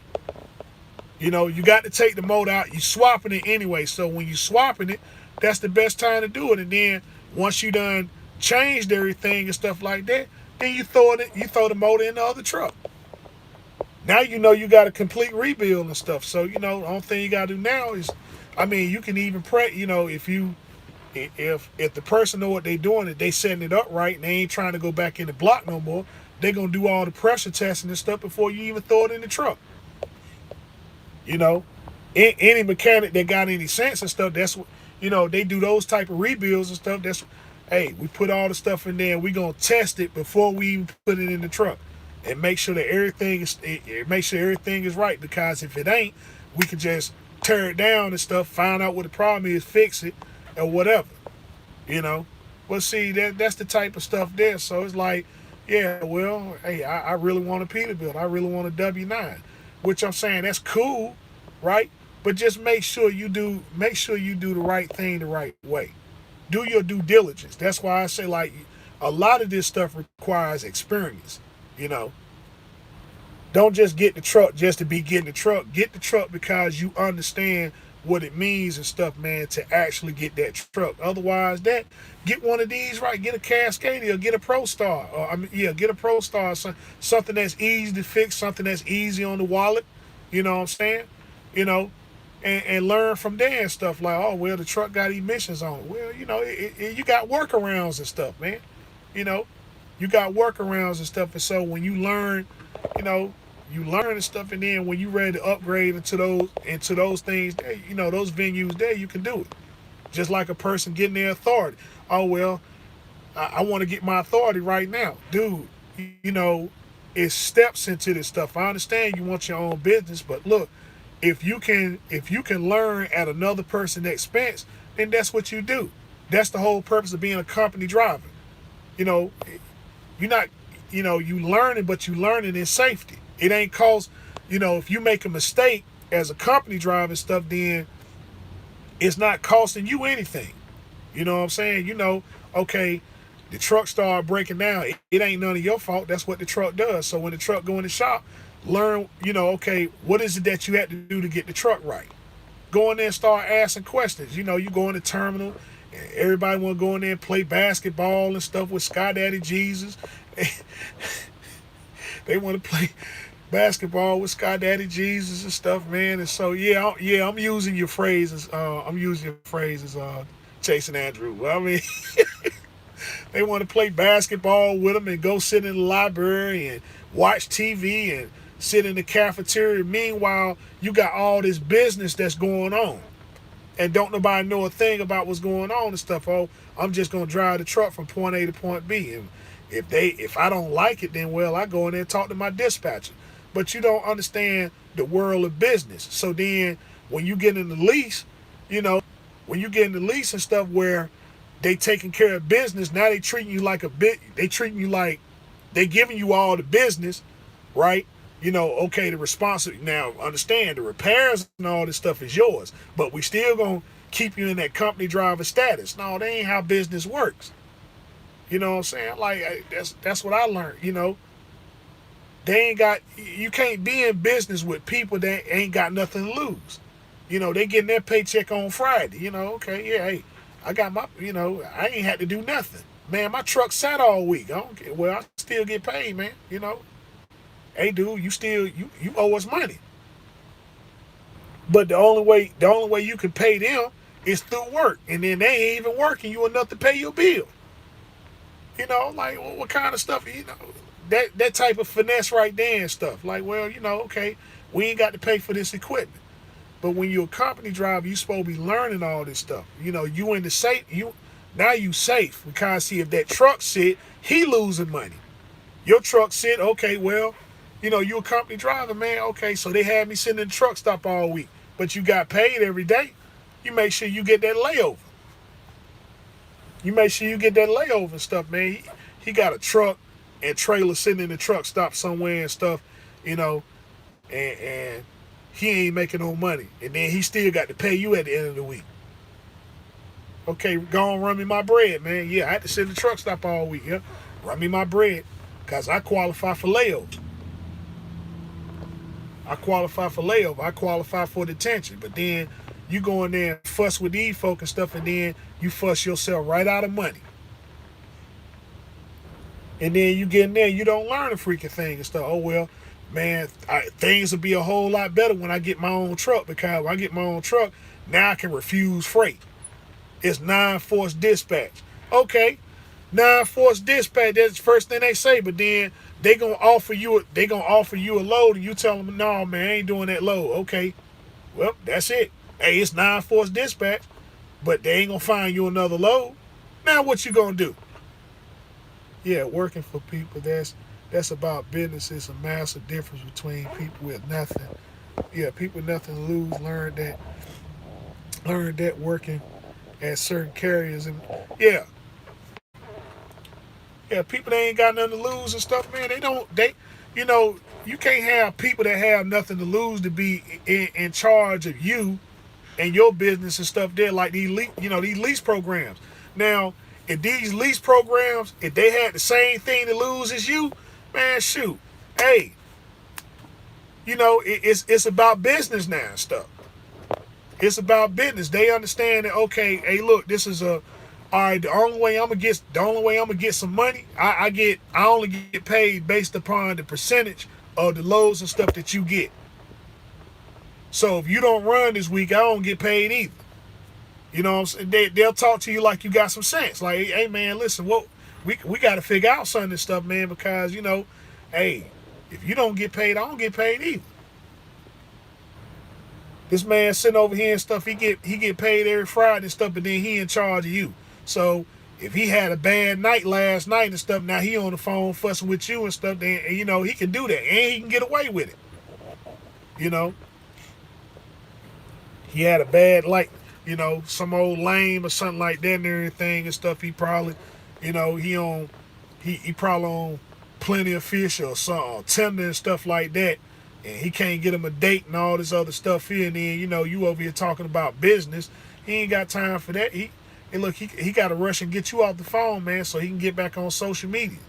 You got to take the motor out. You swapping it anyway. So when you swapping it, that's the best time to do it. And then once you done changed everything and stuff like that, then you throw the motor in the other truck. Now you got a complete rebuild and stuff. So the only thing you got to do now is, you can even if the person know what they doing, if they setting it up right and they ain't trying to go back in the block no more, they gonna do all the pressure testing and stuff before you even throw it in the truck. Any mechanic that got any sense and stuff, that's what they do those type of rebuilds and stuff. That's, hey, we put all the stuff in there and we gonna test it before we even put it in the truck and make sure that everything is right, because if it ain't, we can just tear it down and stuff, find out what the problem is, fix it, or whatever. But see, that's the type of stuff there. So it's like, yeah, well, hey, I really want a Peterbilt. I really want a W9. Which I'm saying, that's cool, right? But just make sure you do the right thing the right way. Do your due diligence. That's why I say, like, a lot of this stuff requires experience. You know, don't just get the truck just to be getting the truck. Get the truck because you understand what it means and stuff, man, to actually get that truck. Otherwise, get one of these, right? Get a Cascadia or get a Pro Star. Or, get a Pro Star. Something that's easy to fix, something that's easy on the wallet. You know what I'm saying? You know, and learn from there and stuff like, oh, well, the truck got emissions on it. Well, you got workarounds and stuff, man. You know, you got workarounds and stuff. And so when you learn, you learn and stuff, and then when you ready to upgrade into those things, those venues there, you can do it. Just like a person getting their authority. Oh well, I want to get my authority right now, dude. It steps into this stuff. I understand you want your own business, but look, if you can learn at another person's expense, then that's what you do. That's the whole purpose of being a company driver. You know, you're not, you learning, but you learning in safety. It ain't cause, if you make a mistake as a company driver and stuff, then it's not costing you anything. You know what I'm saying? Okay, the truck started breaking down. It ain't none of your fault. That's what the truck does. So when the truck go in the shop, learn, okay, what is it that you had to do to get the truck right? Go in there and start asking questions. You go in the terminal, and everybody want to go in there and play basketball and stuff with Sky Daddy Jesus. They want to play basketball with Sky Daddy Jesus and stuff, man. And so, I'm using your phrases. Chasing Andrew. Well, I mean, they want to play basketball with them and go sit in the library and watch TV and sit in the cafeteria. Meanwhile, you got all this business that's going on. And don't nobody know a thing about what's going on and stuff. Oh, I'm just going to drive the truck from point A to point B. And if I don't like it, then, well, I go in there and talk to my dispatcher. But you don't understand the world of business. So then when you get in the lease, when you get in the lease and stuff where they taking care of business, now they treating you like they treating you like they giving you all the business, right? Okay, the responsibility. Now, understand, the repairs and all this stuff is yours, but we still going to keep you in that company driver status. No, that ain't how business works. You know what I'm saying? Like, that's what I learned, you can't be in business with people that ain't got nothing to lose. They getting their paycheck on Friday. Okay, yeah, hey, I got my, I ain't had to do nothing. Man, my truck sat all week. I don't care. Well, I still get paid, man, Hey, dude, you owe us money. But the only way you can pay them is through work. And then they ain't even working you enough to pay your bill. Like, what kind of stuff, that type of finesse right there and stuff. Like, well, okay, we ain't got to pay for this equipment. But when you're a company driver, you supposed to be learning all this stuff. You in the safe, now you safe. Because see, if that truck sit, he losing money. Your truck sit, okay, well, you a company driver, man. Okay, so they had me sitting in the truck stop all week, but you got paid every day. You make sure you get that layover. You make sure you get that layover and stuff, man. He got a truck and trailer sitting in the truck stop somewhere and stuff, and he ain't making no money. And then he still got to pay you at the end of the week. Okay, go on, run me my bread, man. Yeah, I had to sit in the truck stop all week. Yeah, run me my bread, because I qualify for layover. I qualify for detention. But then you go in there and fuss with these folk and stuff, and then you fuss yourself right out of money. And then you get in there, you don't learn a freaking thing and stuff. Oh, well, man, things will be a whole lot better when I get my own truck, because when I get my own truck, now I can refuse freight. It's non-force dispatch. Okay, non-force dispatch, that's the first thing they say, but then they gonna offer you a load, and you tell them, no, man, I ain't doing that load. Okay, well, that's it. Hey, it's non-force dispatch, but they ain't gonna find you another load. Now what you gonna do? Yeah, working for people, that's about business. It's a massive difference between people with nothing. Yeah, people with nothing to lose learn that working at certain carriers. And yeah, people that ain't got nothing to lose and stuff, man, You know, you can't have people that have nothing to lose to be in charge of you and your business and stuff there, like these lease programs. Now, if these lease programs, if they had the same thing to lose as you, man, shoot, hey, it's about business now and stuff. It's about business. They understand that, okay, hey, look, this is all right. The only way I'm gonna get some money, I only get paid based upon the percentage of the loads and stuff that you get. So if you don't run this week, I don't get paid either. You know what I'm saying? They'll talk to you like you got some sense. Like, hey man, listen, we got to figure out some of this stuff, man, because hey, if you don't get paid, I don't get paid either. This man sitting over here and stuff, he get paid every Friday and stuff, but then he in charge of you. So if he had a bad night last night and stuff, now he on the phone fussing with you and stuff, then he can do that and he can get away with it. He had a bad some old lame or something like that and everything and stuff. He probably, he probably on Plenty of Fish or something, Tinder and stuff like that. And he can't get him a date and all this other stuff here. And then, you over here talking about business. He ain't got time for that. He got to rush and get you off the phone, man, so he can get back on social media.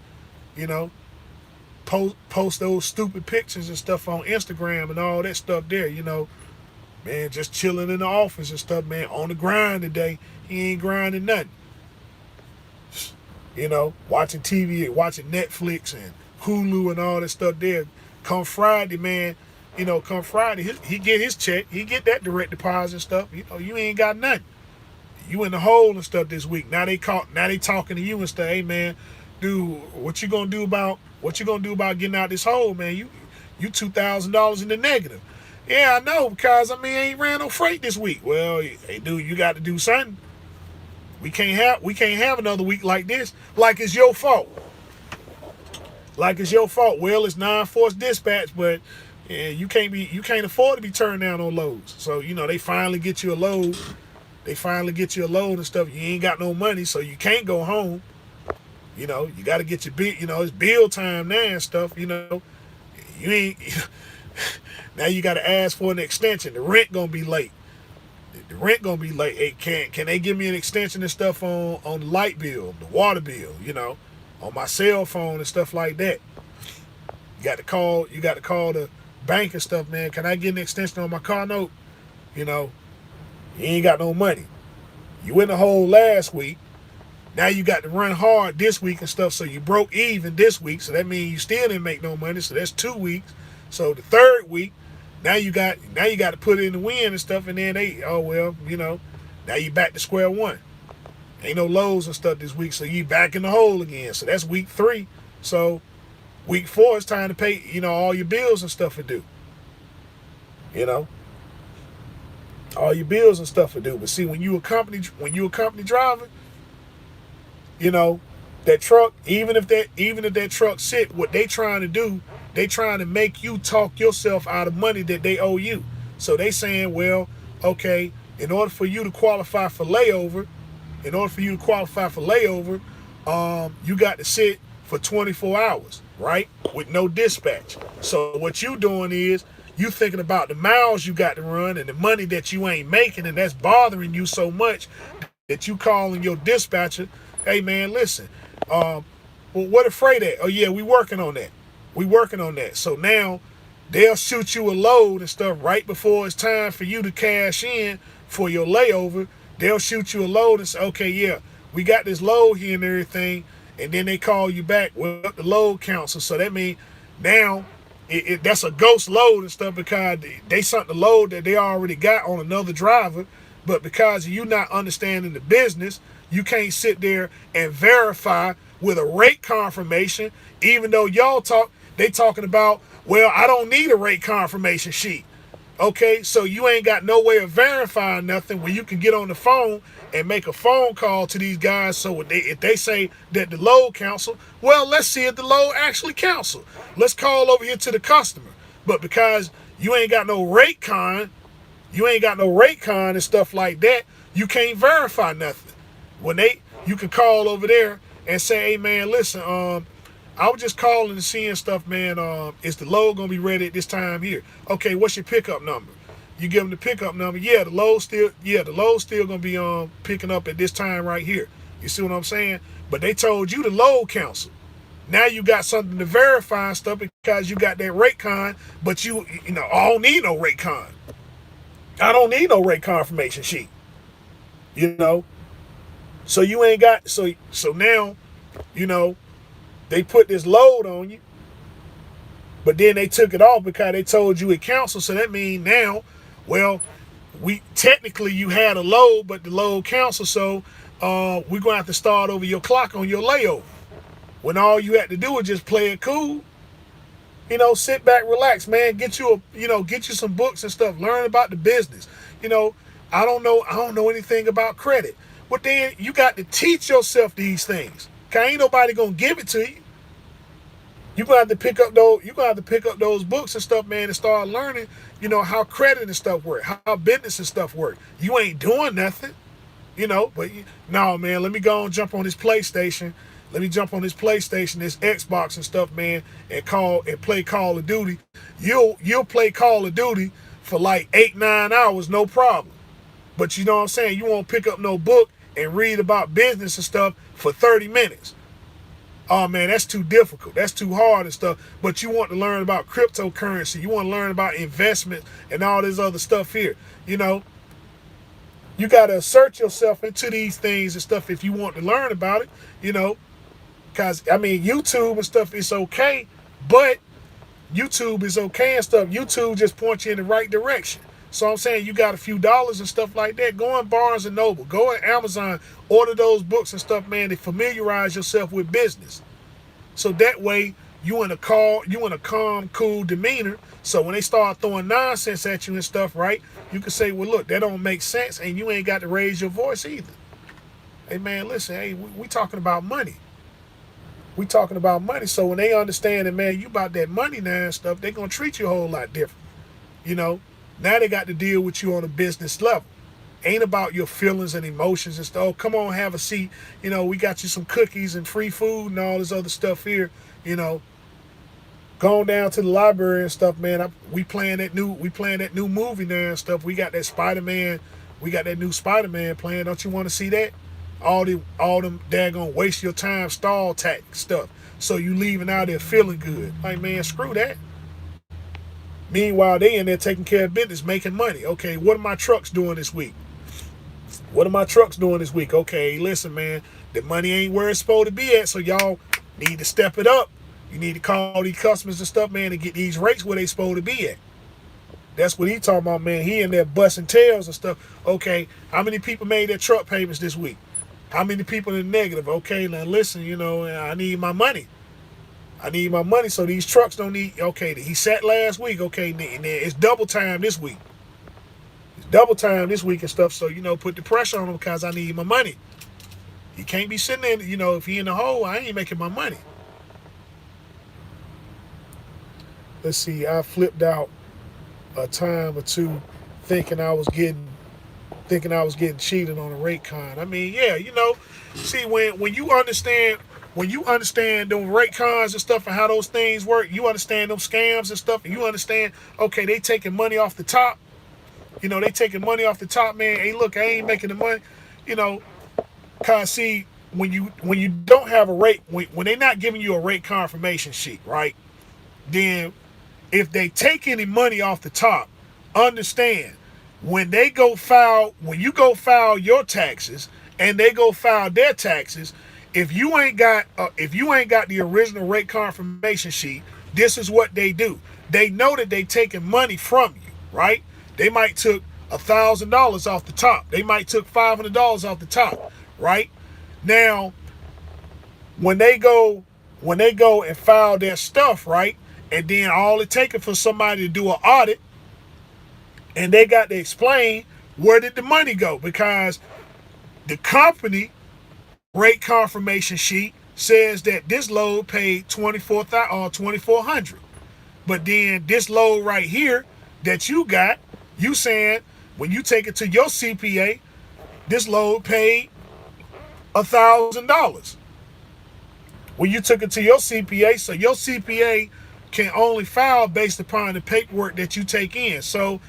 Post those stupid pictures and stuff on Instagram and all that stuff there, Man, just chilling in the office and stuff, man, on the grind today. He ain't grinding nothing. Watching TV, watching Netflix and Hulu and all that stuff there. Come Friday, man, come Friday, he get his check. He get that direct deposit and stuff. You ain't got nothing. You in the hole and stuff this week. Now they talking to you and stuff. Hey, man, dude, what you gonna do about getting out this hole, man? You $2,000 in the negative. Yeah, I know, because I ain't ran no freight this week. Well, hey, dude, you got to do something. We can't have another week like this. Like it's your fault. Well, it's non-force dispatch, but you can't afford to be turned down on loads. So they finally get you a load. And stuff. You ain't got no money, so you can't go home. You got to get your bill. It's bill time now and stuff. You ain't. Now you got to ask for an extension. The rent gonna be late. Hey, can they give me an extension and stuff on the light bill, the water bill, on my cell phone and stuff like that. You got to call the bank and stuff, man. Can I get an extension on my car note? You ain't got no money. You in the hole last week. Now you got to run hard this week and stuff, so you broke even this week. So that means you still didn't make no money. So that's 2 weeks. So the third week, now you got to put it in the wind and stuff, and then now you back to square one. Ain't no lows and stuff this week, so you back in the hole again. So that's week 3. So week 4 it's time to pay, all your bills and stuff to do. All your bills and stuff to do. But see, when you a company driver, that truck, even if that truck sit, what they trying to do, they trying to make you talk yourself out of money that they owe you. So they saying, well, okay, in order for you to qualify for layover, you got to sit for 24 hours, right? With no dispatch. So what you doing is you thinking about the miles you got to run and the money that you ain't making, and that's bothering you so much that you calling your dispatcher, hey man, listen, well, what the freight at? Oh yeah, we working on that. So now they'll shoot you a load and stuff right before it's time for you to cash in for your layover. They'll shoot you a load and say, okay, yeah, we got this load here and everything. And then they call you back with the load counselor. So that means now that's a ghost load and stuff, because they sent the load that they already got on another driver. But because of you not understanding the business, you can't sit there and verify with a rate confirmation, even though they talking about, well, I don't need a rate confirmation sheet. Okay, so you ain't got no way of verifying nothing when you can get on the phone and make a phone call to these guys. So if they say that the load cancel, well, let's see if the load actually cancel. Let's call over here to the customer. But because you ain't got no rate con and stuff like that, you can't verify nothing. You can call over there and say, hey man, listen, I was just calling and seeing stuff, man. Is the load gonna be ready at this time here? Okay, what's your pickup number? You give them the pickup number. Yeah, the load still gonna be picking up at this time right here. You see what I'm saying? But they told you the load council. Now you got something to verify and stuff because you got that rate con, but you know, I don't need no rate con. I don't need no rate confirmation sheet. You know? So you ain't got so now, you know, they put this load on you, but then they took it off because they told you it canceled. So that means now, well, we technically you had a load, but the load canceled. So we're gonna have to start over your clock on your layover. When all you had to do was just play it cool, you know, sit back, relax, man. Get you get you some books and stuff. Learn about the business. You know, I don't know anything about credit. But then you got to teach yourself these things. Cause ain't nobody gonna give it to you. You're gonna have to pick up those books and stuff, man, and start learning, you know, how credit and stuff work, how business and stuff work. You ain't doing nothing, you know, but no, man, let me go and jump on this PlayStation. Let me jump on this PlayStation, this Xbox and stuff, man, and play Call of Duty. You'll play Call of Duty for like 8-9 hours, no problem. But you know what I'm saying? You won't pick up no book and read about business and stuff for 30 minutes. Oh man, that's too difficult. That's too hard and stuff. But you want to learn about cryptocurrency. You want to learn about investment and all this other stuff here. You know, you got to assert yourself into these things and stuff if you want to learn about it, you know. Because, I mean, YouTube and stuff is okay, but YouTube is okay and stuff. YouTube just points you in the right direction. So I'm saying you got a few dollars and stuff like that. Go on Barnes and Noble. Go on Amazon. Order those books and stuff, man, to familiarize yourself with business. So that way you in a calm, cool demeanor. So when they start throwing nonsense at you and stuff, right, you can say, well, look, that don't make sense, and you ain't got to raise your voice either. Hey, man, listen, hey, we talking about money. We talking about money. So when they understand that, man, you about that money now and stuff, they going to treat you a whole lot different. You know, now they got to deal with you on a business level. Ain't about your feelings and emotions and stuff. Oh, come on, have a seat. You know, we got you some cookies and free food and all this other stuff here. You know, going down to the library and stuff, man. We playing that new movie now and stuff. We got that Spider-Man. We got that new Spider-Man playing. Don't you want to see that? All them daggone waste your time stall tactic stuff. So you leaving out there feeling good. Like, man, screw that. Meanwhile, they in there taking care of business, making money. Okay, what are my trucks doing this week? Okay, listen, man, the money ain't where it's supposed to be at, so y'all need to step it up. You need to call these customers and stuff, man, and get these rates where they supposed to be at. That's what he talking about, man. He in there busting tails and stuff. Okay, how many people made their truck payments this week? How many people in the negative? Okay, now listen, you know, I need my money. So these trucks don't need, okay, he sat last week, okay, it's double time this week. And stuff, so, you know, put the pressure on him because I need my money. He can't be sitting there, you know, if he in the hole, I ain't making my money. Let's see, I flipped out a time or two thinking I was getting cheated on a rate con. I mean, yeah, you know, see, when you understand them rate cons and stuff and how those things work, you understand them scams and stuff, and you understand, okay, they taking money off the top. You know, they taking money off the top, man. Hey, look, I ain't making the money. You know, cause see, when you don't have a rate, when they not giving you a rate confirmation sheet, right? Then if they take any money off the top, understand when you go file your taxes and they go file their taxes, if you ain't got the original rate confirmation sheet, this is what they do. They know that they taking money from you, right? They might took $1,000 off the top. They might took $500 off the top, right? Now, when they go and file their stuff, right? And then all it taking for somebody to do an audit, and they got to explain where did the money go, because the company rate confirmation sheet says that this load paid $2,400, but then this load right here that you got, you saying when you take it to your CPA, this load paid $1,000. when you took it to your CPA. So your CPA can only file based upon the paperwork that you take in. So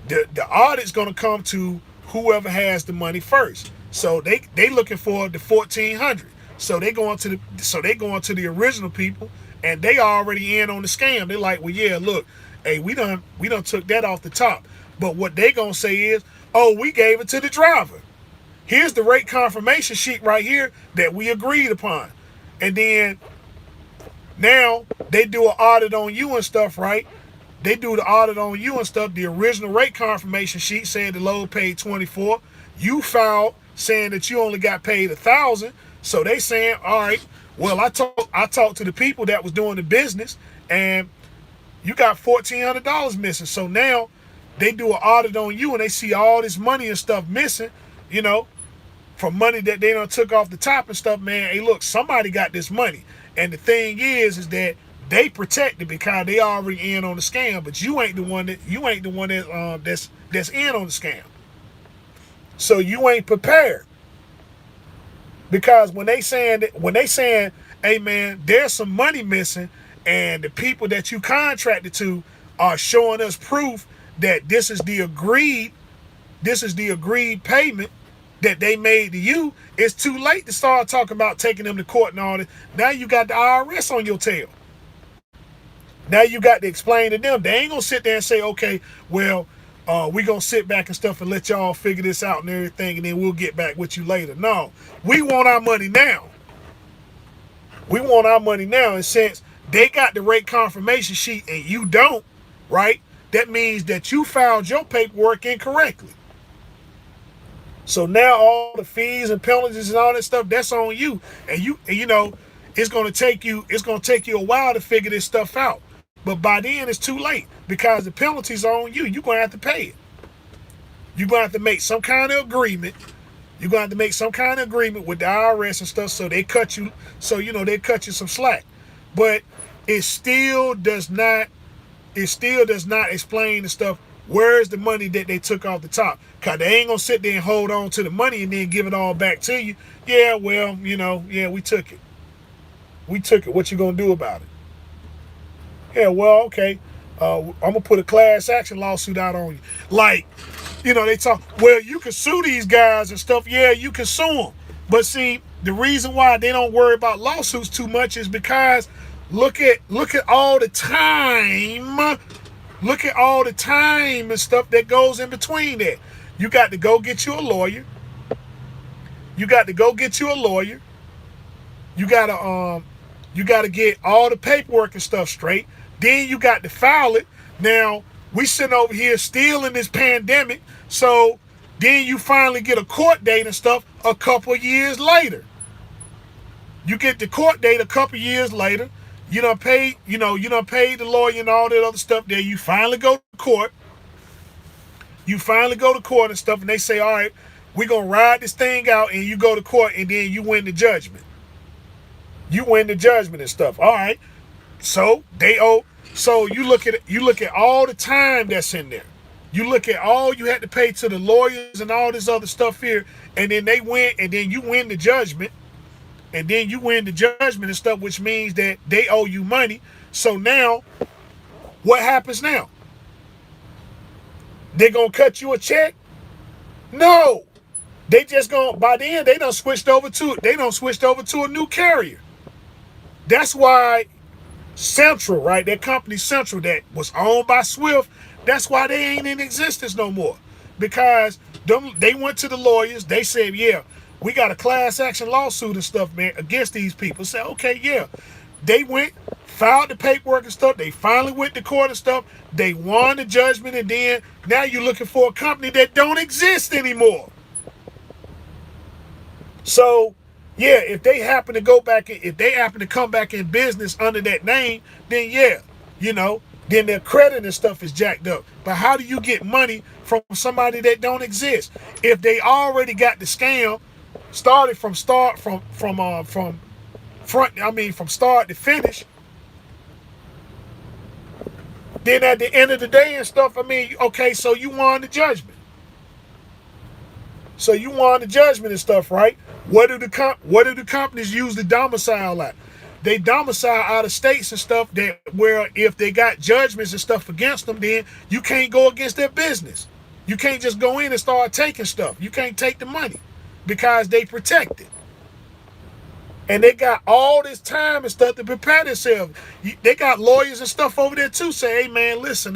the audit's going to come to whoever has the money first. So they looking for the 1,400. So they going to the original people, and they already in on the scam. They like, well, yeah, look, hey, we done took that off the top. But what they gonna say is, oh, we gave it to the driver. Here's the rate confirmation sheet right here that we agreed upon. And then now they do an audit on you and stuff, right? They do the audit on you and stuff. The original rate confirmation sheet saying the load paid 24. You filed saying that you only got paid 1,000. So they saying, all right, well, I talked to the people that was doing the business, and you got $1,400 missing. So now they do an audit on you, and they see all this money and stuff missing, you know, from money that they done took off the top and stuff. Man, hey, look, somebody got this money. And the thing is that they protected because they already in on the scam, but you ain't the one that's in on the scam. So you ain't prepared. Because when they saying, hey man, there's some money missing, and the people that you contracted to are showing us proof that this is the agreed payment that they made to you, it's too late to start talking about taking them to court and all this. Now you got the IRS on your tail. Now you got to explain to them. They ain't gonna sit there and say, okay, well, we gonna sit back and stuff and let y'all figure this out and everything, and then we'll get back with you later. No, we want our money now. We want our money now. And since they got the rate confirmation sheet and you don't, right? That means that you filed your paperwork incorrectly. So now all the fees and penalties and all that stuff, that's on you. And you know, it's gonna take you a while to figure this stuff out. But by then it's too late because the penalties are on you. You're gonna have to pay it. You're gonna have to make some kind of agreement. You're gonna have to make some kind of agreement with the IRS and stuff so they cut you, they cut you some slack. But it still does not explain the stuff. Where's the money that they took off the top? Because they ain't going to sit there and hold on to the money and then give it all back to you. Yeah, well, we took it. We took it. What you going to do about it? Yeah, well, okay. I'm going to put a class action lawsuit out on you. Like, they talk, well, you can sue these guys and stuff. Yeah, you can sue them. But see, the reason why they don't worry about lawsuits too much is because look at all the time. Look at all the time and stuff that goes in between that. You got to go get you a lawyer. You got to get all the paperwork and stuff straight. Then you got to file it. Now, we sitting over here still in this pandemic. So then you finally get a court date and stuff a couple of years later. You get the court date a couple of years later. You done paid the lawyer and all that other stuff there. You finally go to court. And stuff, and they say, all right, we're going to ride this thing out, and you go to court, and then you win the judgment. And stuff. All right. So you look at all the time that's in there. You look at all you had to pay to the lawyers and all this other stuff here, and then they win, and then you win the judgment. And stuff, which means that they owe you money. So now, what happens now? They gonna cut you a check? No. They just by then they done switched over to a new carrier. That's why Central, right? That company Central that was owned by Swift, that's why they ain't in existence no more. Because they went to the lawyers, they said, yeah, we got a class action lawsuit and stuff, man, against these people. Say, okay, yeah. They went, filed the paperwork and stuff. They finally went to court and stuff. They won the judgment, and then now you're looking for a company that don't exist anymore. So, yeah, if they happen to come back in business under that name, then yeah, then their credit and stuff is jacked up. But how do you get money from somebody that don't exist? If they already got the scam started from start to finish, then at the end of the day and stuff, okay, so you won the judgment. And stuff, right? What do the companies use the domicile at? they domicile out of states and stuff that where if they got judgments and stuff against them, then you can't go against their business. You can't just go in and start taking stuff. You can't take the money because they protect it. And they got all this time and stuff to prepare themselves. They got lawyers and stuff over there too. Say, hey man, listen,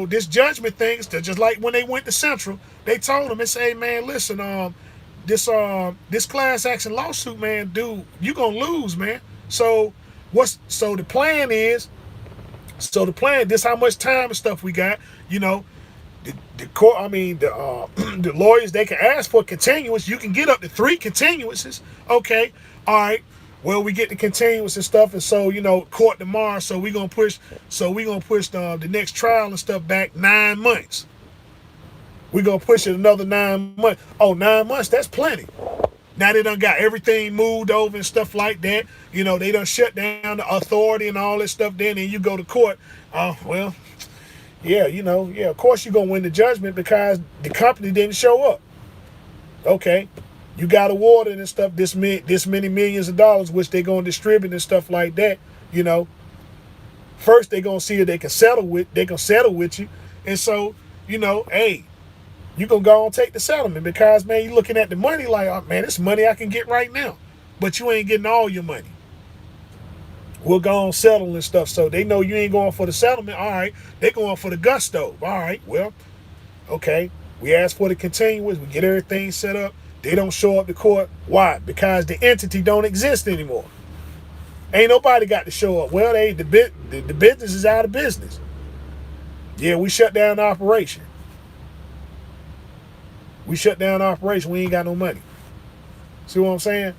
this judgment things, just like when they went to Central, they told them and say, hey man, listen, this class action lawsuit, man, dude, you gonna lose, man. So the plan is, this how much time and stuff we got, the court, the lawyers, they can ask for continuance. You can get up to 3 continuances. Okay, all right. Well, we get the continuance and stuff, and so court tomorrow. So we gonna push. The next trial and stuff back 9 months. We gonna push it another 9 months. Oh, 9 months, that's plenty. Now they done got everything moved over and stuff like that. They done shut down the authority and all this stuff. Then and you go to court. Well. Yeah, of course you're going to win the judgment because the company didn't show up. Okay, you got awarded and stuff, this many millions of dollars, which they're going to distribute and stuff like that, First, they're going to see if they can settle with you. And so, hey, you going to go and take the settlement because, man, you're looking at the money like, oh, man, this money I can get right now. But you ain't getting all your money. We'll go on settle and stuff. So they know you ain't going for the settlement. All right. They going for the gusto. All right. Well, okay. We ask for the continuance. We get everything set up. They don't show up to court. Why? Because the entity don't exist anymore. Ain't nobody got to show up. Well, the business is out of business. Yeah, we shut down the operation. We ain't got no money. See what I'm saying?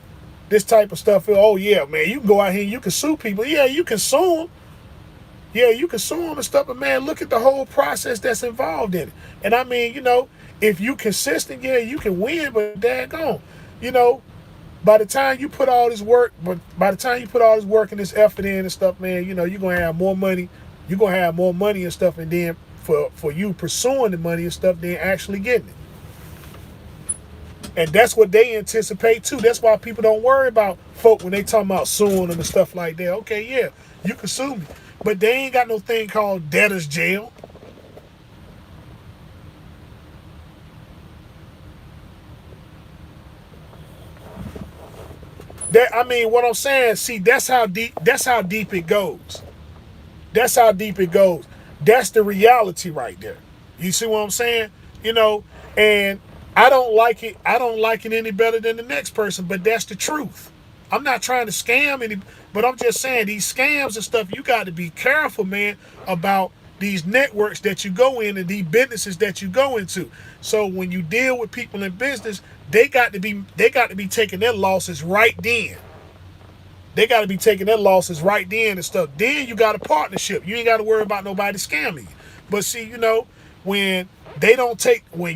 This type of stuff, oh yeah, man, you can go out here and you can sue people. Yeah, you can sue them. Yeah, you can sue them and stuff, but man, look at the whole process that's involved in it. And I mean, if you consistent, yeah, you can win, but daggone, by the time you put all this work, and this effort in and stuff, man, you're gonna have more money. You're gonna have more money and stuff, and then for you pursuing the money and stuff, then actually getting it. And that's what they anticipate too. That's why people don't worry about folk when they talking about suing them and stuff like that. Okay, yeah, you can sue me. But they ain't got no thing called debtor's jail. What I'm saying, see, that's how deep it goes. That's how deep it goes. That's the reality right there. You see what I'm saying? And I don't like it any better than the next person, but that's the truth. I'm not trying to scam any, but I'm just saying these scams and stuff, you got to be careful, man, about these networks that you go in and these businesses that you go into. So when you deal with people in business, they got to be taking their losses right then. They got to be taking their losses right then and stuff. Then you got a partnership. You ain't got to worry about nobody scamming you. But see, when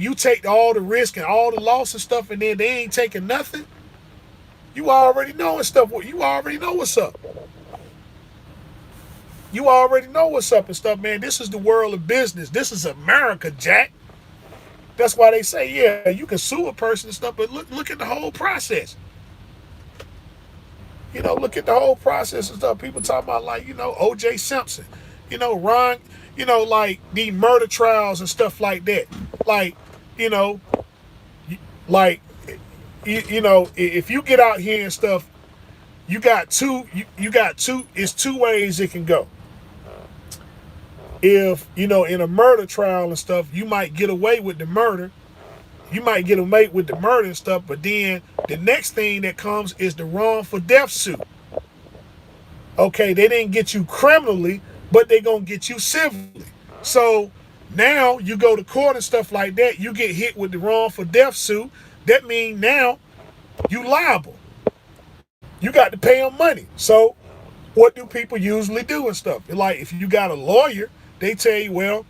you take all the risk and all the loss and stuff, and then they ain't taking nothing, you already know and stuff. You already know what's up. You already know what's up and stuff, man. This is the world of business. This is America, Jack. That's why they say, yeah, you can sue a person and stuff, but look at the whole process. Look at the whole process and stuff. People talk about O.J. Simpson, Ron, like these murder trials and stuff like that. If you get out here and stuff, it's 2 ways it can go. If, in a murder trial and stuff, you might get away with the murder. You might get away with the murder and stuff, but then the next thing that comes is the wrongful death suit. Okay, they didn't get you criminally, but they gonna get you civilly. So now you go to court and stuff like that, you get hit with the wrongful death suit. That means now you liable. You got to pay them money. So what do people usually do and stuff? Like if you got a lawyer, they tell you, well,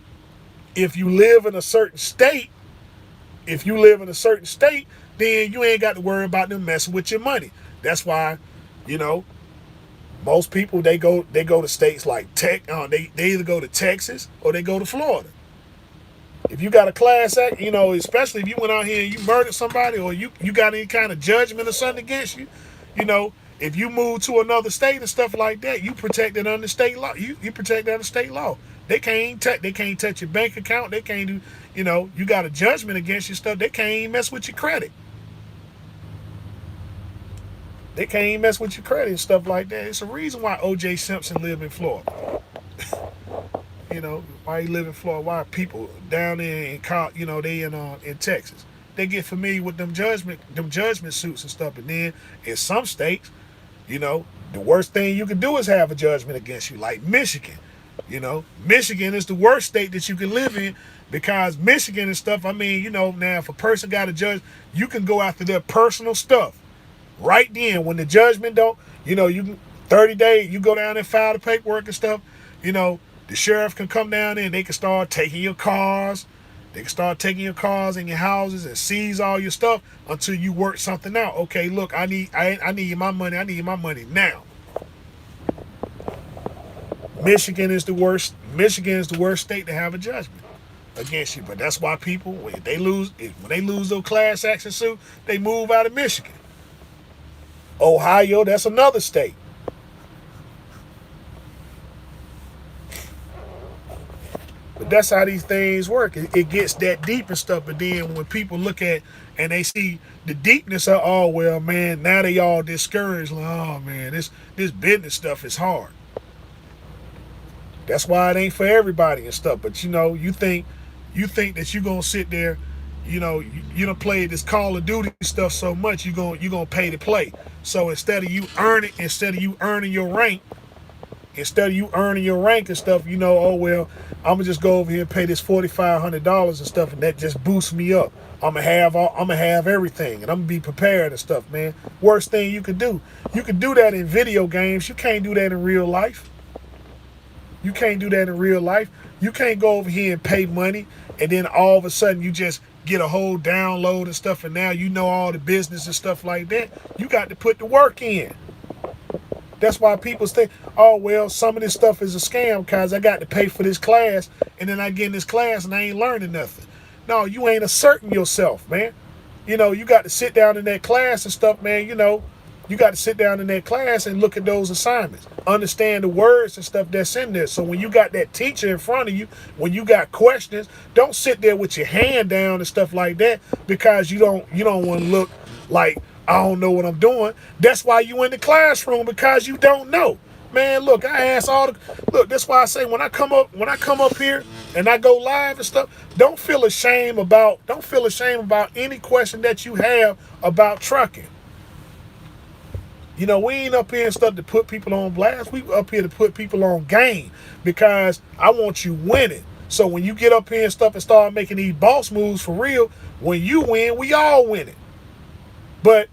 if you live in a certain state, then you ain't got to worry about them messing with your money. That's why, most people they go to states like they either go to Texas or they go to Florida. If you got a class act, especially if you went out here and you murdered somebody or you got any kind of judgment or something against you, If you move to another state and stuff like that, you protected under state law. You protect under state law. They can't touch your bank account. They can't do, you got a judgment against your stuff. They can't even mess with your credit. They can't even mess with your credit and stuff like that. It's a reason why O.J. Simpson lived in Florida. Why he live in Florida? Why people down there they in Texas. They get familiar with them judgment suits and stuff. And then in some states, the worst thing you can do is have a judgment against you, like Michigan. Michigan is the worst state that you can live in because Michigan and stuff, now if a person got a judge, you can go after their personal stuff. Right then, when the judgment don't, you can 30 days, you go down and file the paperwork and stuff, the sheriff can come down there and they can start taking your cars. They can start taking your cars and your houses and seize all your stuff until you work something out. Okay, look, I need my money. I need my money now. Michigan is the worst state to have a judgment against you. But that's why people, when they lose their class action suit, they move out of Michigan. Ohio, that's another state. But that's how these things work. It gets that deep and stuff. But then when people look at and they see the deepness of, oh, well, man, now they all discouraged. Like, oh, man, this business stuff is hard. That's why it ain't for everybody and stuff. But, you think that you're going to sit there, you done played this Call of Duty stuff so much, you're gonna pay to play. So instead of you earning your rank, and stuff, oh, well, I'm gonna just go over here and pay this $4,500 and stuff, and that just boosts me up. I'm gonna have everything, and I'm gonna be prepared and stuff, man. Worst thing you could do. You can do that in video games. You can't do that in real life. You can't do that in real life. You can't go over here and pay money, and then all of a sudden you just get a whole download and stuff, and now you know all the business and stuff like that. You got to put the work in. That's why people think, oh, well, some of this stuff is a scam because I got to pay for this class, and then I get in this class and I ain't learning nothing. No, you ain't asserting yourself, man. You got to sit down in that class and stuff, man. You got to sit down in that class and look at those assignments. Understand the words and stuff that's in there. So when you got that teacher in front of you, when you got questions, don't sit there with your hand down and stuff like that because you don't want to look like I don't know what I'm doing. That's why you in the classroom, because you don't know. Man, look, I ask that's why I say when I come up here and I go live and stuff, don't feel ashamed about any question that you have about trucking. We ain't up here and stuff to put people on blast. We up here to put people on game because I want you winning. So when you get up here and stuff and start making these boss moves for real, when you win, we all winning. But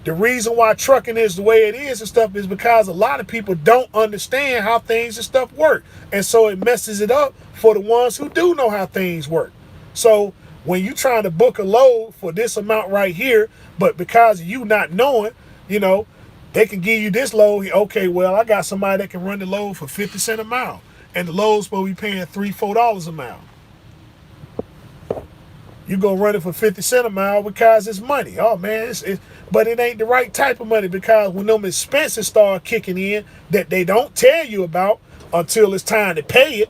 the reason why trucking is the way it is and stuff is because a lot of people don't understand how things and stuff work. And so it messes it up for the ones who do know how things work. So when you trying to book a load for this amount right here, but because of you not knowing, they can give you this load. Okay, well, I got somebody that can run the load for 50 cents a mile. And the load's supposed to be paying $3, $4 a mile. You gonna run it for 50 cents a mile because it's money. Oh, man, but it ain't the right type of money because when them expenses start kicking in that they don't tell you about until it's time to pay it,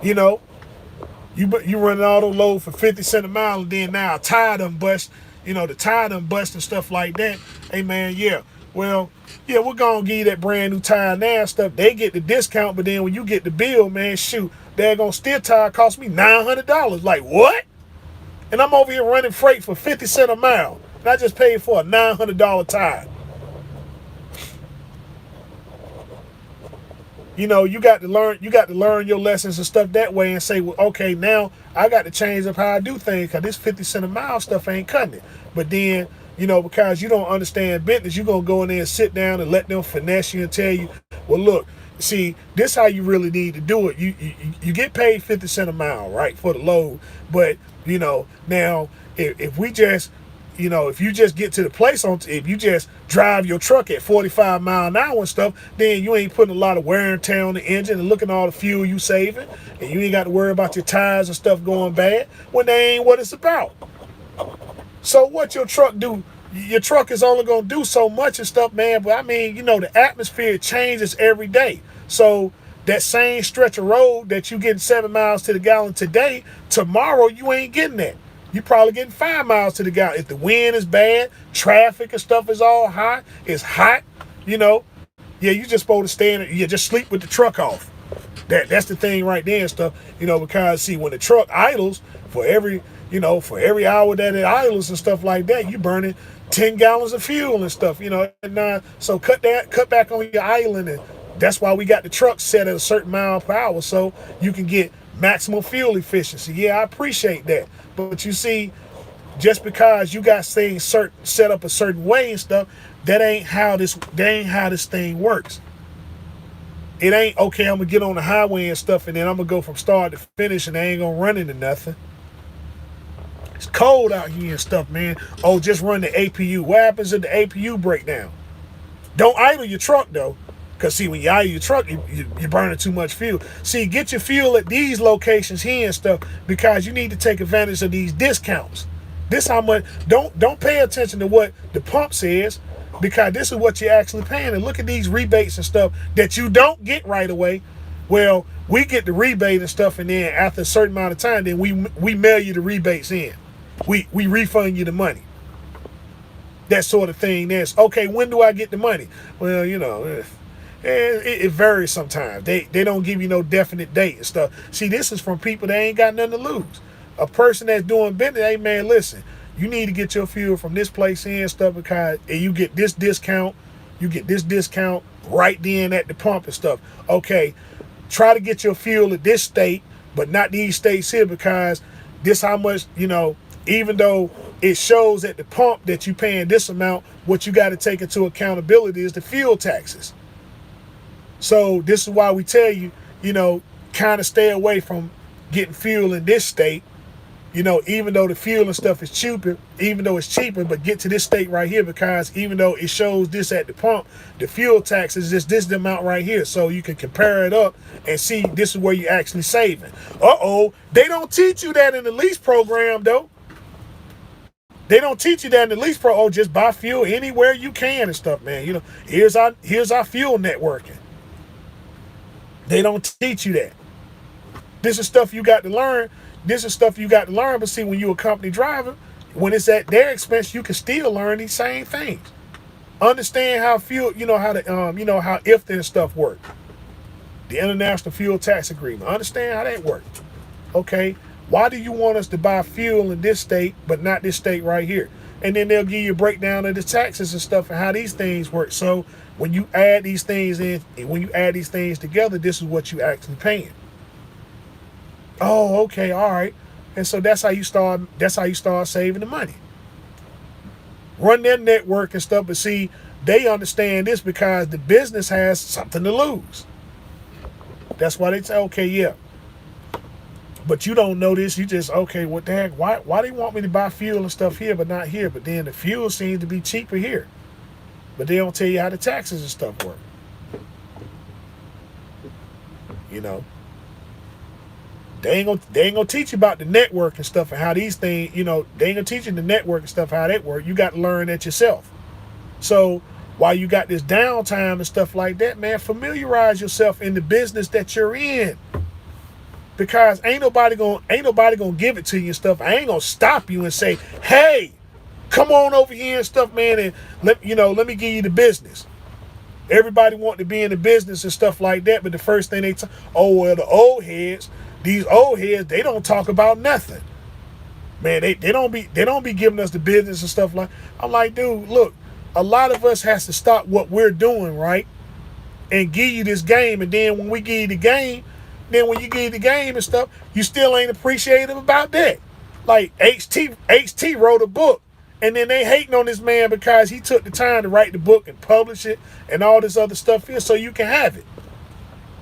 you running all those loads for 50 cents a mile, and then now a tire done bust, the tire done bust and stuff like that. Hey, man, yeah. Well, yeah, we're going to give you that brand new tire now and stuff. They get the discount, but then when you get the bill, man, shoot, they're going to steer tire cost me $900. Like, what? And I'm over here running freight for 50 cents a mile. And I just paid for a $900 tire. You got to learn your lessons and stuff that way and say, well, okay, now I got to change up how I do things because this 50 cents a mile stuff ain't cutting it. But then, because you don't understand business, you're going to go in there and sit down and let them finesse you and tell you, well, look, see, this how you really need to do it. You get paid 50 cents a mile, right, for the load. But, now if we just, if you just get to the place if you just drive your truck at 45 mile an hour and stuff, then you ain't putting a lot of wear and tear on the engine and looking at all the fuel you saving. And you ain't got to worry about your tires and stuff going bad when they ain't what it's about. So what your truck do Your truck is only gonna do so much and stuff, man. But I mean, the atmosphere changes every day. So that same stretch of road that you getting 7 miles to the gallon today, tomorrow you ain't getting that. You probably getting 5 miles to the gallon. If the wind is bad, traffic and stuff is all hot, it's hot, yeah, you just supposed to stay in it. You just sleep with the truck off. That's the thing right there and stuff, because see, when the truck idles, for every hour that it idles and stuff like that, you burning 10 gallons of fuel and stuff, and so cut back on your idling. And that's why we got the truck set at a certain mile per hour, so you can get maximum fuel efficiency. Yeah, I appreciate that. But you see, just because you got things set up a certain way and stuff, that ain't how this thing works. It ain't, okay, I'm gonna get on the highway and stuff, and then I'm gonna go from start to finish, and I ain't gonna run into nothing. It's cold out here and stuff, man. Oh, just run the APU. What happens if the APU breakdown? Don't idle your truck though, because see, when you idle your truck, you're burning too much fuel. See, get your fuel at these locations here and stuff, because you need to take advantage of these discounts. This how much. Don't pay attention to what the pump says, because this is what you're actually paying. And look at these rebates and stuff that you don't get right away. Well, we get the rebate and stuff, and then after a certain amount of time, then we mail you the rebates in. We refund you the money. That sort of thing. That's okay. When do I get the money? Well, it varies sometimes. They don't give you no definite date and stuff. See, this is from people that ain't got nothing to lose. A person that's doing business, hey man, listen, you need to get your fuel from this place in and stuff, because you get this discount. You get this discount right then at the pump and stuff. Okay, try to get your fuel at this state, but not these states here, because this how much, even though it shows at the pump that you paying this amount, what you got to take into accountability is the fuel taxes. So this is why we tell you, kind of stay away from getting fuel in this state. Even though the fuel and stuff is cheaper, but get to this state right here, because even though it shows this at the pump, the fuel tax is just this amount right here. So you can compare it up and see this is where you're actually saving. They don't teach you that in the lease program though. They don't teach you that in the lease pro. Just buy fuel anywhere you can and stuff, man. Here's our fuel networking. They don't teach you that. This is stuff you got to learn. But see, when you're a company driver, when it's at their expense, you can still learn these same things. Understand how fuel, how IFTA and stuff work. The International Fuel Tax Agreement. Understand how that works. Okay, why do you want us to buy fuel in this state but not this state right here? And then they'll give you a breakdown of the taxes and stuff and how these things work. So when you add these things together, this is what you actually paying. Oh, okay, all right. And so that's how you start saving the money. Run their network and stuff, but see, they understand this because the business has something to lose. That's why they say, okay, yeah. But you don't know this, you just, okay, what the heck? Why they want me to buy fuel and stuff here but not here? But then the fuel seems to be cheaper here. But they don't tell you how the taxes and stuff work. They ain't gonna teach you about the network and stuff and how these things, they ain't gonna teach you the network and stuff, how that work. You got to learn that yourself. So while you got this downtime and stuff like that, man, familiarize yourself in the business that you're in. Because ain't nobody gonna give it to you and stuff. I ain't gonna stop you and say, hey, come on over here and stuff, man, and let me give you the business. Everybody want to be in the business and stuff like that, but the first thing the old heads. These old heads, they don't talk about nothing. Man, they don't be giving us the business and stuff like. I'm like, dude, look, a lot of us has to stop what we're doing, right? And give you this game, and then when we give you the game, when you give you the game and stuff, you still ain't appreciative about that. Like HT wrote a book, and then they hating on this man because he took the time to write the book and publish it and all this other stuff here so you can have it.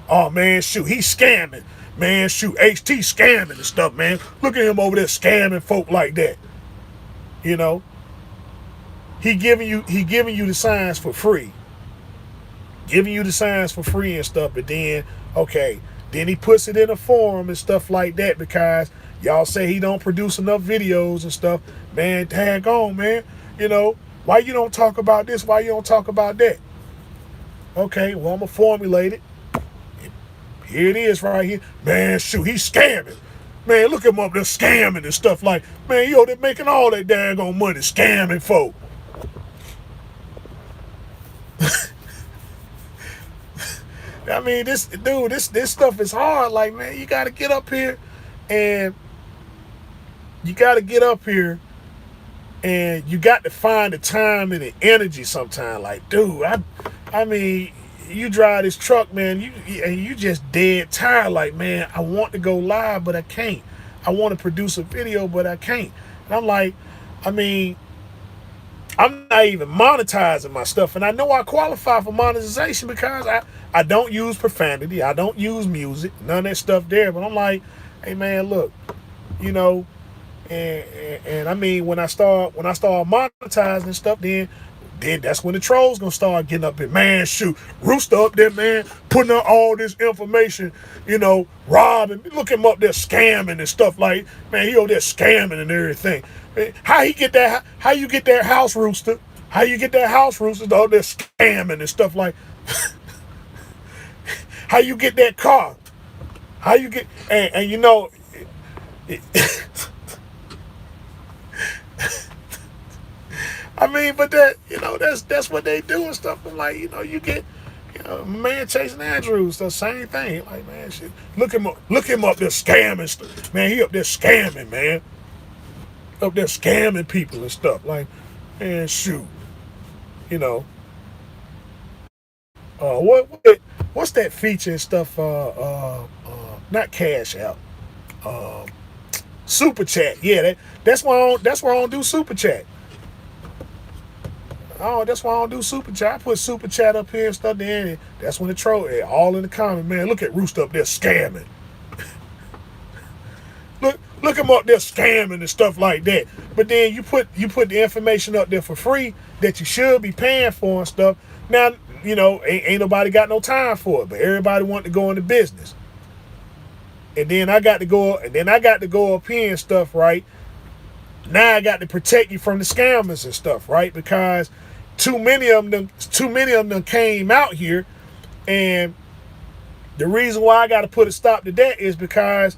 Oh man, shoot, he's scamming. Man, shoot, HT scamming and stuff, man. Look at him over there scamming folk like that. He giving you the signs for free. Giving you the signs for free and stuff, but then, okay, then he puts it in a forum and stuff like that because y'all say he don't produce enough videos and stuff. Man, tag on, man. Why you don't talk about this? Why you don't talk about that? Okay, well, I'm going to formulate it. Here it is right here. Man, shoot, he's scamming. Man, look him up there scamming and stuff like, man, they're making all that daggone money scamming folk. I mean, this stuff is hard. Like, man, you got to get up here and you got to find the time and the energy sometime. Like, dude, I mean, you drive this truck, man, you just dead tired. Like, man, I want to go live, but I can't. I want to produce a video, but I can't. And I'm like, I mean, I'm not even monetizing my stuff. And I know I qualify for monetization because I don't use profanity. I don't use music. None of that stuff there. But I'm like, hey, man, look, you know, and I mean, when I start monetizing stuff, then that's when the trolls gonna start getting up there. Man, shoot, Rooster up there, man, putting out all this information, you know, robbing, look him up there scamming and stuff like, man, he over there scamming and everything. How you get that house, Rooster? How you get that house, Rooster? Up there scamming and stuff like, how you get that car? How you get, and you know, I mean, but that, you know, that's what they do and stuff. I'm like, you know, you get, you know, man chasing Andrews, the same thing. Like, man, shit, look him up there scamming. Man, he up there scamming, man. Up there scamming people and stuff. Like, man, shoot, you know. What's that feature and stuff? Not Cash App. Super Chat. Yeah, that's why I don't do Super Chat. Oh, that's why I don't do Super Chat. I put Super Chat up here and stuff there. And that's when the troll, all in the comment, man, look at Rooster up there scamming. Look him up there scamming and stuff like that. But then you put the information up there for free that you should be paying for and stuff. Now, you know, ain't nobody got no time for it, but everybody want to go into business. And then I got to go up here and stuff, right? Now I got to protect you from the scammers and stuff, right? Because too many of them came out here, and the reason why I got to put a stop to that is because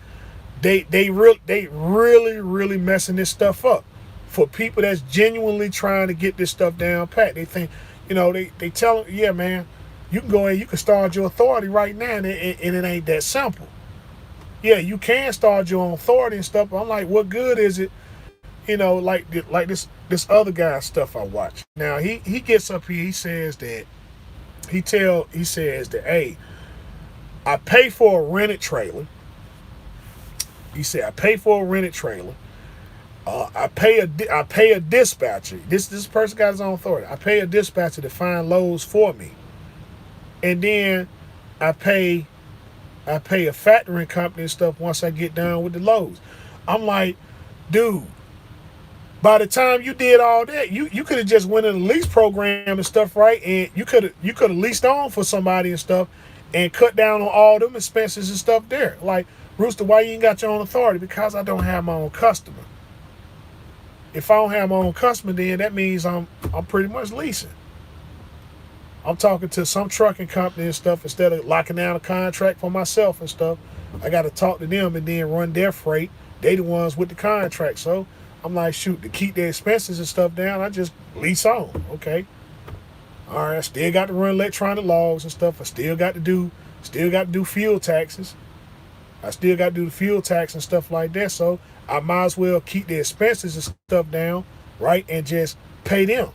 they really messing this stuff up for people that's genuinely trying to get this stuff down pat. They think, you know, they tell them, yeah, man, you can go in, you can start your authority right now, and it ain't that simple. Yeah, you can start your own authority and stuff, but I'm like, what good is it? You know, like this other guy's stuff I watch. Now he gets up here, he says that hey, I pay for a rented trailer. He said I pay for a rented trailer. I pay a dispatcher. This person got his own authority. I pay a dispatcher to find loads for me, and then I pay a factoring company and stuff once I get done with the loads. I'm like, dude, by the time you did all that, you could have just went in the lease program and stuff, right? And you could have leased on for somebody and stuff and cut down on all them expenses and stuff there. Like, Rooster, why you ain't got your own authority? Because I don't have my own customer. If I don't have my own customer, then that means I'm pretty much leasing. I'm talking to some trucking company and stuff instead of locking down a contract for myself and stuff. I got to talk to them and then run their freight. They the ones with the contract. So I'm like, shoot, to keep their expenses and stuff down, I just lease on. Okay. All right. I still got to run electronic logs and stuff. I still got to do fuel taxes. I still got to do the fuel tax and stuff like that. So I might as well keep the expenses and stuff down, right, and just pay them.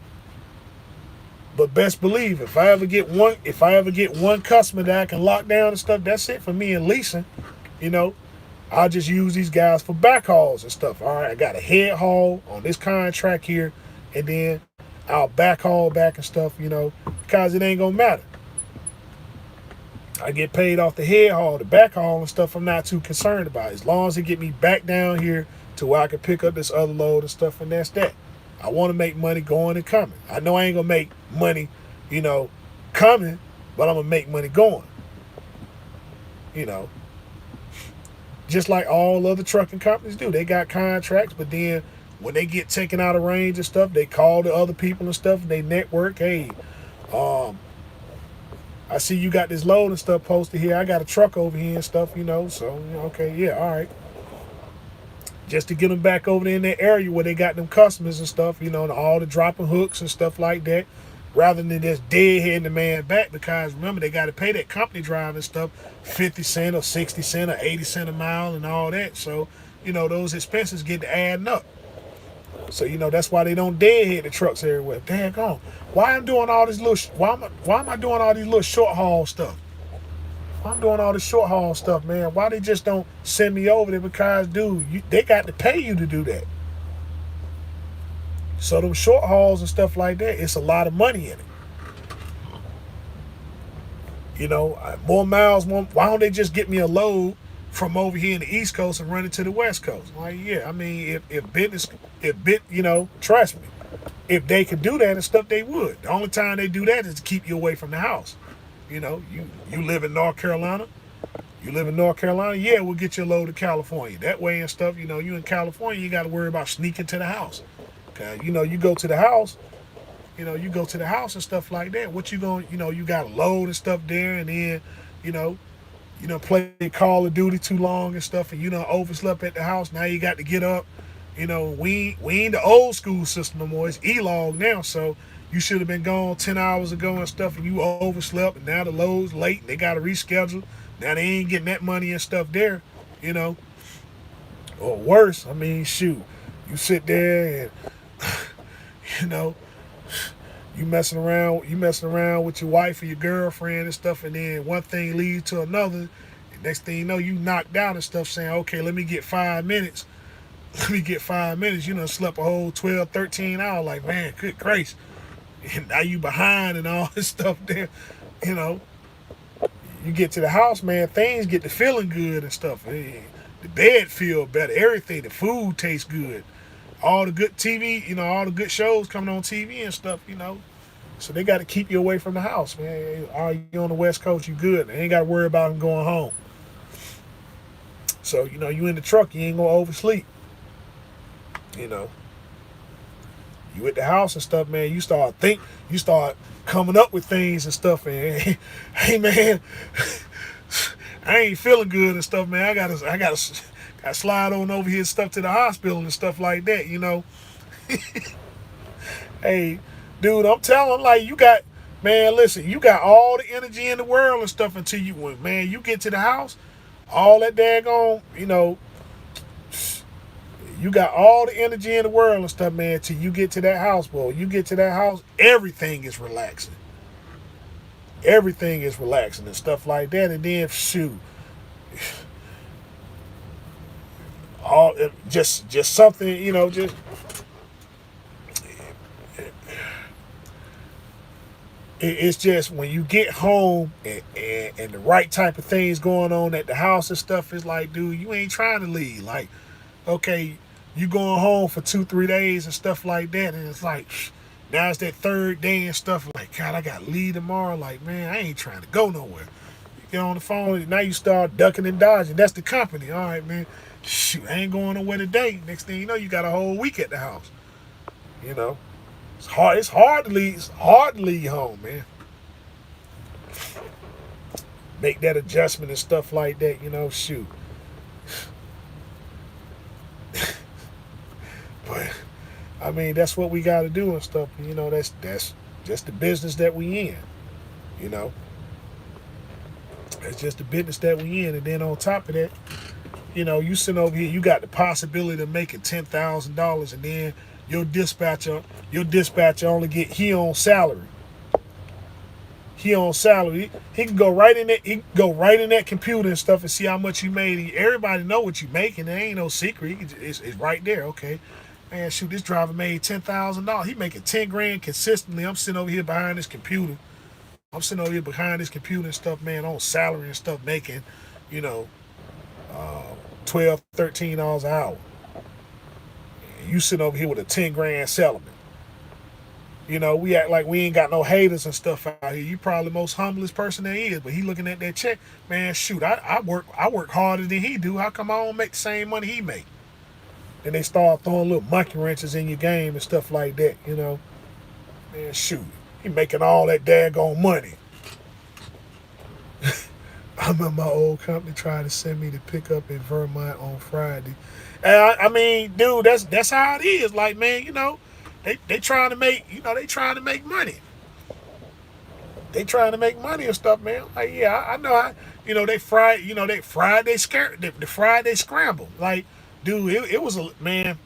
But best believe, if I ever get one customer that I can lock down and stuff, that's it for me in leasing. You know, I'll just use these guys for backhauls and stuff. All right, I got a head haul on this contract here, and then I'll backhaul back and stuff, you know, because it ain't gonna matter. I get paid off the head haul, the back haul and stuff. I'm not too concerned about it. As long as it get me back down here to where I can pick up this other load and stuff, and that's that. I want to make money going and coming. I know I ain't gonna make money, you know, coming, but I'm gonna make money going. You know, just like all other trucking companies do. They got contracts, but then when they get taken out of range and stuff, they call the other people and stuff. They network. Hey, um, I see you got this load and stuff posted here. I got a truck over here and stuff, So, okay, yeah, all right. Just to get them back over there in that area where they got them customers and stuff, and all the dropping hooks and stuff like that, rather than just deadheading the man back. Because remember, they got to pay that company drive and stuff, 50 cent or 60 cent or 80 cent a mile and all that. So, those expenses get to adding up. So, that's why they don't deadhead the trucks everywhere. Dang on. Why I'm doing all this why am I doing all these little short haul stuff? I'm doing all this short haul stuff, man. Why they just don't send me over there? Because, dude, they got to pay you to do that. So them short hauls and stuff like that, it's a lot of money in it. More miles, why don't they just get me a load from over here in the East Coast and run it to the West Coast? Like, yeah, I mean, trust me, if they could do that and stuff, they would. The only time they do that is to keep you away from the house. You live in North Carolina. Yeah, we'll get you a load to California. That way and stuff, you in California, you got to worry about sneaking to the house. Okay, you go to the house, and stuff like that. What you going, you got a load and stuff there, and then, play Call of Duty too long and stuff, and overslept at the house. Now you got to get up. We ain't the old school system no more. It's E-log now, so you should have been gone 10 hours ago and stuff, and you overslept, and now the load's late, and they got to reschedule. Now they ain't getting that money and stuff there, Or worse, I mean, shoot, you sit there and, you messing around with your wife or your girlfriend and stuff, and then one thing leads to another. And next thing you know, you knocked out and stuff, saying, okay, let me get 5 minutes. You done slept a whole 12, 13 hours. Like, man, good grace. And now you behind and all this stuff there, You get to the house, man, things get to feeling good and stuff. The bed feel better, everything, the food tastes good. All the good TV, all the good shows coming on TV and stuff, So they got to keep you away from the house, man. Are you on the West Coast, you good. They ain't got to worry about them going home. So, you in the truck, you ain't going to oversleep. You at the house and stuff, man, you start coming up with things and stuff, and hey, man, I ain't feeling good and stuff, man. I gotta slide on over here and stuff to the hospital and stuff like that, Hey, dude, I'm telling, like, listen, you got all the energy in the world and stuff until you get to the house, all that daggone, you got all the energy in the world and stuff, man, till you get to that house, boy. You get to that house, everything is relaxing. Everything is relaxing and stuff like that. And then, shoot, just something, it's just when you get home and the right type of things going on at the house and stuff, it's like, dude, you ain't trying to leave. Like, okay, you going home for 2-3 days and stuff like that, and it's like, now it's that third day and stuff, like, God, I got to leave tomorrow. Like, man, I ain't trying to go nowhere. You get on the phone, now you start ducking and dodging. That's the company. All right, man, shoot, I ain't going nowhere today. Next thing you know, you got a whole week at the house. It's hard to leave. It's hard to leave home, man. Make that adjustment and stuff like that, shoot. But I mean, that's what we got to do and stuff. That's just the business that we in. That's just the business that we in. And then on top of that, you sitting over here, you got the possibility of making $10,000, and then your dispatcher only he on salary. He on salary. He can go right in that. He can go right in that computer and stuff and see how much you made. Everybody know what you making. There ain't no secret. It's right there. Okay. Man, shoot, this driver made $10,000. He making 10 grand consistently. I'm sitting over here behind this computer. And stuff, man, on salary and stuff, making, 12, $13 an hour. And you sitting over here with a 10 grand settlement. We act like we ain't got no haters and stuff out here. You probably the most humblest person there is, but he looking at that check, man, shoot, I work harder than he do. How come I don't make the same money he make? Then they start throwing little monkey wrenches in your game and stuff like that, you know. Man, shoot. He making all that daggone money. I remember my old company trying to send me to pick up in Vermont on Friday. And I mean, dude, that's how it is. Like, man, you know, they trying to make, you know, they trying to make money. They trying to make money and stuff, man. Like, yeah, I know. You know, they fried. You know, they fried. They scare. The fried. They scramble. Like, dude, it was a man.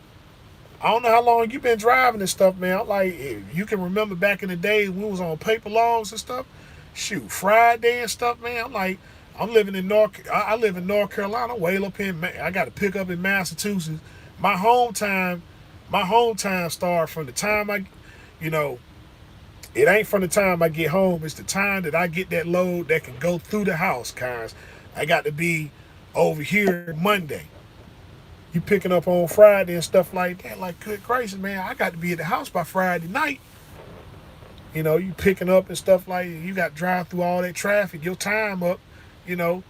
I don't know how long you been driving and stuff, man. I'm like, if you can remember back in the days when we was on paper logs and stuff. Shoot, Friday and stuff, man. I'm like, I'm living in I live in North Carolina, way up in. I got to pick up in Massachusetts. My home time, start from the time you know, it ain't from the time I get home. It's the time that I get that load that can go through the house, cars. I got to be over here Monday. You picking up on Friday and stuff like that. Like, good gracious, man, I got to be at the house by Friday night. You know, you picking up and stuff like that. You got to drive through all that traffic. Your time up, you know,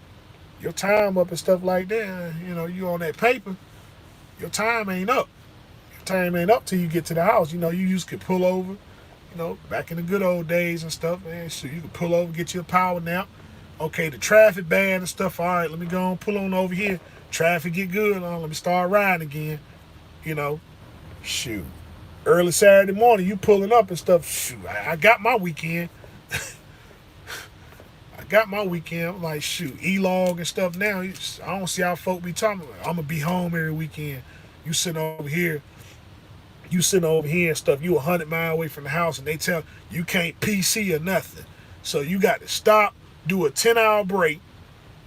your time up and stuff like that. You know, you on that paper. Your time ain't up. Your time ain't up till you get to the house. You know, you used to pull over. You know, back in the good old days and stuff, man. So you could pull over, get you a power nap. Okay, the traffic bad and stuff. All right, let me go and pull on over here. Traffic get good. Let me start riding again. You know, shoot. Early Saturday morning, you pulling up and stuff. Shoot, I got my weekend. I got my weekend. I'm like, shoot, E-log and stuff now. I don't see how folk be talking about. I'm going to be home every weekend. You sitting over here. And stuff. You 100 miles away from the house and they tell you can't PC or nothing. So you got to stop, do a 10-hour break.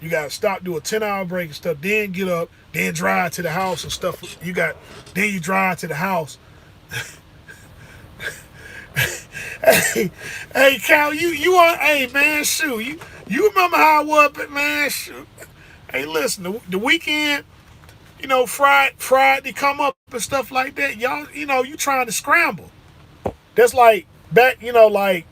You got to stop, do a 10-hour break and stuff. Then get up, then drive to the house and stuff. Then you drive to the house. hey, Cal, you on? Hey, man, shoot, you remember how I was, but man, shoot. Hey, listen, the weekend, you know, Friday come up and stuff like that. Y'all, you know, you trying to scramble. That's like back, you know, like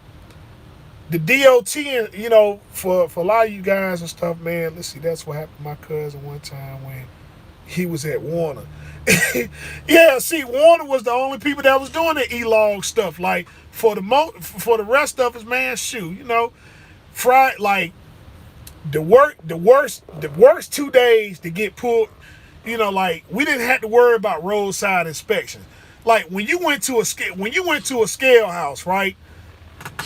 the DOT, you know, for a lot of you guys and stuff, man. Let's see, that's what happened to my cousin one time when he was at Warner. Yeah, see, Warner was the only people that was doing the E-log stuff. Like for the rest of us, man, shoot, you know, like the worst 2 days to get pulled. You know, like we didn't have to worry about roadside inspection. Like when you went to a scale house, right?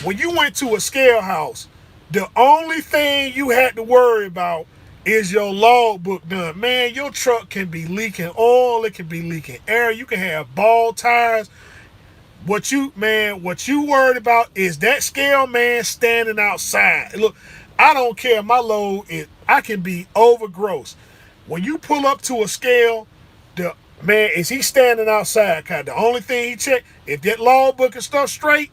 When you went to a scale house, the only thing you had to worry about is your logbook done. Man, your truck can be leaking oil, it can be leaking air, you can have bald tires. What you worried about is that scale man standing outside. Look, I don't care. My load I can be over gross. When you pull up to a scale, the man, is he standing outside? Cause the only thing he check, if that logbook and stuff straight,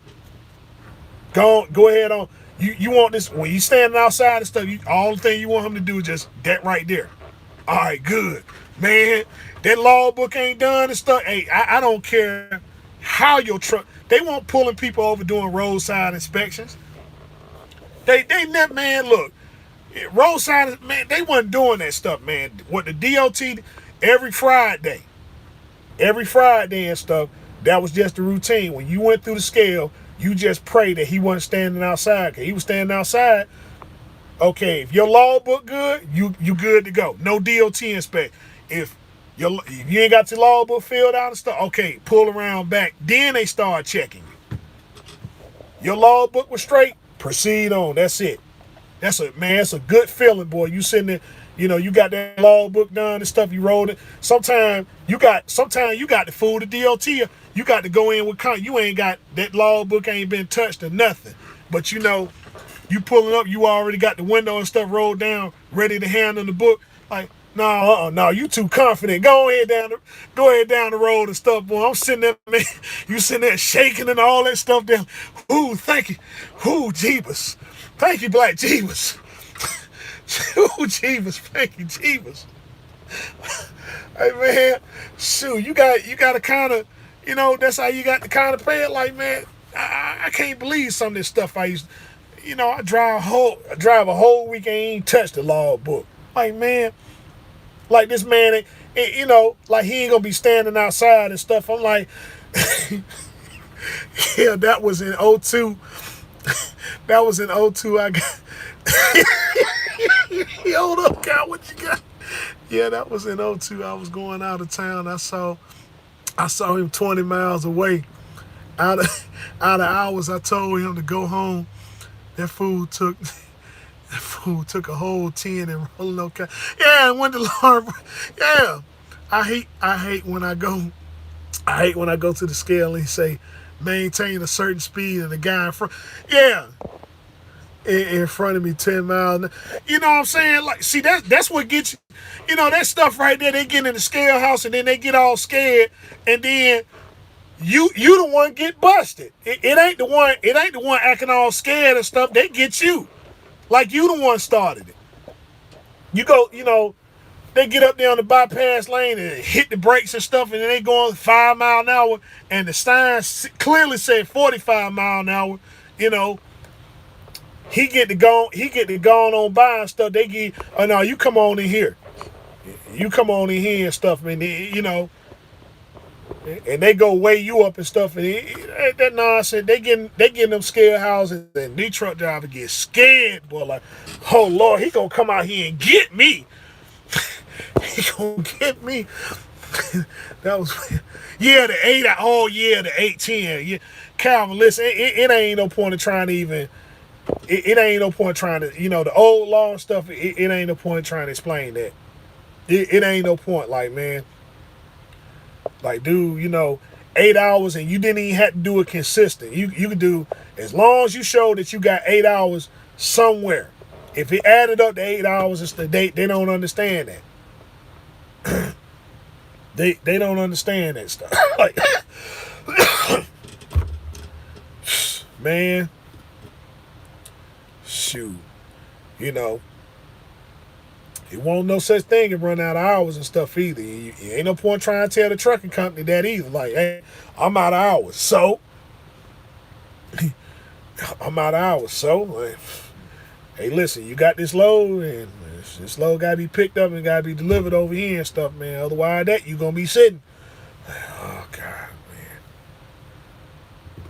go ahead on. You want this when you standing outside and stuff. All the thing you want him to do is just that right there. All right, good, man. That logbook ain't done and stuff. Hey, I don't care how your truck. They won't pulling people over doing roadside inspections. They never, man. Look, roadside, man. They wasn't doing that stuff, man. What the DOT every Friday and stuff. That was just the routine. When you went through the scale, you just pray that he wasn't standing outside. Cause he was standing outside. Okay, if your logbook good, you good to go. No DOT inspect. If you ain't got your logbook filled out and stuff, okay, pull around back. Then they start checking you. Your logbook was straight, proceed on. That's it. That's a good feeling, boy. You sitting there, you know, you got that logbook done and stuff, you rolled it. Sometimes you got to fool the DOT. You got to go in with you ain't got that logbook ain't been touched or nothing. But you know, you pulling up, you already got the window and stuff rolled down, ready to hand in the book. Like, no, you too confident. Go ahead down the road and stuff, boy. I'm sitting there, man. You sitting there shaking and all that stuff down. Ooh, thank you. Ooh, Jeebus. Thank you, Black Jeebus. Ooh, Jeebus. Thank you, Jeebus. Hey, man, shoot, you got to kind of, you know, that's how you got to kind of pay it. Like, man, I can't believe some of this stuff I used. You know, I drive a whole week and ain't touched the logbook. Like, man, Like this man, you know, like he ain't gonna be standing outside and stuff. I'm like, yeah, that was in '02. That was in '02. I got. Hold up, God, what you got? Yeah, that was in '02. I was going out of town. I saw him 20 miles away. Out of hours, I told him to go home. That fool took a whole 10 and rolled no car. Yeah, and went to Lord. Yeah, I hate when I go to the scale and he say maintain a certain speed and the guy in front. Yeah, in front of me 10 miles. You know what I'm saying? Like, see, that's what gets you. You know, that stuff right there, they get in the scale house and then they get all scared and then you the one get busted. It ain't the one acting all scared and stuff. They get you. Like you the one started it. You go, you know, they get up there on the bypass lane and hit the brakes and stuff and then they going 5 mile an hour and the sign clearly said 45 mile an hour, you know. He get to go on by and stuff. They get, oh no, you come on in here. You come on in here and stuff, man. You know, and they go weigh you up and stuff. And that nonsense, they getting them scare houses, and these truck driver get scared, boy. Like, oh Lord, he gonna come out here and get me. He gonna get me. That was, yeah, the 8. Oh yeah, the 810. Yeah, Calvin, listen, it ain't no point in trying to even. It ain't no point trying to, you know, the old law and stuff. It ain't no point trying to explain that. It ain't no point, like, man. Like, dude, you know, 8 hours and you didn't even have to do it consistent. You could do, as long as you show that you got 8 hours somewhere. If it added up to 8 hours, it's the date. They don't understand that. They don't understand that stuff. Like, man, shoot, you know. It won't no such thing as run out of hours and stuff either. You ain't no point trying to tell the trucking company that either. Like, hey, I'm out of hours. So, I'm out of hours. So, like, hey, listen, you got this load and this load got to be picked up and got to be delivered over here and stuff, man. Otherwise, that you going to be sitting. Oh, God, man.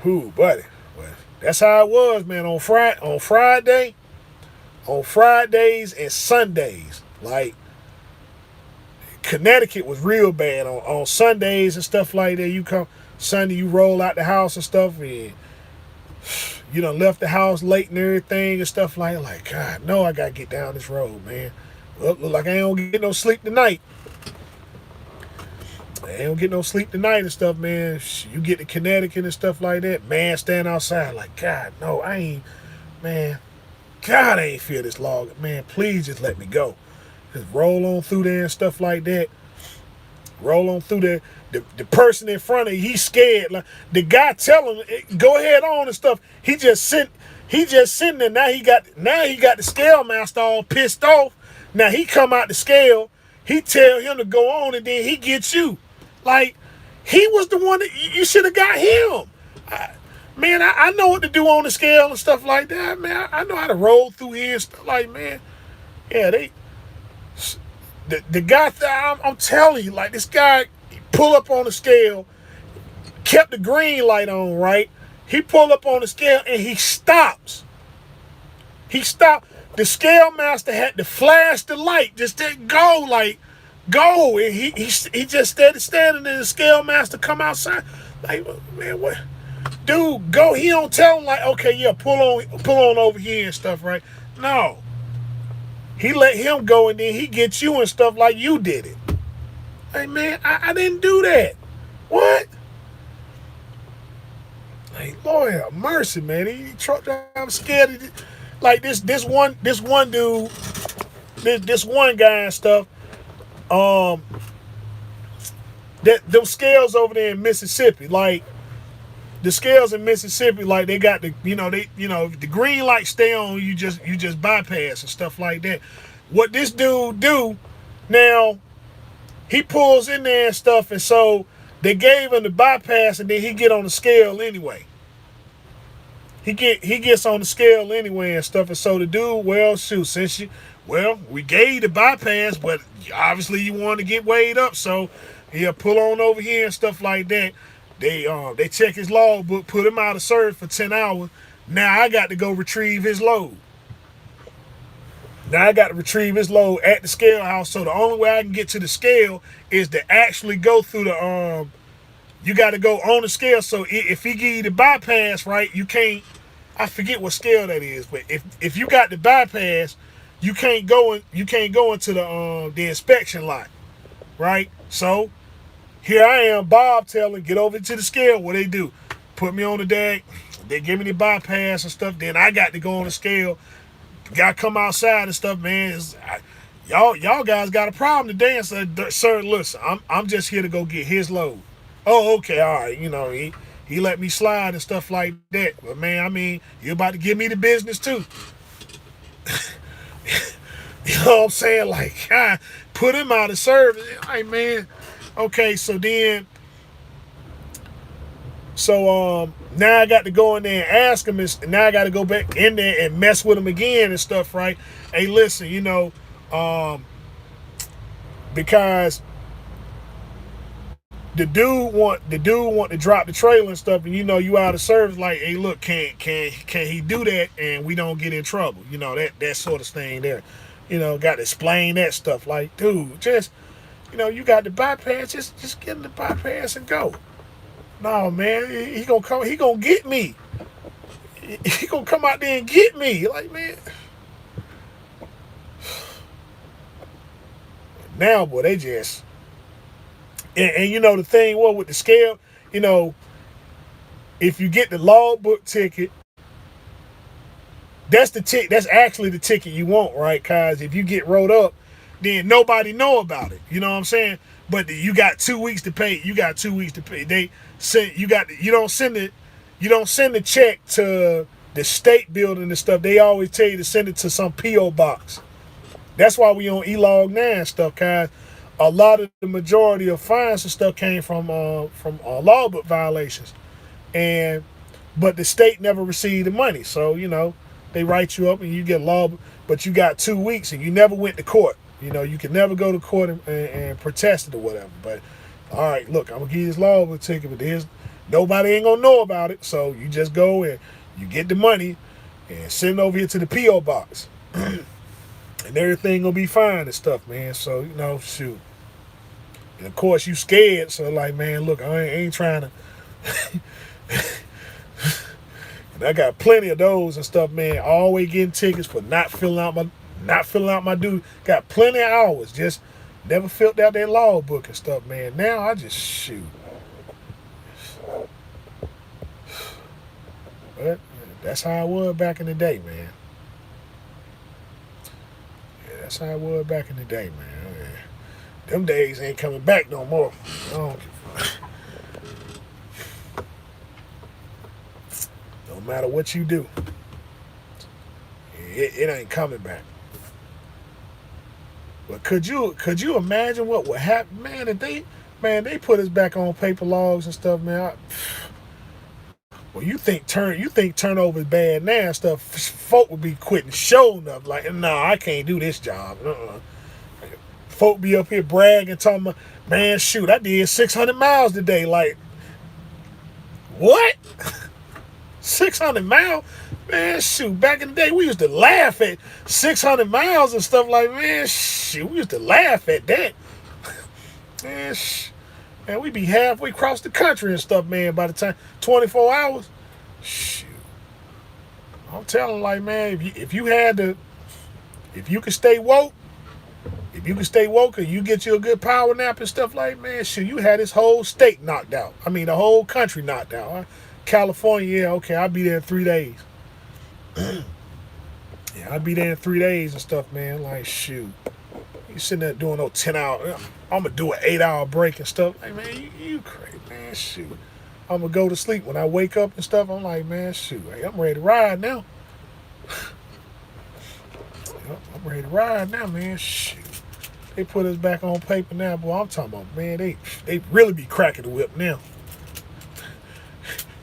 Whew, buddy. Well, that's how it was, man. On Fridays and Sundays. Like, Connecticut was real bad on Sundays and stuff like that. You come Sunday, you roll out the house and stuff, and you done left the house late and everything and stuff like God, no, I gotta get down this road, man. Well, look like I ain't gonna get no sleep tonight. I ain't gonna get no sleep tonight and stuff, man. You get to Connecticut and stuff like that, man, stand outside like, God, no, I ain't, man. God, I ain't feel this long. Man, please just let me go. Just roll on through there and stuff like that. Roll on through there. The person in front of you, he's scared. Like, the guy tell him, go ahead on and stuff. He just sitting there. Now he got the scale master all pissed off. Now he come out the scale. He tell him to go on and then he gets you. Like, he was the one that you should have got him. Man, I know what to do on the scale and stuff like that, man. I know how to roll through here and stuff like, man. Yeah, the guy, I'm telling you, like, this guy pull up on the scale, kept the green light on, right? He pulled up on the scale and he stops. He stopped. The scale master had to flash the light, just to go, like, go. And he just standing there, the scale master come outside. Like, man, what? Dude, go. He don't tell him, like, okay, yeah, pull on over here and stuff, right? No. He let him go and then he gets you and stuff like you did it. Hey, man, I didn't do that. What? Like, Lord have mercy, man. He truck driver scared of it. Like, this one dude, this one guy and stuff, them scales over there in Mississippi, like, the scales in Mississippi, like, they got the, the green light stay on, you just bypass and stuff like that. What this dude do, now, he pulls in there and stuff, and so they gave him the bypass, and then he get on the scale anyway. he gets on the scale anyway and stuff. And so the dude, well, shoot, we gave you the bypass, but obviously you want to get weighed up, so he'll pull on over here and stuff like that. They check his logbook, put him out of service for 10 hours. Now I got to go retrieve his load. Now I got to retrieve his load at the scale house. So the only way I can get to the scale is to actually go through the you got to go on the scale. So if he give you the bypass, right, you can't. I forget what scale that is, but if you got the bypass, you can't go into the inspection lot, right? So here I am, Bob telling, get over to the scale. What they do? Put me on the deck. They give me the bypass and stuff. Then I got to go on the scale. Got to come outside and stuff, man. Y'all guys got a problem today. And said, sir, listen, I'm just here to go get his load. Oh, okay, all right. You know, he let me slide and stuff like that. But man, I mean, you about to give me the business too. You know what I'm saying? Like, I put him out of service. Like, man, okay, so now I got to go in there and ask him, and now I got to go back in there and mess with him again and stuff, right? Hey, listen, you know, because the dude want to drop the trailer and stuff, and you know you out of service. Like, hey, look, can he do that and we don't get in trouble? You know, that sort of thing there. You know, got to explain that stuff. Like, dude, just, you know, you got the bypass, just get him the bypass and go. No, man, he gonna come. He gonna get me. He gonna come out there and get me. Like, man. Now, boy, they just. And you know the thing, well, with the scale, you know, if you get the logbook ticket, that's actually the ticket you want, right? Cause if you get wrote up, then nobody know about it. You know what I'm saying? But you got 2 weeks to pay. You got 2 weeks to pay. They send you don't send the check to the state building and stuff. They always tell you to send it to some P.O. box. That's why we on E-Log 9 stuff, cause a lot of the majority of fines and stuff came from logbook violations, but the state never received the money. So you know they write you up and you get log, but you got 2 weeks and you never went to court. You know, you can never go to court and protest it or whatever. But, all right, look, I'm going to give you this logbook ticket, but nobody ain't going to know about it. So you just go and you get the money and send it over here to the P.O. box. And everything going to be fine and stuff, man. So, you know, shoot. And, of course, you scared. So, like, man, look, I ain't trying to. And I got plenty of those and stuff, man. Always getting tickets for not filling out my due. Got plenty of hours. Just never filled out that logbook and stuff, man. Now I just shoot. But that's how it was back in the day, man. Yeah, that's how it was back in the day, man. Yeah. Them days ain't coming back no more. No matter what you do, it ain't coming back. But could you imagine what would happen, man? If they put us back on paper logs and stuff, man. Well, you think turnover is bad now and stuff? Folk would be quitting showing up like, nah, I can't do this job. Folk be up here bragging, talking about, man, shoot, I did 600 miles today. Like, what? 600 miles? Man, shoot, back in the day, we used to laugh at 600 miles and stuff like, man, shoot, we used to laugh at that. Man, we be halfway across the country and stuff, man, by the time, 24 hours. Shoot. I'm telling, like, man, if you could stay woke, and you get you a good power nap and stuff like, man, shoot, you had this whole state knocked out. I mean, the whole country knocked out. Huh? California, yeah, okay, I'll be there in 3 days. Yeah, I'll be there in 3 days and stuff, man. Like, shoot. You sitting there doing no 10-hour. I'm going to do an 8-hour break and stuff. Like, man, you crazy, man, shoot. I'm going to go to sleep. When I wake up and stuff, I'm like, man, shoot, hey, I'm ready to ride now. I'm ready to ride now, man, shoot. They put us back on paper now, boy. I'm talking about, man, they really be cracking the whip now.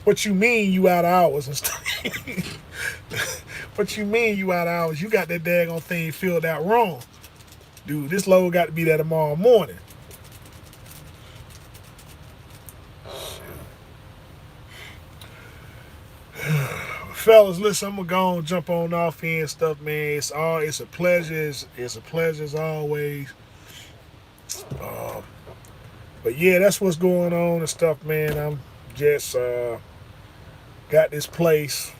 What you mean you out of hours and stuff? What you mean you out of hours? You got that daggone thing filled out wrong. Dude, this load got to be there tomorrow morning. Fellas, listen, I'm gonna go and jump on off here and stuff, man. It's a pleasure. It's a pleasure as always. Um, but yeah, that's what's going on and stuff, man. I'm just got this place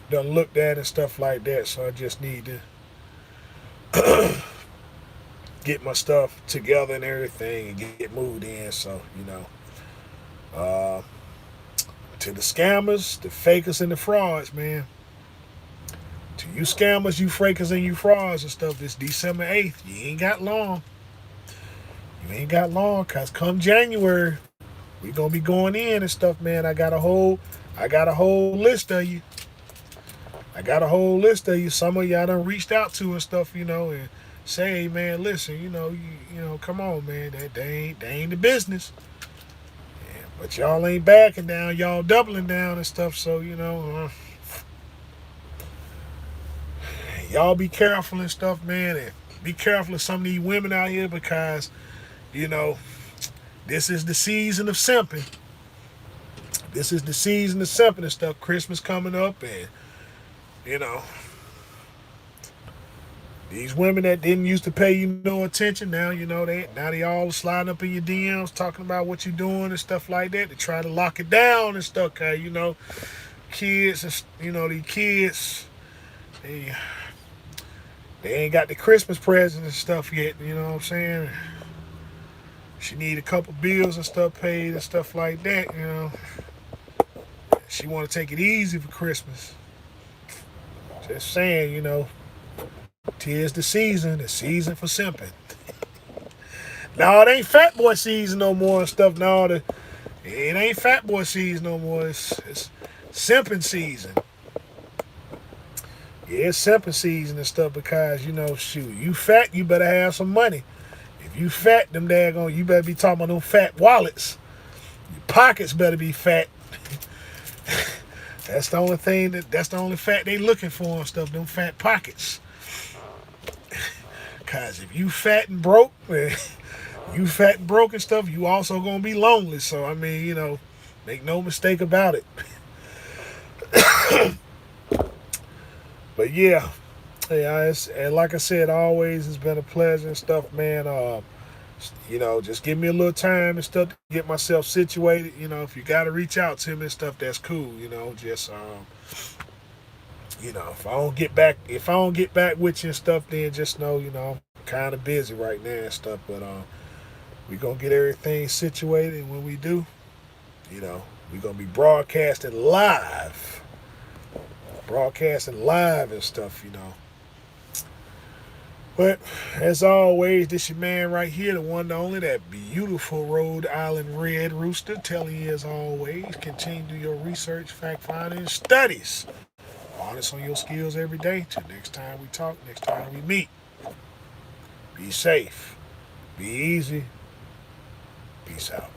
done looked at and stuff like that, so I just need to get my stuff together and everything and get moved in. So uh, to the scammers, the fakers, and the frauds, man. To you scammers, you fakers, and you frauds and stuff, it's December 8th. You ain't got long. You ain't got long, cause come January, we gonna be going in and stuff, man. I got a whole list of you. Some of y'all done reached out to and stuff, and say, hey, man, listen, come on, man. They ain't the business. Yeah, but y'all ain't backing down. Y'all doubling down and stuff. So, y'all be careful and stuff, man. And be careful of some of these women out here because, this is the season of simping. And stuff. Christmas coming up and, these women that didn't used to pay you no attention, now they all sliding up in your DMs talking about what you're doing and stuff like that. They try to lock it down and stuff, cause kids and these kids, they ain't got the Christmas presents and stuff yet. You know what I'm saying? She need a couple bills and stuff paid and stuff like that. She want to take it easy for Christmas. Just saying, tis the season for simping. No, it ain't fat boy season no more and stuff. No, it ain't fat boy season no more. It's simping season. Yeah, it's simping season and stuff because, shoot, you fat, you better have some money. If you fat, them daggone, you better be talking about them fat wallets. Your pockets better be fat. That's the only fat they looking for and stuff, them fat pockets. Cause if you fat and broke, and stuff, you also gonna be lonely. So I mean, make no mistake about it. But yeah, and like I said, always it's been a pleasure and stuff, man. Just give me a little time and stuff to get myself situated. If you gotta reach out to me and stuff, that's cool. Just if I don't get back with you and stuff, then just know, I'm kind of busy right now and stuff. But we gonna get everything situated, and when we do, we gonna be broadcasting live and stuff. But as always, this your man right here, the one, the only, that beautiful Rhode Island Red Rooster, telling you as always, continue to do your research, fact finding, and studies. Honest on your skills every day. Till next time we talk, next time we meet. Be safe. Be easy. Peace out.